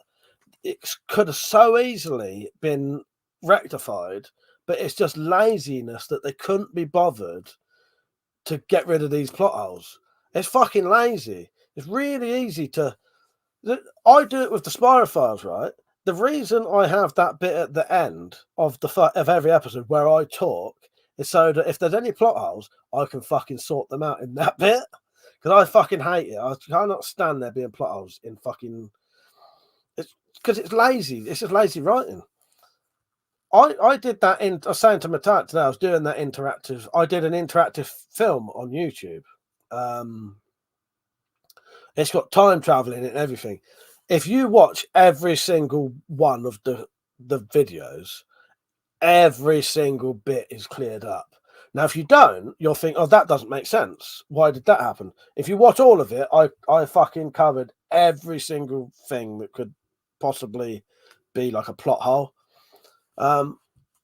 S8: it could have so easily been rectified, but it's just laziness that they couldn't be bothered to get rid of these plot holes. It's fucking lazy. It's really easy to. I do it with the Spyro Files, right? The reason I have that bit at the end of every episode where I talk is so that if there's any plot holes, I can fucking sort them out in that bit. Because I fucking hate it. I cannot stand there being plot holes in fucking. Because it's lazy. It's just lazy writing. I did that I was saying to Matat today, I was doing that interactive. I did an interactive film on YouTube. It's got time traveling and everything. If you watch every single one of the videos, every single bit is cleared up. Now, if you don't, you'll think, oh, that doesn't make sense. Why did that happen? If you watch all of it, I fucking covered every single thing that could possibly be like a plot hole. And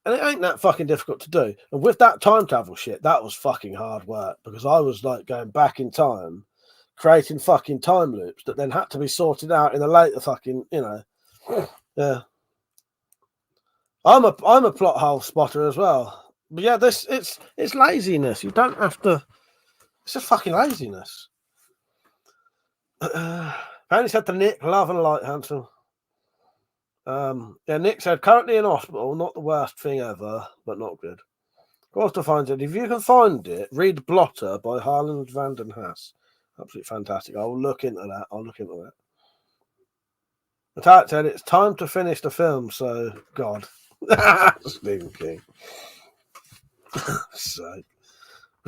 S8: it ain't that fucking difficult to do. And with that time travel shit, that was fucking hard work because I was like going back in time, creating fucking time loops that then had to be sorted out in a later fucking, yeah. I'm a plot hole spotter as well. But yeah, it's laziness. You don't have to. It's just fucking laziness. Apparently said to Nick, love and light, handsome. Yeah, Nick said currently in hospital, not the worst thing ever, but not good. Got to find it. If you can find it, read Blotter by Harlan van den Haas. Absolutely fantastic. I'll look into that. The title said it's time to finish the film, so God. Stephen King. So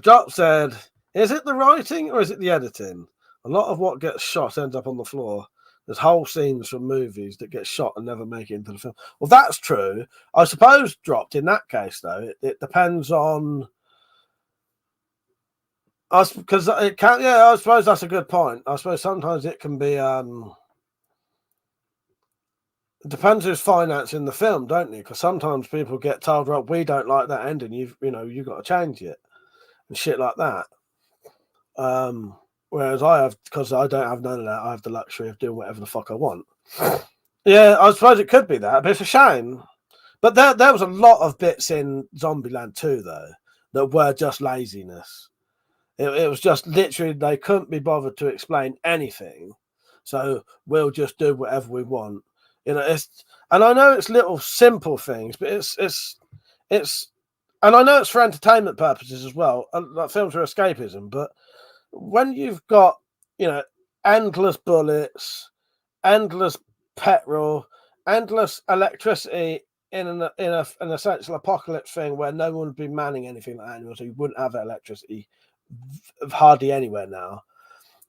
S8: Jock said, is it the writing or is it the editing? A lot of what gets shot ends up on the floor. There's whole scenes from movies that get shot and never make it into the film. Well, that's true. I suppose, Dropped, in that case, though, it depends on... Because it can, yeah, I suppose that's a good point. I suppose sometimes it can be... It depends who's financing the film, don't you? Because sometimes people get told, right, we don't like that ending. You've got to change it. And shit like that. Whereas I have, because I don't have none of that, I have the luxury of doing whatever the fuck I want. Yeah, I suppose it could be that, but it's a shame. But there was a lot of bits in Zombieland 2, though, that were just laziness. It was just literally, they couldn't be bothered to explain anything. so we'll just do whatever we want. You know, and I know it's little simple things, but it's and I know it's for entertainment purposes as well. Like films are escapism, but when you've got, you know, endless bullets, endless petrol, endless electricity in an essential apocalypse thing where no one would be manning anything like that anymore, so you wouldn't have electricity hardly anywhere now.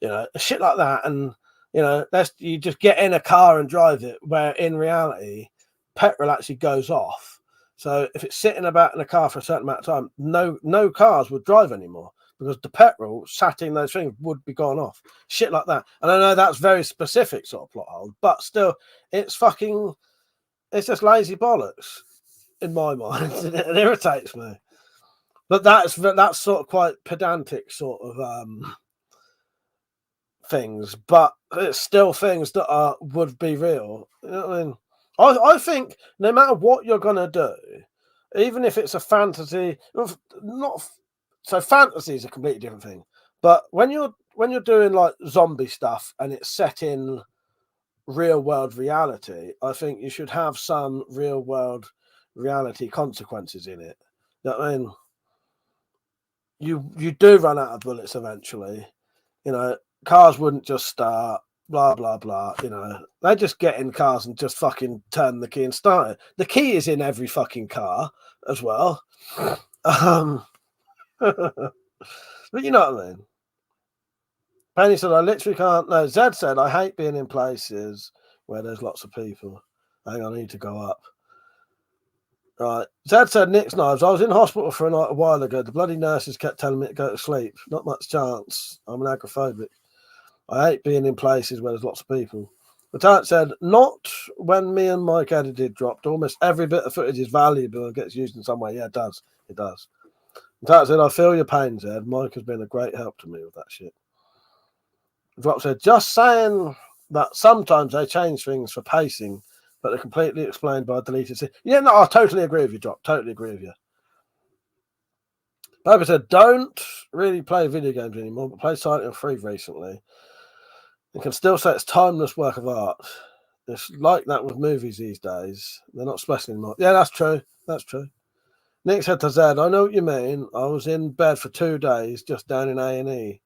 S8: You know, shit like that, and you know, you just get in a car and drive it. Where in reality, petrol actually goes off. So if it's sitting about in a car for a certain amount of time, no cars would drive anymore because the petrol sat in those things would be gone off. Shit like that. And I know that's very specific sort of plot hole, but still, it's just lazy bollocks in my mind. It irritates me. But that's sort of quite pedantic sort of things, but it's still things that would be real. You know what I mean? I think no matter what you're gonna do, even if it's a fantasy, so fantasy is a completely different thing. But when you're doing like zombie stuff and it's set in real world reality, I think you should have some real world reality consequences in it. You know what I mean? You do run out of bullets eventually. You know, cars wouldn't just start, blah blah blah. You know, they just get in cars and just fucking turn the key and start it. The key is in every fucking car as well. But you know what I mean. Penny said, I literally can't. No, Zed said, I hate being in places where there's lots of people. Hang on, I need to go up. Right. Zed said, Nick's knives. I was in hospital for a night a while ago. The bloody nurses kept telling me to go to sleep. Not much chance. I'm an agoraphobic. I hate being in places where there's lots of people. Lieutenant said, not when me and Mike edited dropped. Almost every bit of footage is valuable and gets used in some way. Yeah, it does. It does. Lieutenant said, I feel your pain, Zed. Mike has been a great help to me with that shit. Drop said, just saying that sometimes they change things for pacing, but they're completely explained by deleted scenes. Yeah, no, I totally agree with you, Drop. Totally agree with you. Bobby said, don't really play video games anymore, but play Silent Hill 3 recently. You can still say it's timeless work of art. It's like that with movies these days. They're not special anymore. Yeah, that's true. That's true. Nick said to Zed, I know what you mean. I was in bed for 2 days just down in A&E.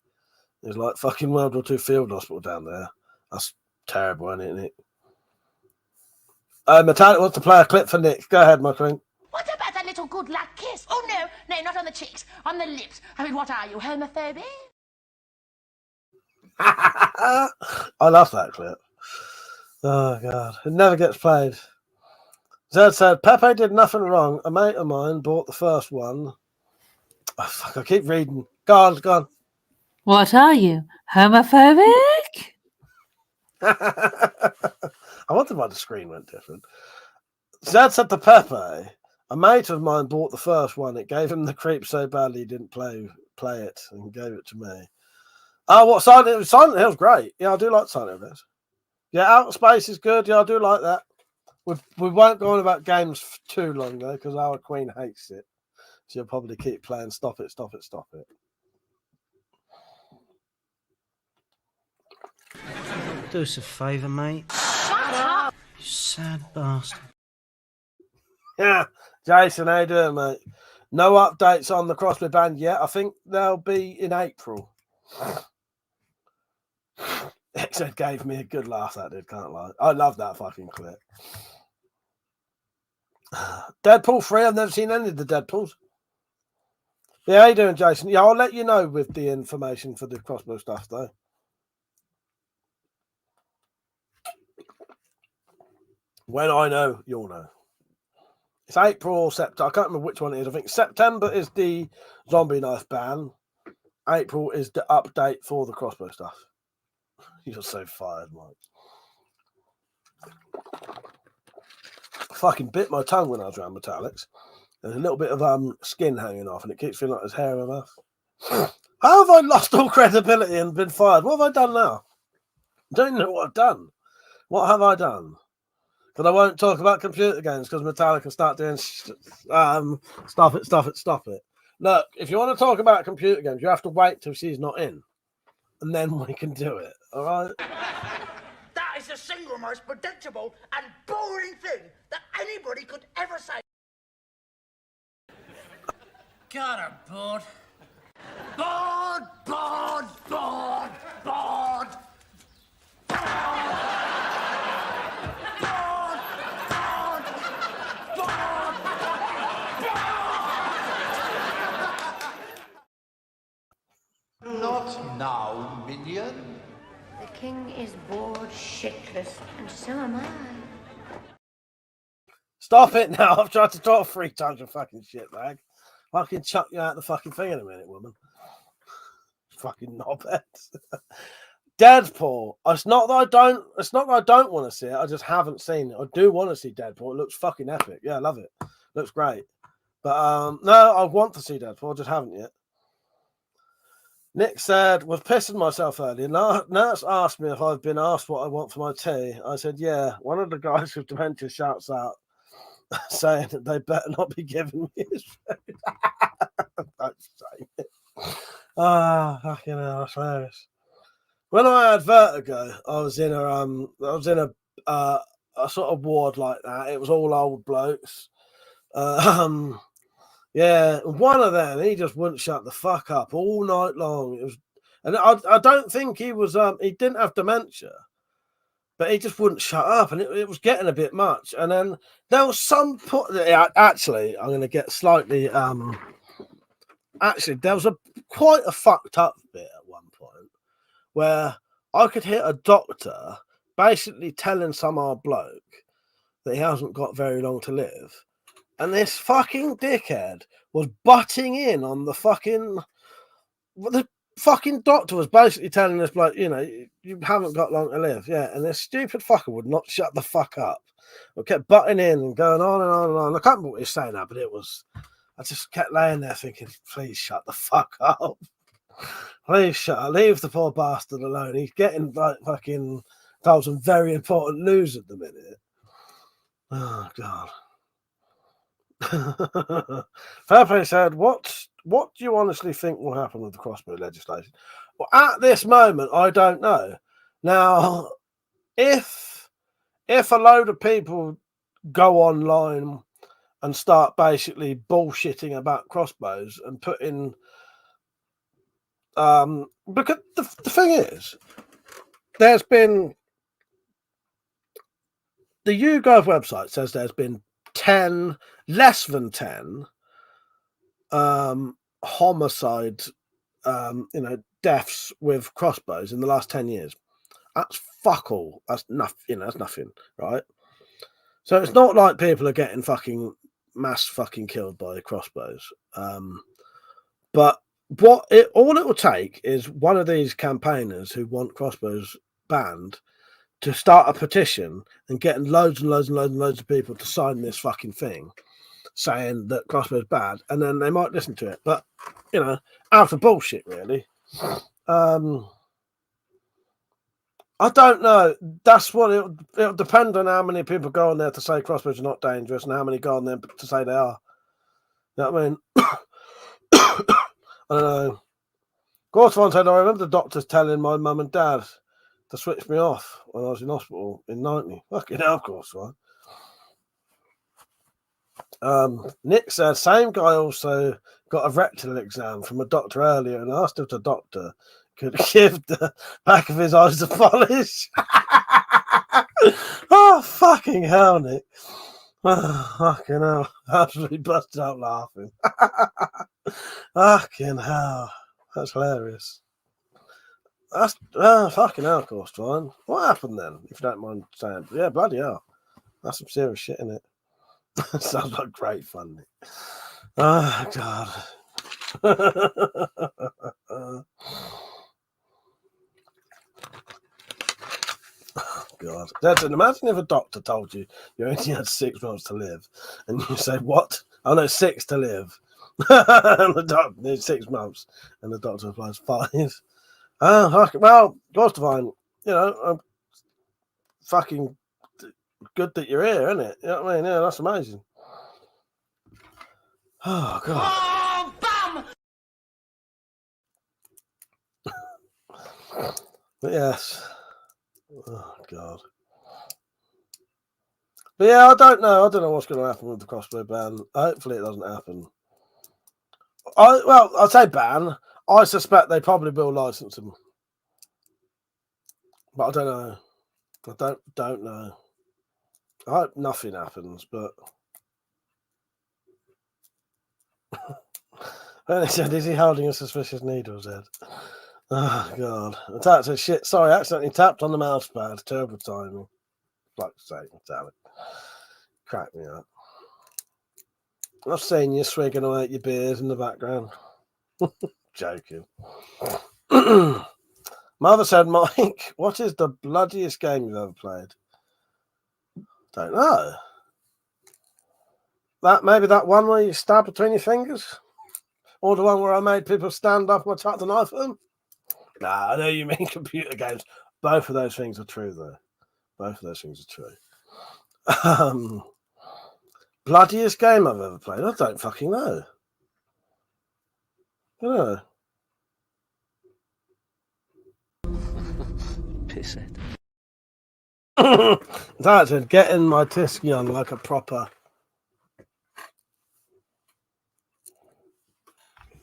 S8: There's like fucking World War II field hospital down there. That's terrible, isn't it, Nick? Metallic wants to play a clip for Nick. Go ahead, my queen.
S6: What about that little good luck kiss? Oh, no, not on the cheeks, on the lips. I mean, what are you, homophobic?
S8: I love that clip. Oh, God. It never gets played. Zed said, Pepe did nothing wrong. A mate of mine bought the first one. Oh, fuck, I keep reading. Go on.
S13: What are you, homophobic?
S8: I wonder why the screen went different. Zed said to Pepe, a mate of mine bought the first one. It gave him the creep so badly he didn't play it and gave it to me. Oh, what Silent Hill's great. Yeah, I do like Silent Hill. Yeah, Outer Space is good. Yeah, I do like that. We won't go on about games for too long though, because our queen hates it. She'll probably keep playing. Stop it.
S17: Do us a favour, mate.
S6: Shut up!
S17: You sad bastard.
S8: Yeah, Jason, how you doing, mate? No updates on the Crossplay band yet. I think they'll be in April. Except gave me a good laugh, that did, can't lie. I love that fucking clip. Deadpool 3, I've never seen any of the Deadpools. Yeah, how you doing, Jason? Yeah, I'll let you know with the information for the crossbow stuff, though. When I know, you'll know. It's April or September. I can't remember which one it is. I think September is the zombie knife ban. April is the update for the crossbow stuff. You're so fired, Mike. I fucking bit my tongue when I was around Metallics. There's a little bit of skin hanging off, and it keeps feeling like there's hair in my mouth. How have I lost all credibility and been fired? What have I done now? I don't know what I've done. What have I done? But I won't talk about computer games because Metallica start doing stop it. Look, if you want to talk about computer games, you have to wait till she's not in, and then we can do it. All right.
S6: is the single most predictable and boring thing that anybody could ever say. God, I'm bored. Bored, bored, bored, bored.
S3: Not now, minion.
S9: The king is bored shitless, and so am I.
S8: Stop it now. I've tried to talk 3 times, you fucking shitbag. Fucking chuck you out the fucking thing in a minute, woman. Fucking knobhead. Deadpool. It's not that I don't want to see it. I just haven't seen it. I do want to see Deadpool. It looks fucking epic. Yeah, I love it. Looks great. But no, I want to see Deadpool. I just haven't yet. Nick said, was pissing myself earlier. Nurse asked me if I've been asked what I want for my tea. I said, yeah. One of the guys with dementia shouts out, saying that they better not be giving me his food. Don't say it. Ah, fucking hell, that's hilarious. When I had vertigo, I was in a sort of ward like that. It was all old blokes. Yeah, one of them, he just wouldn't shut the fuck up all night long. It was, and I don't think he was he didn't have dementia, but he just wouldn't shut up, and it was getting a bit much. And then there was some actually, I'm going to get slightly actually, there was quite a fucked up bit at one point where I could hear a doctor basically telling some old bloke that he hasn't got very long to live. And this fucking dickhead was butting in on the fucking doctor was basically telling this bloke, you know, you haven't got long to live. Yeah. And this stupid fucker would not shut the fuck up. I kept butting in and going on and on and on. I can't remember what he was saying now, but I just kept laying there thinking, please shut the fuck up. Please shut up. Leave the poor bastard alone. He's getting like fucking told some very important news at the minute. Oh, God. Fairplay said, what do you honestly think will happen with the crossbow legislation? Well, at this moment, I don't know. Now, if a load of people go online and start basically bullshitting about crossbows and putting because the thing is, there's been the YouGov website says there's been less than 10 homicide deaths with crossbows in the last 10 years. That's fuck all. That's nothing, that's nothing, right? So it's not like people are getting fucking mass fucking killed by crossbows. But all it will take is one of these campaigners who want crossbows banned to start a petition and getting loads and loads and loads and loads of people to sign this fucking thing saying that crossbows bad, and then they might listen to it. But you know, out of bullshit, really. I don't know. That's what it'll depend on how many people go on there to say crossbows are not dangerous and how many go on there to say they are. You know what I mean? I don't know. Gorsvan said, I remember the doctors telling my mum and dad to switch me off when I was in hospital in 90. Fucking hell, of course, right? Nick said, same guy also got a rectal exam from a doctor earlier and asked if the doctor could give the back of his eyes a polish. Oh, fucking hell, Nick. Oh, fucking hell. Absolutely busted out laughing. Fucking hell. That's hilarious. That's fucking hell, of course, Ryan. What happened then, if you don't mind saying? Yeah, bloody hell. That's some serious shit, isn't it? Sounds like great fun, Nick. Oh, God. Oh, God. Dadson, imagine if a doctor told you you only had 6 months to live, and you say, what? Oh, no, 6 to live. And the doctor needs 6 months, and the doctor replies 5. Well, God's divine, you know, fucking good that you're here, isn't it? You know what I mean? Yeah, that's amazing. Oh, God.
S6: Oh, bum!
S8: But yes. Oh God. But yeah, I don't know. I don't know what's going to happen with the crossbow ban. Hopefully, it doesn't happen. I'll say ban. I suspect they probably will license them, but I don't know. I don't know. I hope nothing happens, but. Then he said, "Is he holding a suspicious needle's head?" Oh God! I tapped it. Shit. Sorry, I accidentally tapped on the mouse pad. Terrible timing. Like I say, damn it. Crack me up. I've seen you swigging away at your beers in the background. Joking. Mother said, Mike, what is the bloodiest game you've ever played? Don't know. Maybe that one where you stab between your fingers? Or the one where I made people stand up and I tucked the knife at them? Nah, I know you mean computer games. Both of those things are true, though. Both of those things are true. Bloodiest game I've ever played? I don't fucking know. I don't know.
S17: Pisshead.
S8: That's it. Getting my tisky on like a proper.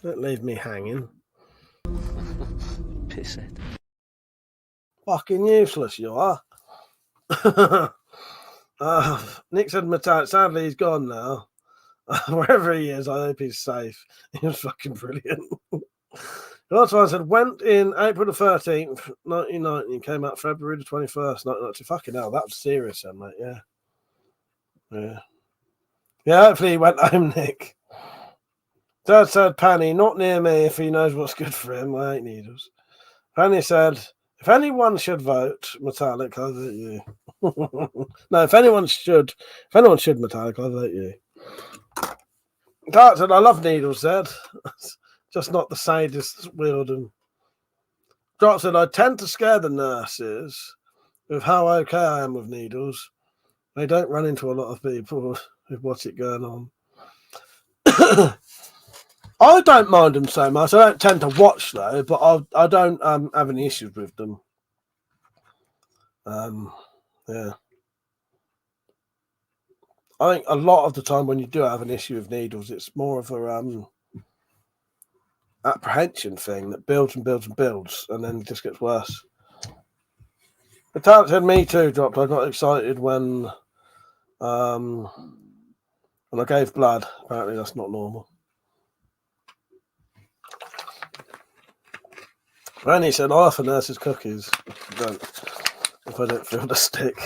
S8: Don't leave me hanging.
S17: Pisshead.
S8: Fucking useless you are. Nick said metallic. Sadly, he's gone now. Wherever he is, I hope he's safe. He was fucking brilliant. Also, I said, went in April the 13th, 1990, came out February the 21st, 1990. Fucking hell, that was serious, then, mate. Yeah. Yeah. Yeah, hopefully he went home, Nick. Dad said, Panny, not near me if he knows what's good for him. I hate needles. Panny said, if anyone should vote Metallic, I'll vote you. No, if anyone should Metallic, I'll vote you. Dad said, I love needles, Dad. Just not the sadist wielding. Dot said, I tend to scare the nurses with how okay I am with needles. They don't run into a lot of people with what's it going on. I don't mind them so much. I don't tend to watch though, but I don't have any issues with them. Yeah. I think a lot of the time when you do have an issue with needles, it's more of a apprehension thing that builds and builds and builds, and then it just gets worse. The talent said me too dropped. I got excited when I gave blood. Apparently that's not normal. Randy said, I offer nurses cookies if I don't feel the stick.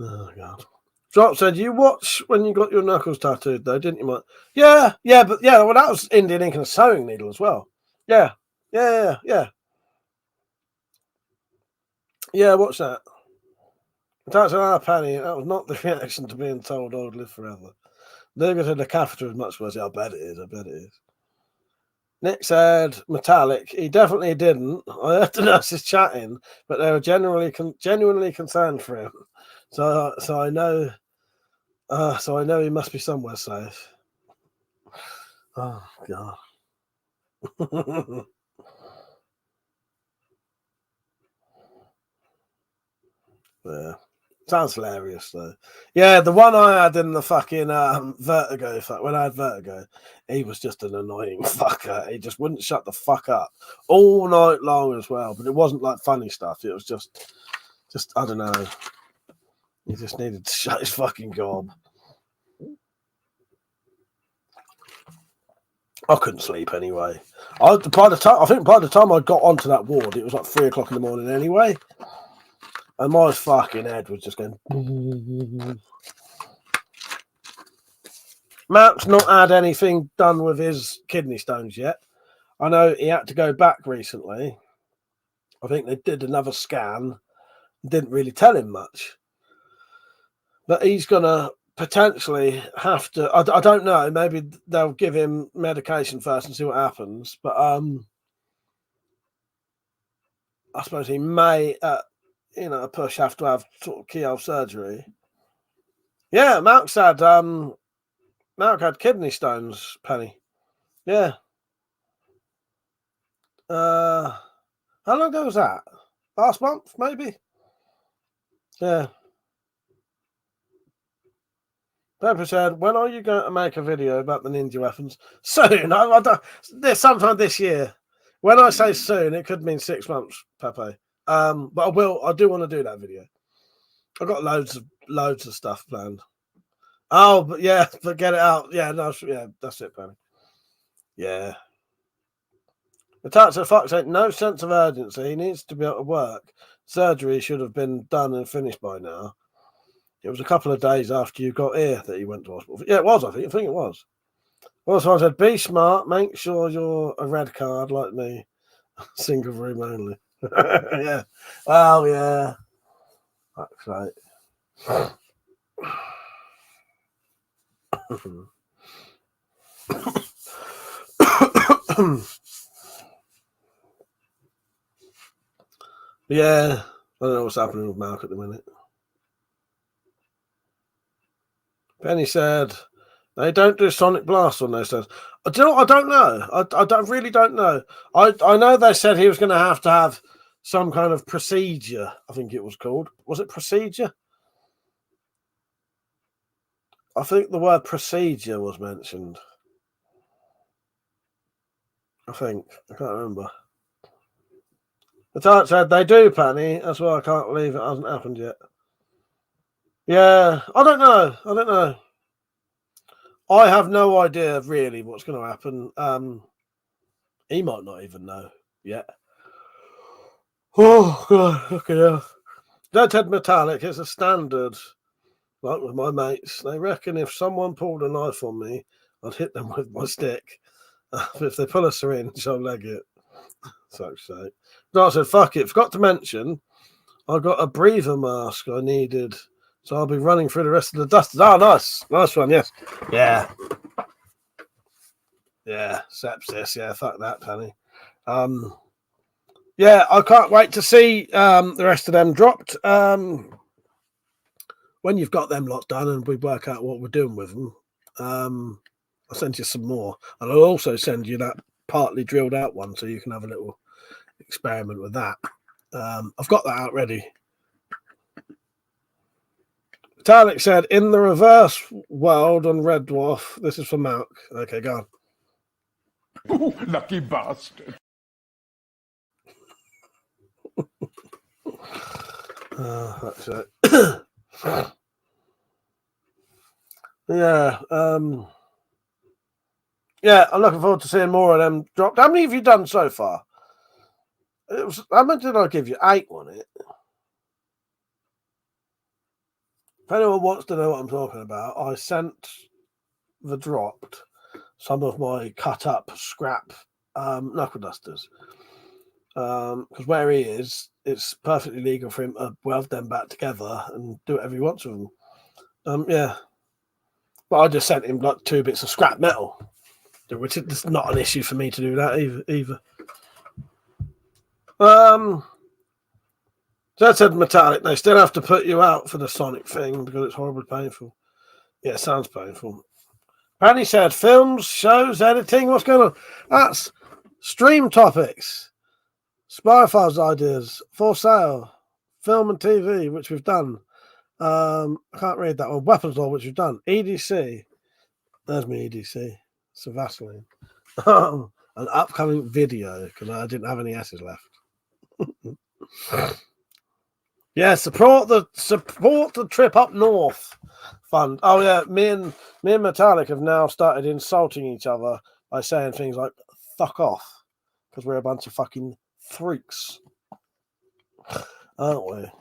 S8: Oh, God. Drop said, you watch when you got your knuckles tattooed, though, didn't you, Mike? Yeah, but well, that was Indian ink and a sewing needle as well. Yeah, watch that. That's an penny. That was not the reaction to being told I would live forever. Luger said the catheter is much worse. I bet it is. Nick said metallic. He definitely didn't. I heard the nurses chatting, but they were genuinely concerned for him. So I know. So I know he must be somewhere safe. Oh God. Yeah. Sounds hilarious though. Yeah, the one I had in the fucking vertigo, when I had vertigo, he was just an annoying fucker. He just wouldn't shut the fuck up all night long as well. But it wasn't like funny stuff. It was just I don't know. He just needed to shut his fucking gob. I couldn't sleep anyway. By the time I got onto that ward, it was like 3 o'clock in the morning anyway. And my fucking head was just going. Matt's not had anything done with his kidney stones yet. I know he had to go back recently. I think they did another scan. Didn't really tell him much. But he's going to potentially have to. I don't know. Maybe they'll give him medication first and see what happens. But I suppose he may, push have to have sort of keyhole surgery. Yeah, Mark said Mark had kidney stones, Penny. Yeah. How long ago was that? Last month, maybe? Yeah. Pepper said, when are you going to make a video about the ninja weapons? Soon. I don't, sometime this year. When I say soon, it could mean 6 months, Pepe. But I do want to do that video. I've got loads of stuff planned. Oh, but yeah, but get it out. Yeah, no, yeah, that's it, Penny. Yeah. The tax of fuck's sake, no sense of urgency. He needs to be able to work. Surgery should have been done and finished by now. It was a couple of days after you got here that he went to hospital. Yeah, it was, I think it was. Also, I said, be smart, make sure you're a red card like me. Single room only. Yeah. Well, yeah. That's right. Yeah. I don't know what's happening with Mark at the minute. Penny said, they don't do Sonic Blast on those stones. Do you know what? I don't know. I really don't know. I know they said he was going to have some kind of procedure, I think it was called. Was it procedure? I think the word procedure was mentioned. I think. I can't remember. The type said they do, Penny. That's why I can't believe it hasn't happened yet. Yeah, I don't know. I have no idea really what's going to happen. He might not even know yet. Oh God, look at that. Deadhead metallic is a standard. Like with my mates, they reckon if someone pulled a knife on me, I'd hit them with my stick. If they pull a syringe, I'll leg it. Such sake. No, I said, fuck it. Forgot to mention, I got a breather mask I needed. So I'll be running through the rest of the dust. Oh, nice. Nice one, yes. Yeah. Yeah, sepsis. Yeah, fuck that, Penny. Yeah, I can't wait to see the rest of them dropped. When you've got them lot done and we work out what we're doing with them, I'll send you some more. And I'll also send you that partly drilled out one so you can have a little experiment with that. I've got that out ready. Tarek said, in the reverse world on Red Dwarf, this is for Malk. Okay, go on.
S2: Ooh, lucky bastard.
S8: That's it. Yeah. Yeah, I'm looking forward to seeing more of them dropped. How many have you done so far? How many did I give you? 8 on it. If anyone wants to know what I'm talking about, I sent the dropped some of my cut up scrap knuckle dusters. Because where he is, it's perfectly legal for him to weld them back together and do whatever he wants with them. Yeah. But I just sent him like 2 bits of scrap metal, which is not an issue for me to do that either. That said metallic, they still have to put you out for the Sonic thing because it's horribly painful. Yeah, it sounds painful. Penny said, films, shows, editing, what's going on? That's stream topics, Spy Files ideas, for sale, film and TV, which we've done. I can't read that one. Weapons Law, which we've done. EDC. There's my EDC. It's a Vaseline. An upcoming video, because I didn't have any S's left. Yeah, support the Trip Up North fund. Oh yeah, me and Metallic have now started insulting each other by saying things like "fuck off" because we're a bunch of fucking freaks, aren't we?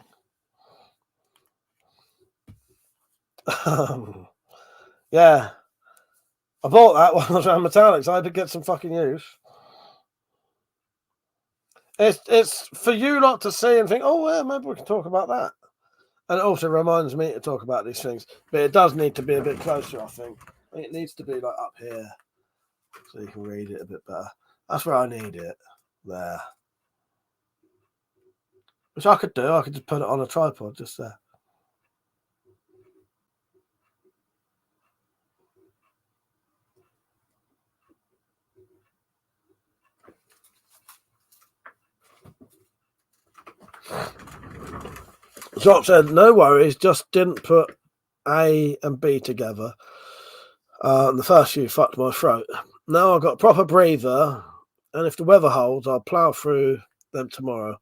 S8: Yeah, I bought that when I was around Metallic, so I had to get some fucking use. It's for you lot to see and think, oh yeah, maybe we can talk about that. And it also reminds me to talk about these things. But it does need to be a bit closer, I think. It needs to be like up here so you can read it a bit better. That's where I need it. There. Which I could do. I could just put it on a tripod just there. Drop said, no worries, just didn't put A and B together. And the first few fucked my throat. Now I've got a proper breather, and if the weather holds, I'll plough through them tomorrow.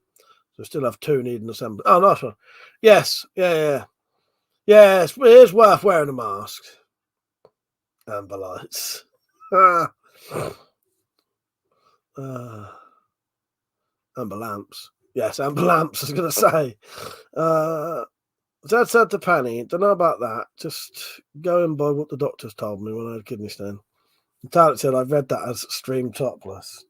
S8: So still have 2 needing assembly. Oh, nice one. Yes, yeah. Yes, it is worth wearing a mask. Amber lights. Amber lamps. Yes, amber lamps, I was going to say. Dad said to Penny, don't know about that. Just going by what the doctors told me when I had a kidney stone. Tarek said, I've read that as stream topless.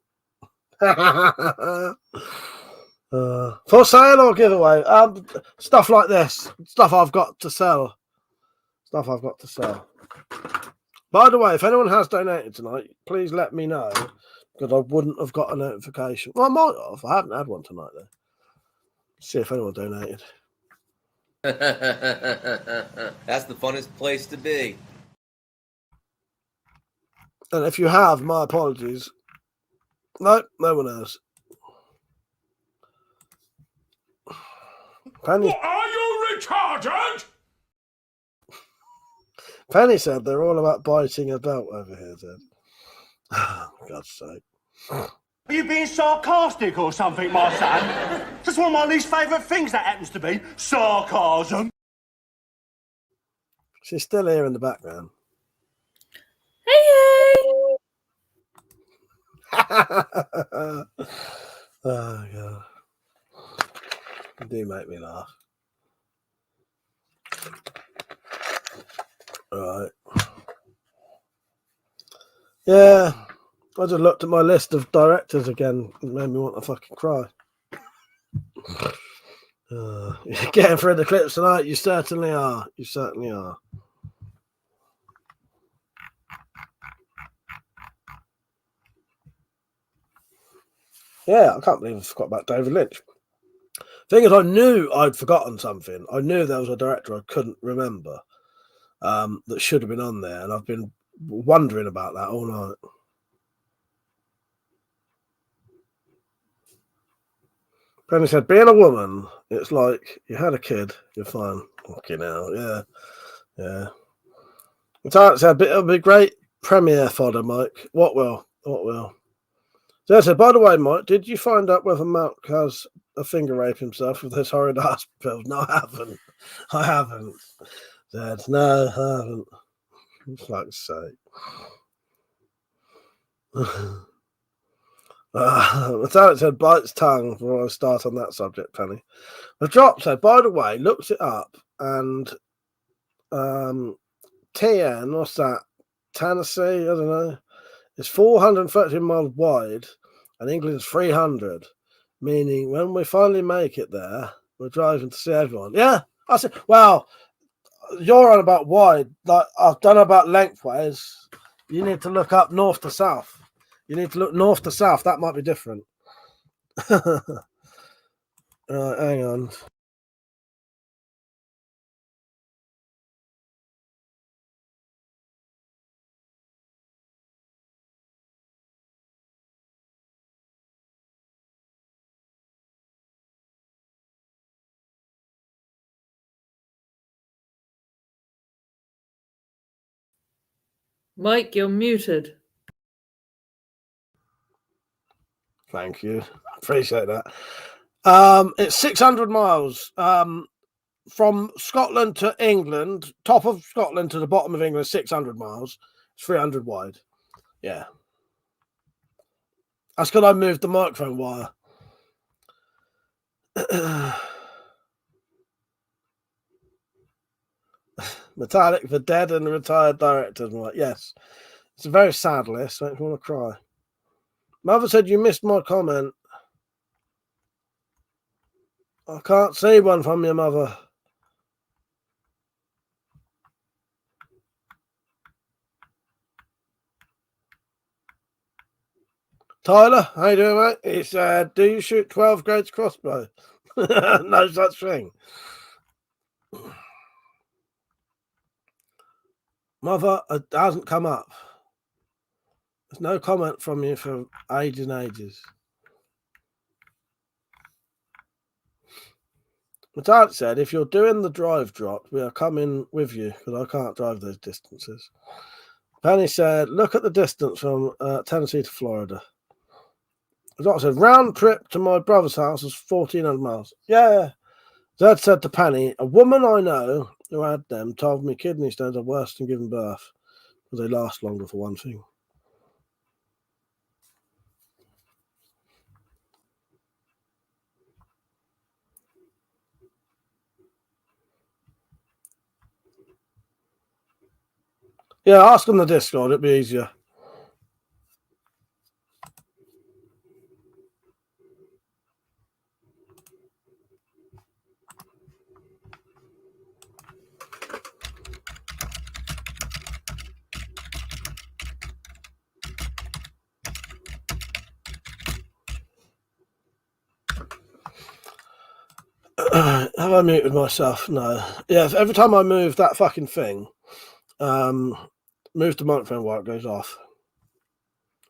S8: For sale or giveaway? Stuff like this. Stuff I've got to sell. By the way, if anyone has donated tonight, please let me know, because I wouldn't have got a notification. Well, I might have. I haven't had one tonight, though. See if anyone donated.
S5: That's the funnest place to be.
S8: And if you have, my apologies. No one has. Penny,
S2: What, are you retarded?
S8: Penny said they're all about biting a belt over here, Dad. Oh, God's sake.
S15: Are you being sarcastic or something, my son? That's one of my least favourite things, that happens to be sarcasm.
S8: She's still here in the background.
S13: Hey!
S8: Oh, God. You do make me laugh. Alright. Yeah. I just looked at my list of directors again. It made me want to fucking cry. You're getting through the clips tonight. You certainly are. You certainly are. Yeah, I can't believe I forgot about David Lynch. Thing is, I knew I'd forgotten something. I knew there was a director I couldn't remember that should have been on there, and I've been wondering about that all night. Penny said, being a woman, it's like you had a kid, you're fine. Fucking hell, yeah. The said, it'll be great premiere fodder, Mike. What will? So I said, by the way, Mike, did you find out whether Mark has a finger rape himself with his horrid ass pills? No, I haven't. Said, no, I haven't. For fuck's sake. Metallic said, bites tongue before I start on that subject, Penny. The drop said, by the way, looked it up, and TN, what's that? Tennessee, I don't know. It's 413 miles wide, and England's 300. Meaning, when we finally make it there, we're driving to see everyone. Yeah, I said, well, you're on about wide. Like I've done about lengthways. You need to look up north to south. You need to look north to south. That might be different. Hang on.
S13: Mike, you're muted.
S8: Thank you. Appreciate that. It's 600 miles from Scotland to England, top of Scotland to the bottom of England, 600 miles. It's 300 wide. Yeah. That's because I moved the microphone wire. Metallic for dead and retired directors. I'm like, yes. It's a very sad list. Makes me want to cry. Mother said you missed my comment. I can't see one from your mother. Tyler, how you doing, mate? He said, do you shoot 12 gauge crossbow? No such thing. Mother, it hasn't come up. There's no comment from you for ages and ages. My dad said, if you're doing the drive drop, we are coming with you because I can't drive those distances. Penny said, look at the distance from Tennessee to Florida. The doctor said, round trip to my brother's house is 1,400 miles. Yeah. Dad said to Penny, a woman I know who had them told me kidney stones are worse than giving birth because they last longer for one thing. Yeah, ask on the Discord, it'd be easier. Have I muted myself? No. Yeah, every time I move that fucking thing, move the microphone while it goes off.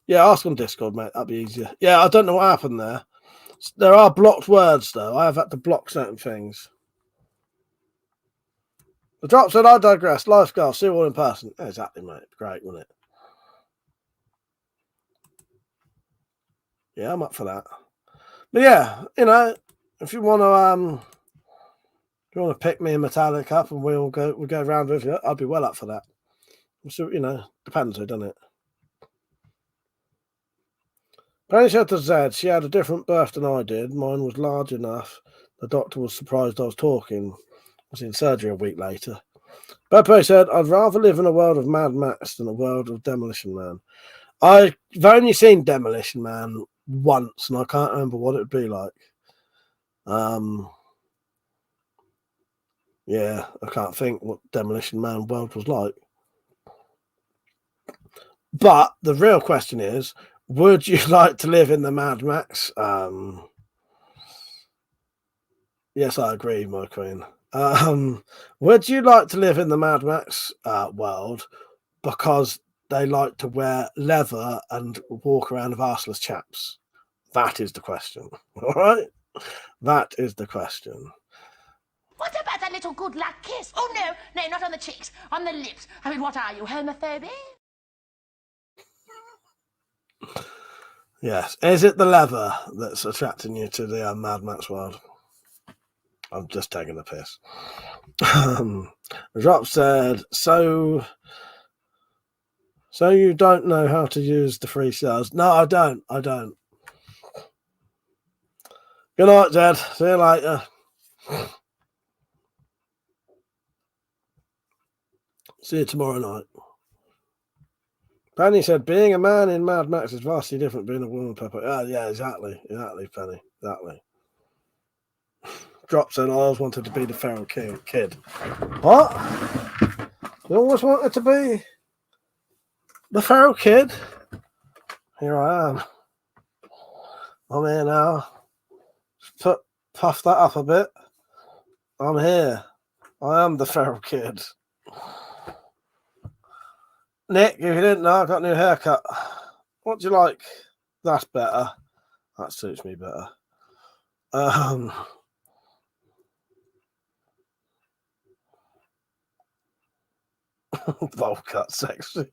S8: Yeah, ask on Discord, mate. That'd be easier. Yeah, I don't know what happened there. There are blocked words, though. I have had to block certain things. The drop said, I digress. Life goal. See you all in person. Yeah, exactly, mate. Great, wouldn't it? Yeah, I'm up for that. But yeah, you know, if you want to pick me and Metallic up and we'll go round with you, I'd be well up for that. So, you know, depends, doesn't it? Penny said to Zed, she had a different birth than I did. Mine was large enough. The doctor was surprised I was talking. I was in surgery a week later. Pepe said, I'd rather live in a world of Mad Max than a world of Demolition Man. I've only seen Demolition Man once, and I can't remember what it would be like. Yeah, I can't think what Demolition Man world was like. But the real question is, would you like to live in the Mad Max? Yes, I agree, my queen. Would you like to live in the Mad Max world because they like to wear leather and walk around with arseless chaps? That is the question. All right? That is the question.
S6: What about a little good luck kiss? Oh, no, not on the cheeks, on the lips. I mean, what are you, homophobic?
S8: Yes. Is it the leather that's attracting you to the Mad Max world? I'm just taking the piss. Drop said, so you don't know how to use the free cells? No, I don't. Good night, Dad. See you later. See you tomorrow night. Penny said, being a man in Mad Max is vastly different being a woman, Pepper. Yeah, exactly, Penny. Exactly. Drop said, I always wanted to be the feral kid. What? You always wanted to be the feral kid? Here I am. I'm here now. Just puff that up a bit. I'm here. I am the feral kid. Nick, if you didn't know, I got a new haircut. What do you like? That's better. That suits me better. Bowl cut sexy.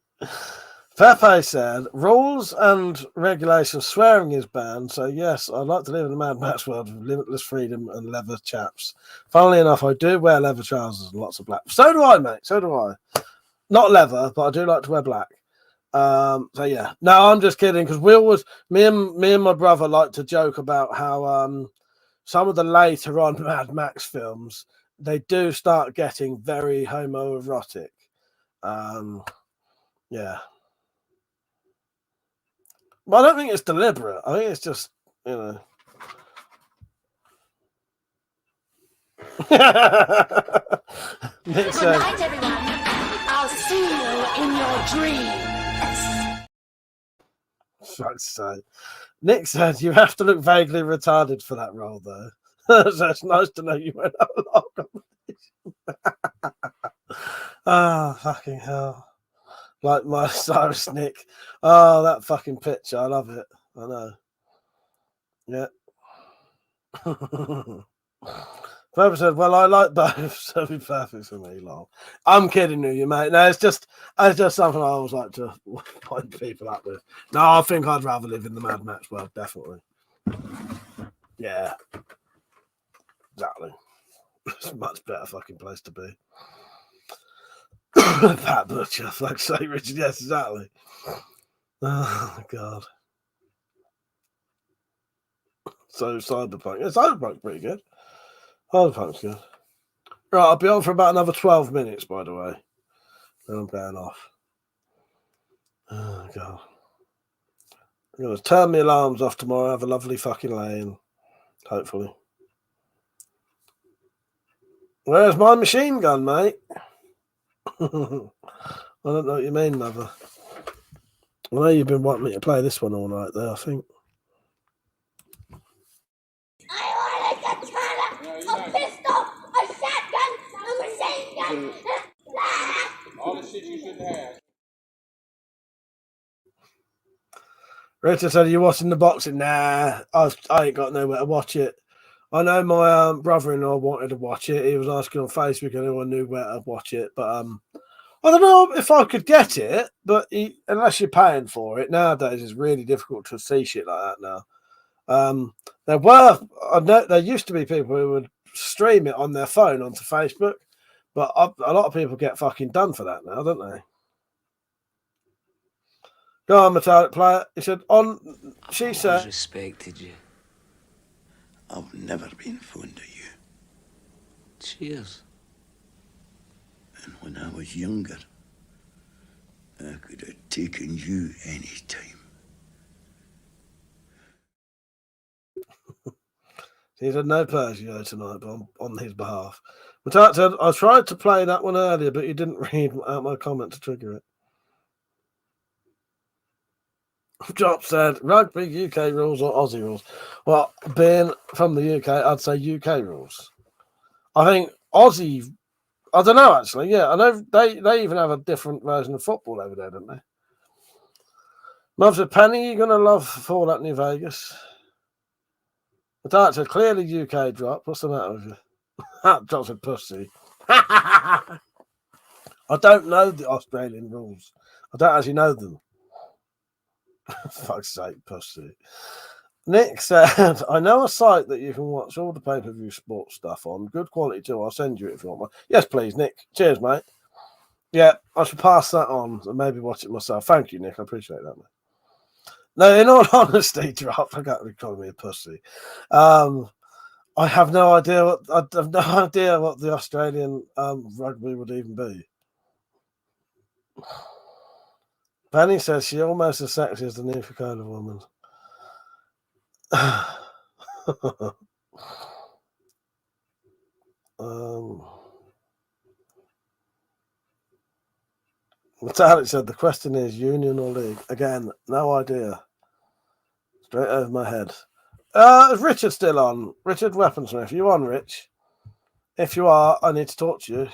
S8: Pepe said, rules and regulations, swearing is banned. So yes, I'd like to live in a Mad Max world with limitless freedom and leather chaps. Funnily enough, I do wear leather trousers and lots of black. So do I, mate. So do I. Not leather, but I do like to wear black. So yeah. No, I'm just kidding, because me and my brother like to joke about how some of the later on Mad Max films, they do start getting very homoerotic. Yeah. But I don't think it's deliberate. I think it's just, you know. Nick
S6: Good
S8: said,
S6: night, everyone. I'll see you in your dreams.
S8: fuck's sake. Nick said, you have to look vaguely retarded for that role, though. So it's nice to know you went up a lot of competition. Ah, fucking hell. Like my Cyrus Nick. Oh, that fucking picture. I love it. I know. Yeah. Pepper said, "Well, I like both, so be perfect for me." Lol. I'm kidding you, mate. No, it's just something I always like to point people up with. No, I think I'd rather live in the Mad Max world, definitely. Yeah, exactly. It's a much better fucking place to be. That butcher, like say Richard. Yes, exactly. Oh God. So Cyberpunk. Yeah, Cyberpunk's pretty good. Cyberpunk's good. Right, I'll be on for about another 12 minutes, by the way. Then I'm going off. Oh God. I'm gonna turn my alarms off tomorrow, have a lovely fucking lane. Hopefully. Where's my machine gun, mate? I don't know what you mean, lover. I know you've been wanting me to play this one all night there, I think.
S9: I want a katana, a pistol, a shotgun, a machine gun.
S7: All the shit you shouldn't have.
S8: Richard said, "Are you watching the boxing?" Nah, I ain't got nowhere to watch it. I know my brother-in-law wanted to watch it. He was asking on Facebook if anyone knew where to watch it, but I don't know if I could get it. But unless you're paying for it nowadays, it's really difficult to see shit like that now. There used to be people who would stream it on their phone onto Facebook, but a lot of people get fucking done for that now, don't they? Go on, Metallic Player. He said, she said,
S4: I've respected you. I've never been fond of you. Cheers. And when I was younger, I could have taken you any time.
S8: he said, no Persia tonight, but on his behalf. Metallic said, I tried to play that one earlier, but you didn't read out my comment to trigger it. Drop said, rugby UK rules or Aussie rules? Well, being from the UK, I'd say UK rules. I think Aussie, I don't know actually. Yeah, I know they even have a different version of football over there, don't they? Mum said, Penny, you're going to love Fallout New Vegas. The Dark said, clearly UK drop. What's the matter with you? That Drop said, pussy. I don't know the Australian rules. I don't actually know them. Fuck's sake, pussy. Nick said, I know a site that you can watch all the pay-per-view sports stuff on. Good quality too. I'll send you it if you want one. Yes, please, Nick. Cheers, mate. Yeah, I should pass that on and maybe watch it myself. Thank you, Nick. I appreciate that, mate. No, in all honesty, Drop, I can't be calling me a pussy. I have no idea what the Australian rugby would even be. Penny says she almost as sexy as the new Dakota woman. Metallic said the question is union or league. Again, no idea. Straight over my head. Is Richard still on? Richard Weaponsmith, you on, Rich? If you are, I need to talk to you.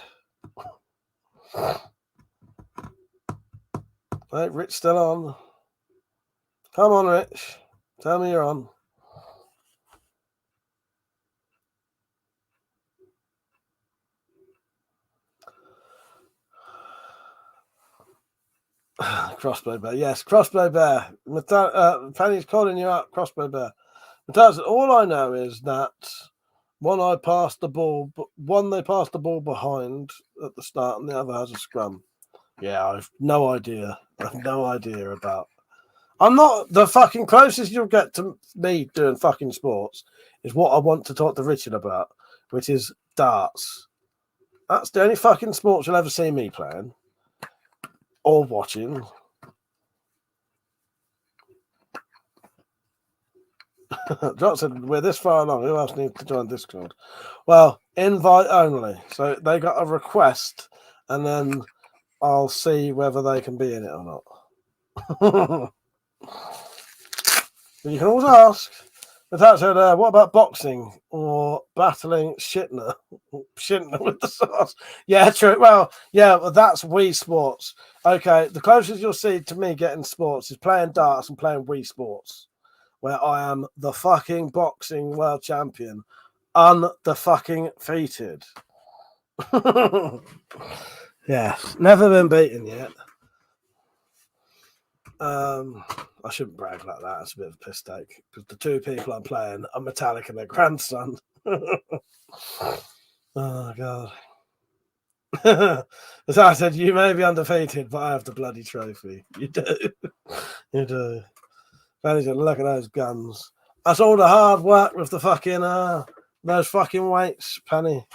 S8: Right, Rich still on. Come on, Rich. Tell me you're on. Crossbow Bear. Yes, Crossbow Bear. Penny's calling you out, Crossbow Bear. All I know is that they passed the ball behind at the start and the other has a scrum. Yeah, I've no idea. I've no idea about. I'm not the fucking closest you'll get to me doing fucking sports is what I want to talk to Richard about, which is darts. That's the only fucking sports you'll ever see me playing or watching. Drop said, we're this far along. Who else needs to join Discord? Well, invite only. So they got a request, and then I'll see whether they can be in it or not. But you can always ask. But that said, what about boxing or battling Shitner? Shitner with the sauce. Yeah, true. Well, yeah, well, that's Wii Sports. Okay, the closest you'll see to me getting sports is playing darts and playing Wii Sports, where I am the fucking boxing world champion. Undefeated. Yes, never been beaten yet. I shouldn't brag like that. It's a bit of a piss take because the two people I'm playing are Metallic and their grandson. Oh god. As I said, you may be undefeated, but I have the bloody trophy. You do. You do. Look at those guns. That's all the hard work with the fucking those fucking weights, Penny.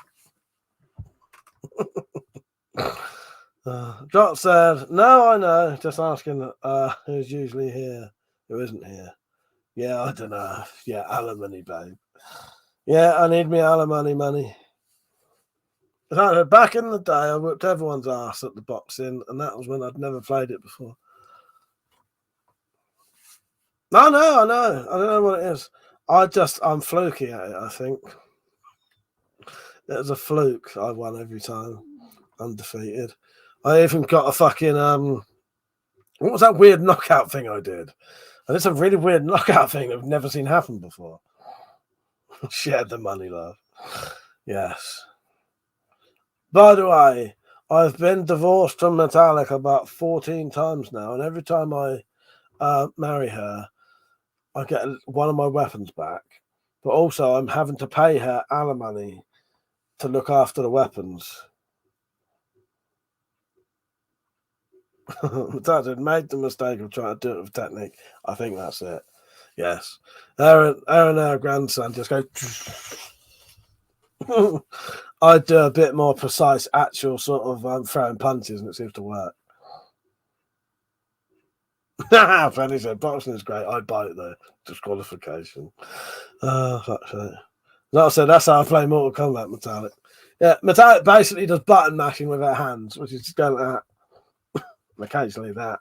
S8: Drop said, no, I know. Just asking who's usually here, who isn't here. Yeah, I don't know. Yeah, alimony, babe. Yeah, I need me alimony money. Back in the day, I whipped everyone's ass at the boxing, and that was when I'd never played it before. I know. I don't know what it is. I'm fluky at it, I think. It was a fluke. I won every time. Undefeated. I even got a fucking what was that weird knockout thing I did? I did some really weird knockout thing I've never seen happen before. Shared the money, love. Yes. By the way, I've been divorced from Metallic about 14 times now, and every time I marry her, I get one of my weapons back. But also, I'm having to pay her alimony to look after the weapons. Dad made the mistake of trying to do it with technique. I think that's it. Yes. Aaron, our grandson, just goes. I do a bit more precise, actual sort of throwing punches, and it seems to work. Fanny said, boxing is great. I bite though. Disqualification. Fuck's sake. Like I said, that's how I play Mortal Kombat, Metallic. Yeah, Metallic basically does button mashing with her hands, which is just going like that. Occasionally that.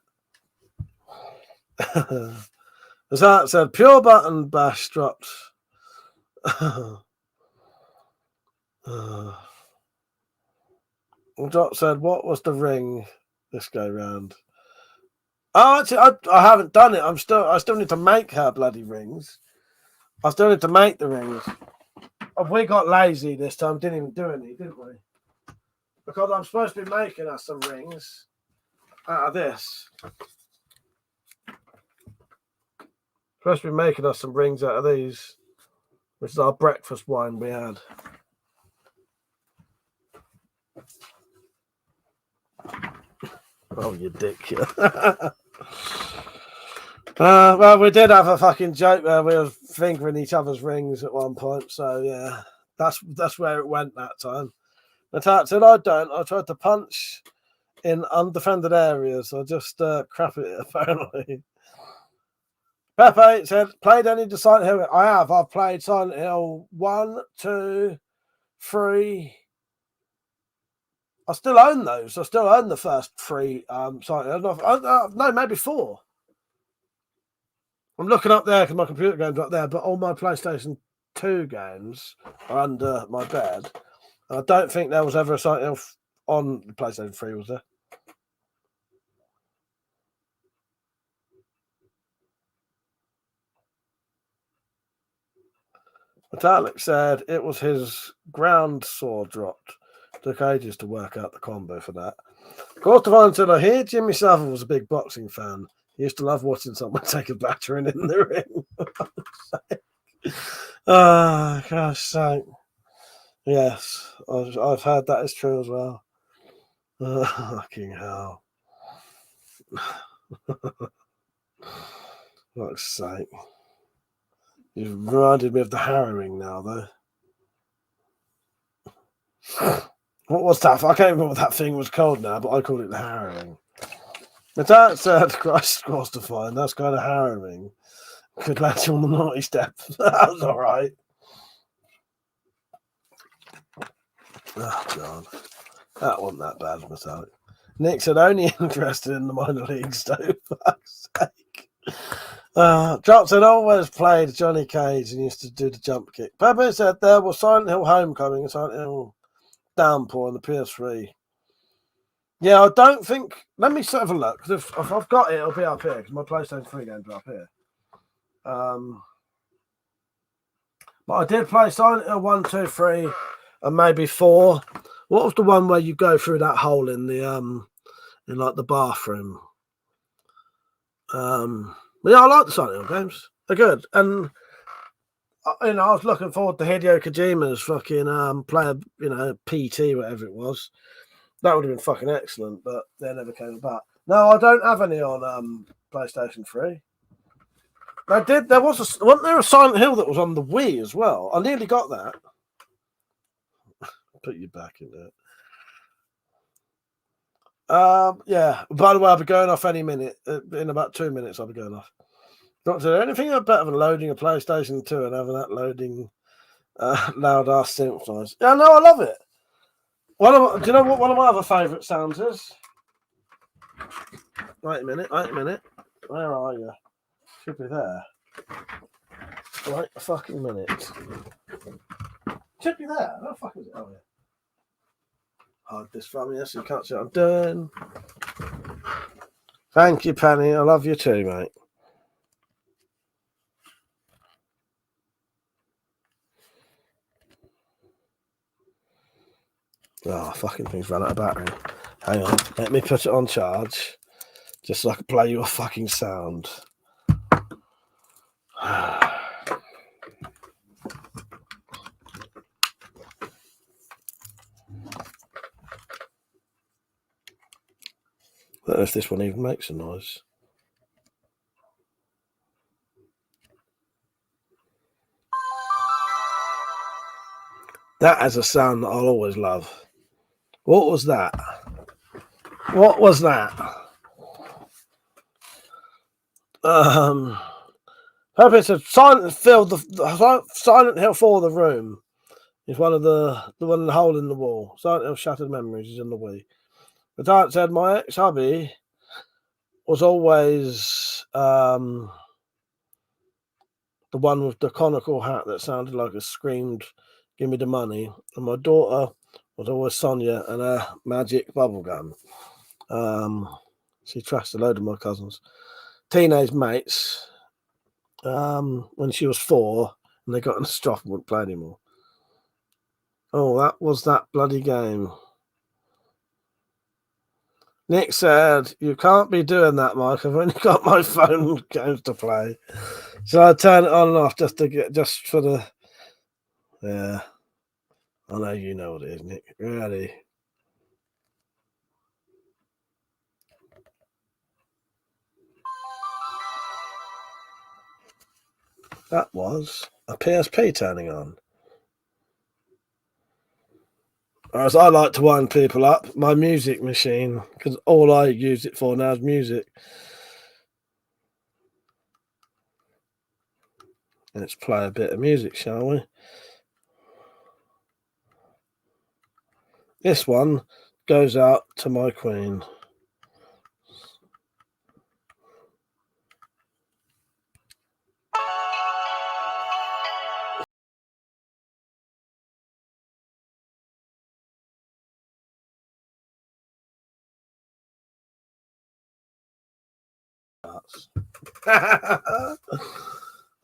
S8: As that said, pure button bash dropped. Drop said, what was the ring this go round? Oh, actually, I haven't done it. I still need to make her bloody rings. I still need to make the rings. We got lazy this time. Didn't even do any, didn't we? Because I'm supposed to be making us some rings out of this. Supposed to be making us some rings out of these, which is our breakfast wine we had. Oh, you dick. Well, we did have a fucking joke where we were fingering each other's rings at one point, so yeah, that's where it went that time. Natat said, I tried to punch in undefended areas. I just crap it, apparently. Pepe said, played any to Silent Hill? I have. I've played Silent Hill 1, 2, 3. I still own those. I still own the first 3 Silent Hill. No, maybe 4. I'm looking up there because my computer games are up there, but all my PlayStation 2 games are under my bed. And I don't think there was ever a Silent Hill on the PlayStation 3, was there? Metallic said it was his ground saw dropped. Took ages to work out the combo for that. Quartervine said, I hear Jimmy Savile was a big boxing fan. He used to love watching someone take a battering in the ring. Oh, gosh sake. Yes, I've heard that is true as well. Fucking hell. Fuck's sake. You've reminded me of the harrowing now, though. What was that? I can't remember what that thing was called now, but I called it the harrowing. But that said, Christ was to find. That's kind of harrowing. Could land you on the naughty step. That was all right. Oh, God. That wasn't that bad, Metallic. Nick said, only interested in the minor leagues, though. Fuck's sake. Drop said, always played Johnny Cage and used to do the jump kick. Pepe said, there was Silent Hill Homecoming and Silent Hill Downpour on the PS3. Yeah, I don't think. Let me have a look. If I've got it, it'll be up here because my PlayStation 3 games are up here. But I did play Silent Hill 1, 2, 3, and maybe 4. What was the one where you go through that hole in the in like the bathroom? Yeah, I like the Silent Hill games. They're good, and I was looking forward to Hideo Kojima's fucking player, PT, whatever it was. That would have been fucking excellent, but they never came about. No, I don't have any on PlayStation 3. I did. Wasn't there a Silent Hill that was on the Wii as well? I nearly got that. Put you back in there. Yeah. By the way, I'll be going off any minute. In about 2 minutes, I'll be going off. Not to do anything better than loading a PlayStation 2 and having that loading loud ass synth noise. Yeah, no, I love it. Do you know what one of my other favourite sounds is? Wait a minute. Where are you? Should be there. Wait a fucking minute. Should be there. Where the fuck is it? Oh, yeah. Hide this from you so you can't see what I'm doing. Thank you, Penny. I love you too, mate. Oh, fucking thing's run out of battery. Hang on. Let me put it on charge. Just so I can play you a fucking sound. I don't know if this one even makes a noise. That is a sound that I'll always love. What was that? What was that? Pepper said Silent Hill, Silent Hill 4, The Room is one of the one in the hole in the wall. Silent Hill Shattered Memories is in the Wii. The Tyrant said my ex-hubby was always the one with the conical hat that sounded like it screamed, "Give me the money." And my daughter was always Sonia and her magic bubblegum. She trashed a load of my cousins. Teenage mates, when she was 4, and they got in a strop and wouldn't play anymore. Oh, that was that bloody game. Nick said, "You can't be doing that, Mike. I've only got my phone games to play." So I turn it on and off just for the. Yeah, I know you know what it is, Nick. Ready? That was a PSP turning on. As I like to wind people up, my music machine, because all I use it for now is music. Let's play a bit of music, shall we? This one goes out to my queen.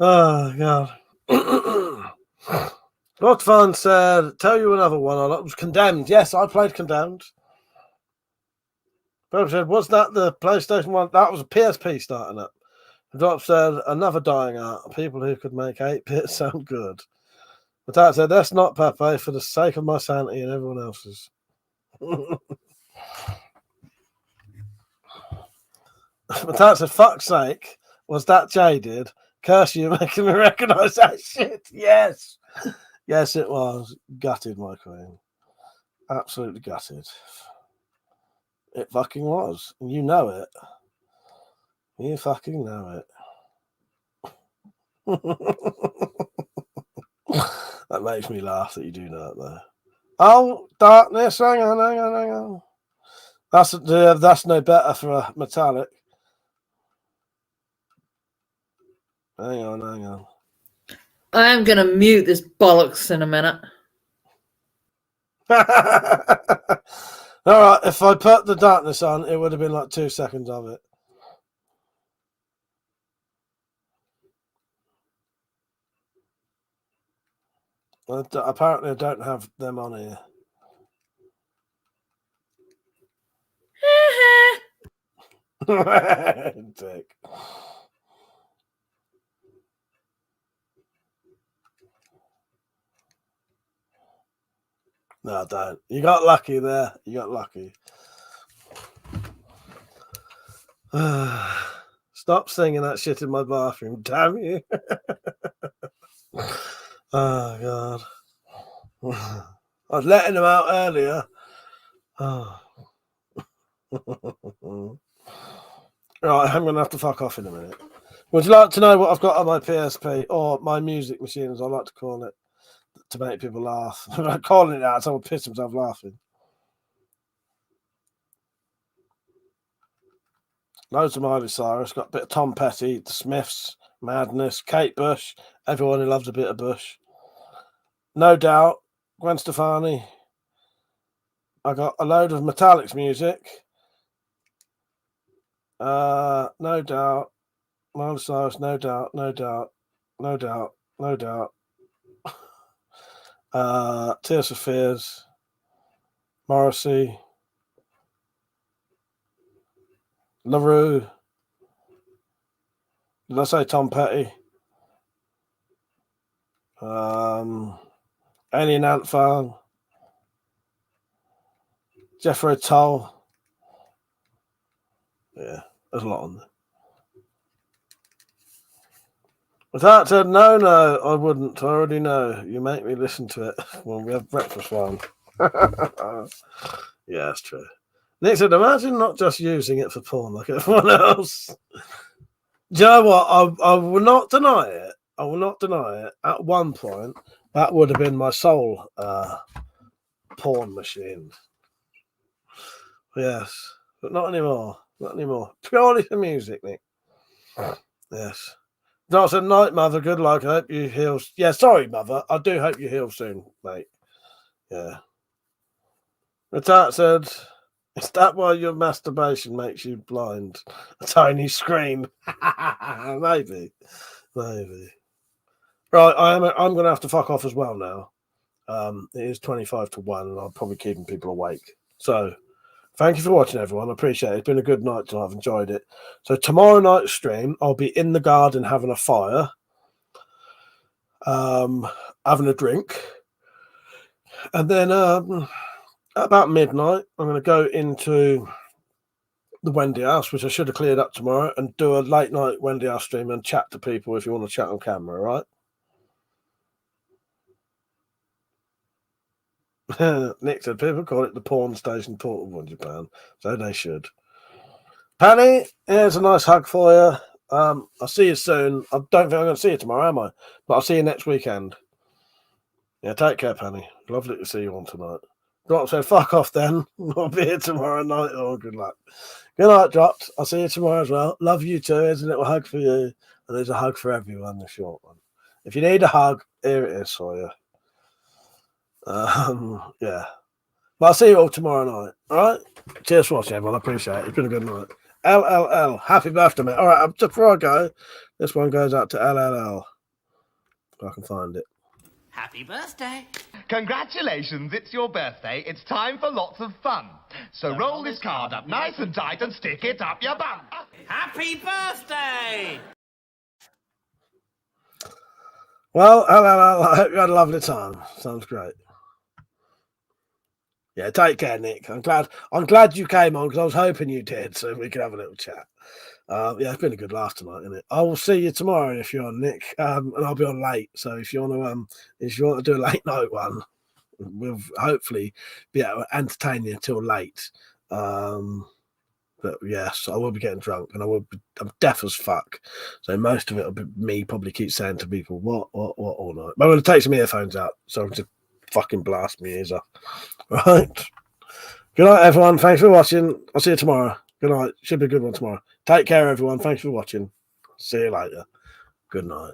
S8: Oh, God. Lot Fun said, "Tell you another one. I was Condemned." Yes, I played Condemned. Bob said, "Was that the PlayStation 1? That was a PSP starting up." Drop said, "Another dying art. People who could make 8-bit sound good." Matat said, "That's not Pepe for the sake of my sanity and everyone else's." Matat said, "Fuck's sake, was that jaded? Curse you, making me recognise that shit." Yes. Yes, it was. Gutted, my queen. Absolutely gutted. It fucking was. And you know it. You fucking know it. That makes me laugh that you do know it, though. Oh, darkness. Hang on. That's no better for a metallic. Hang on.
S13: I am going to mute this bollocks in a minute.
S8: All right, if I put the darkness on, it would have been like 2 seconds of it. Apparently, I don't have them on here. Dick. No, I don't. You got lucky there. You got lucky. Stop singing that shit in my bathroom, damn you. Oh, God. I was letting him out earlier. Oh. Right, I'm going to have to fuck off in a minute. Would you like to know what I've got on my PSP, or my music machine, as I like to call it, to make people laugh? I'm calling it out, someone piss himself laughing. Loads of Miley Cyrus, got a bit of Tom Petty, The Smiths, Madness, Kate Bush, everyone who loves a bit of Bush. No Doubt, Gwen Stefani. I got a load of Metallics music. No Doubt, Miley Cyrus, No Doubt, No Doubt, No Doubt, No Doubt. Tears for Fears, Morrissey, LaRue. Did I say Tom Petty? Alien Ant Farm, Jethro Tull. Yeah, there's a lot on there. With that said, no, I wouldn't. I already know. You make me listen to it when we have breakfast one. Yeah, that's true. Nick said, imagine not just using it for porn like everyone else. Do you know what? I will not deny it. I will not deny it. At one point, that would have been my sole porn machine. Yes, but not anymore. Not anymore. Purely for music, Nick. Yes. No, I said, night, Mother. Good luck. I hope you heal. Yeah, sorry, Mother. I do hope you heal soon, mate. Yeah. But that said, is that why your masturbation makes you blind? A tiny screen. Maybe. Right, I'm going to have to fuck off as well now. It is 25 to 1, and I'm probably keeping people awake. So, thank you for watching, everyone. I appreciate it. It's been a good night, and I've enjoyed it. So, tomorrow night's stream, I'll be in the garden having a fire, having a drink. And then about midnight, I'm going to go into the Wendy House, which I should have cleared up tomorrow, and do a late night Wendy House stream and chat to people if you want to chat on camera, right? Nick said people call it the porn station portable in Japan, so they should. Penny, here's a nice hug for you. I'll see you soon. I don't think I'm going to see you tomorrow, am I? But I'll see you next weekend. Yeah, take care, Penny. Lovely to see you on tonight. Drop said, fuck off then. I'll be here tomorrow night. Oh, good luck. Good night, Dropped. I'll see you tomorrow as well. Love you too. Here's a little hug for you. And there's a hug for everyone, the short one. If you need a hug, here it is for you. Yeah. But I'll see you all tomorrow night. All right? Cheers for watching, everyone. I appreciate it. It's been a good night. LLL. Happy birthday, mate. All right, before I go, this one goes out to LLL. If I can find it.
S18: Happy birthday.
S19: Congratulations, it's your birthday. It's time for lots of fun. So roll this card up nice and tight and stick it up your bum.
S18: Happy birthday!
S8: Well, LLL, I hope you had a lovely time. Sounds great. Yeah, take care, Nick. I'm glad you came on because I was hoping you did, so we could have a little chat. Yeah, it's been a good laugh tonight, isn't it? I will see you tomorrow if you're on, Nick, and I'll be on late. So if you want to do a late night one, we'll hopefully be able to entertain you until late. But yes, I will be getting drunk, and I'm deaf as fuck. So most of it will be me probably keep saying to people, what all night. But I'm going to take some earphones out so I can just fucking blast my ears off. Right. Good night, everyone. Thanks for watching. I'll see you tomorrow. Good night. Should be a good one tomorrow. Take care, everyone. Thanks for watching. See you later. Good night.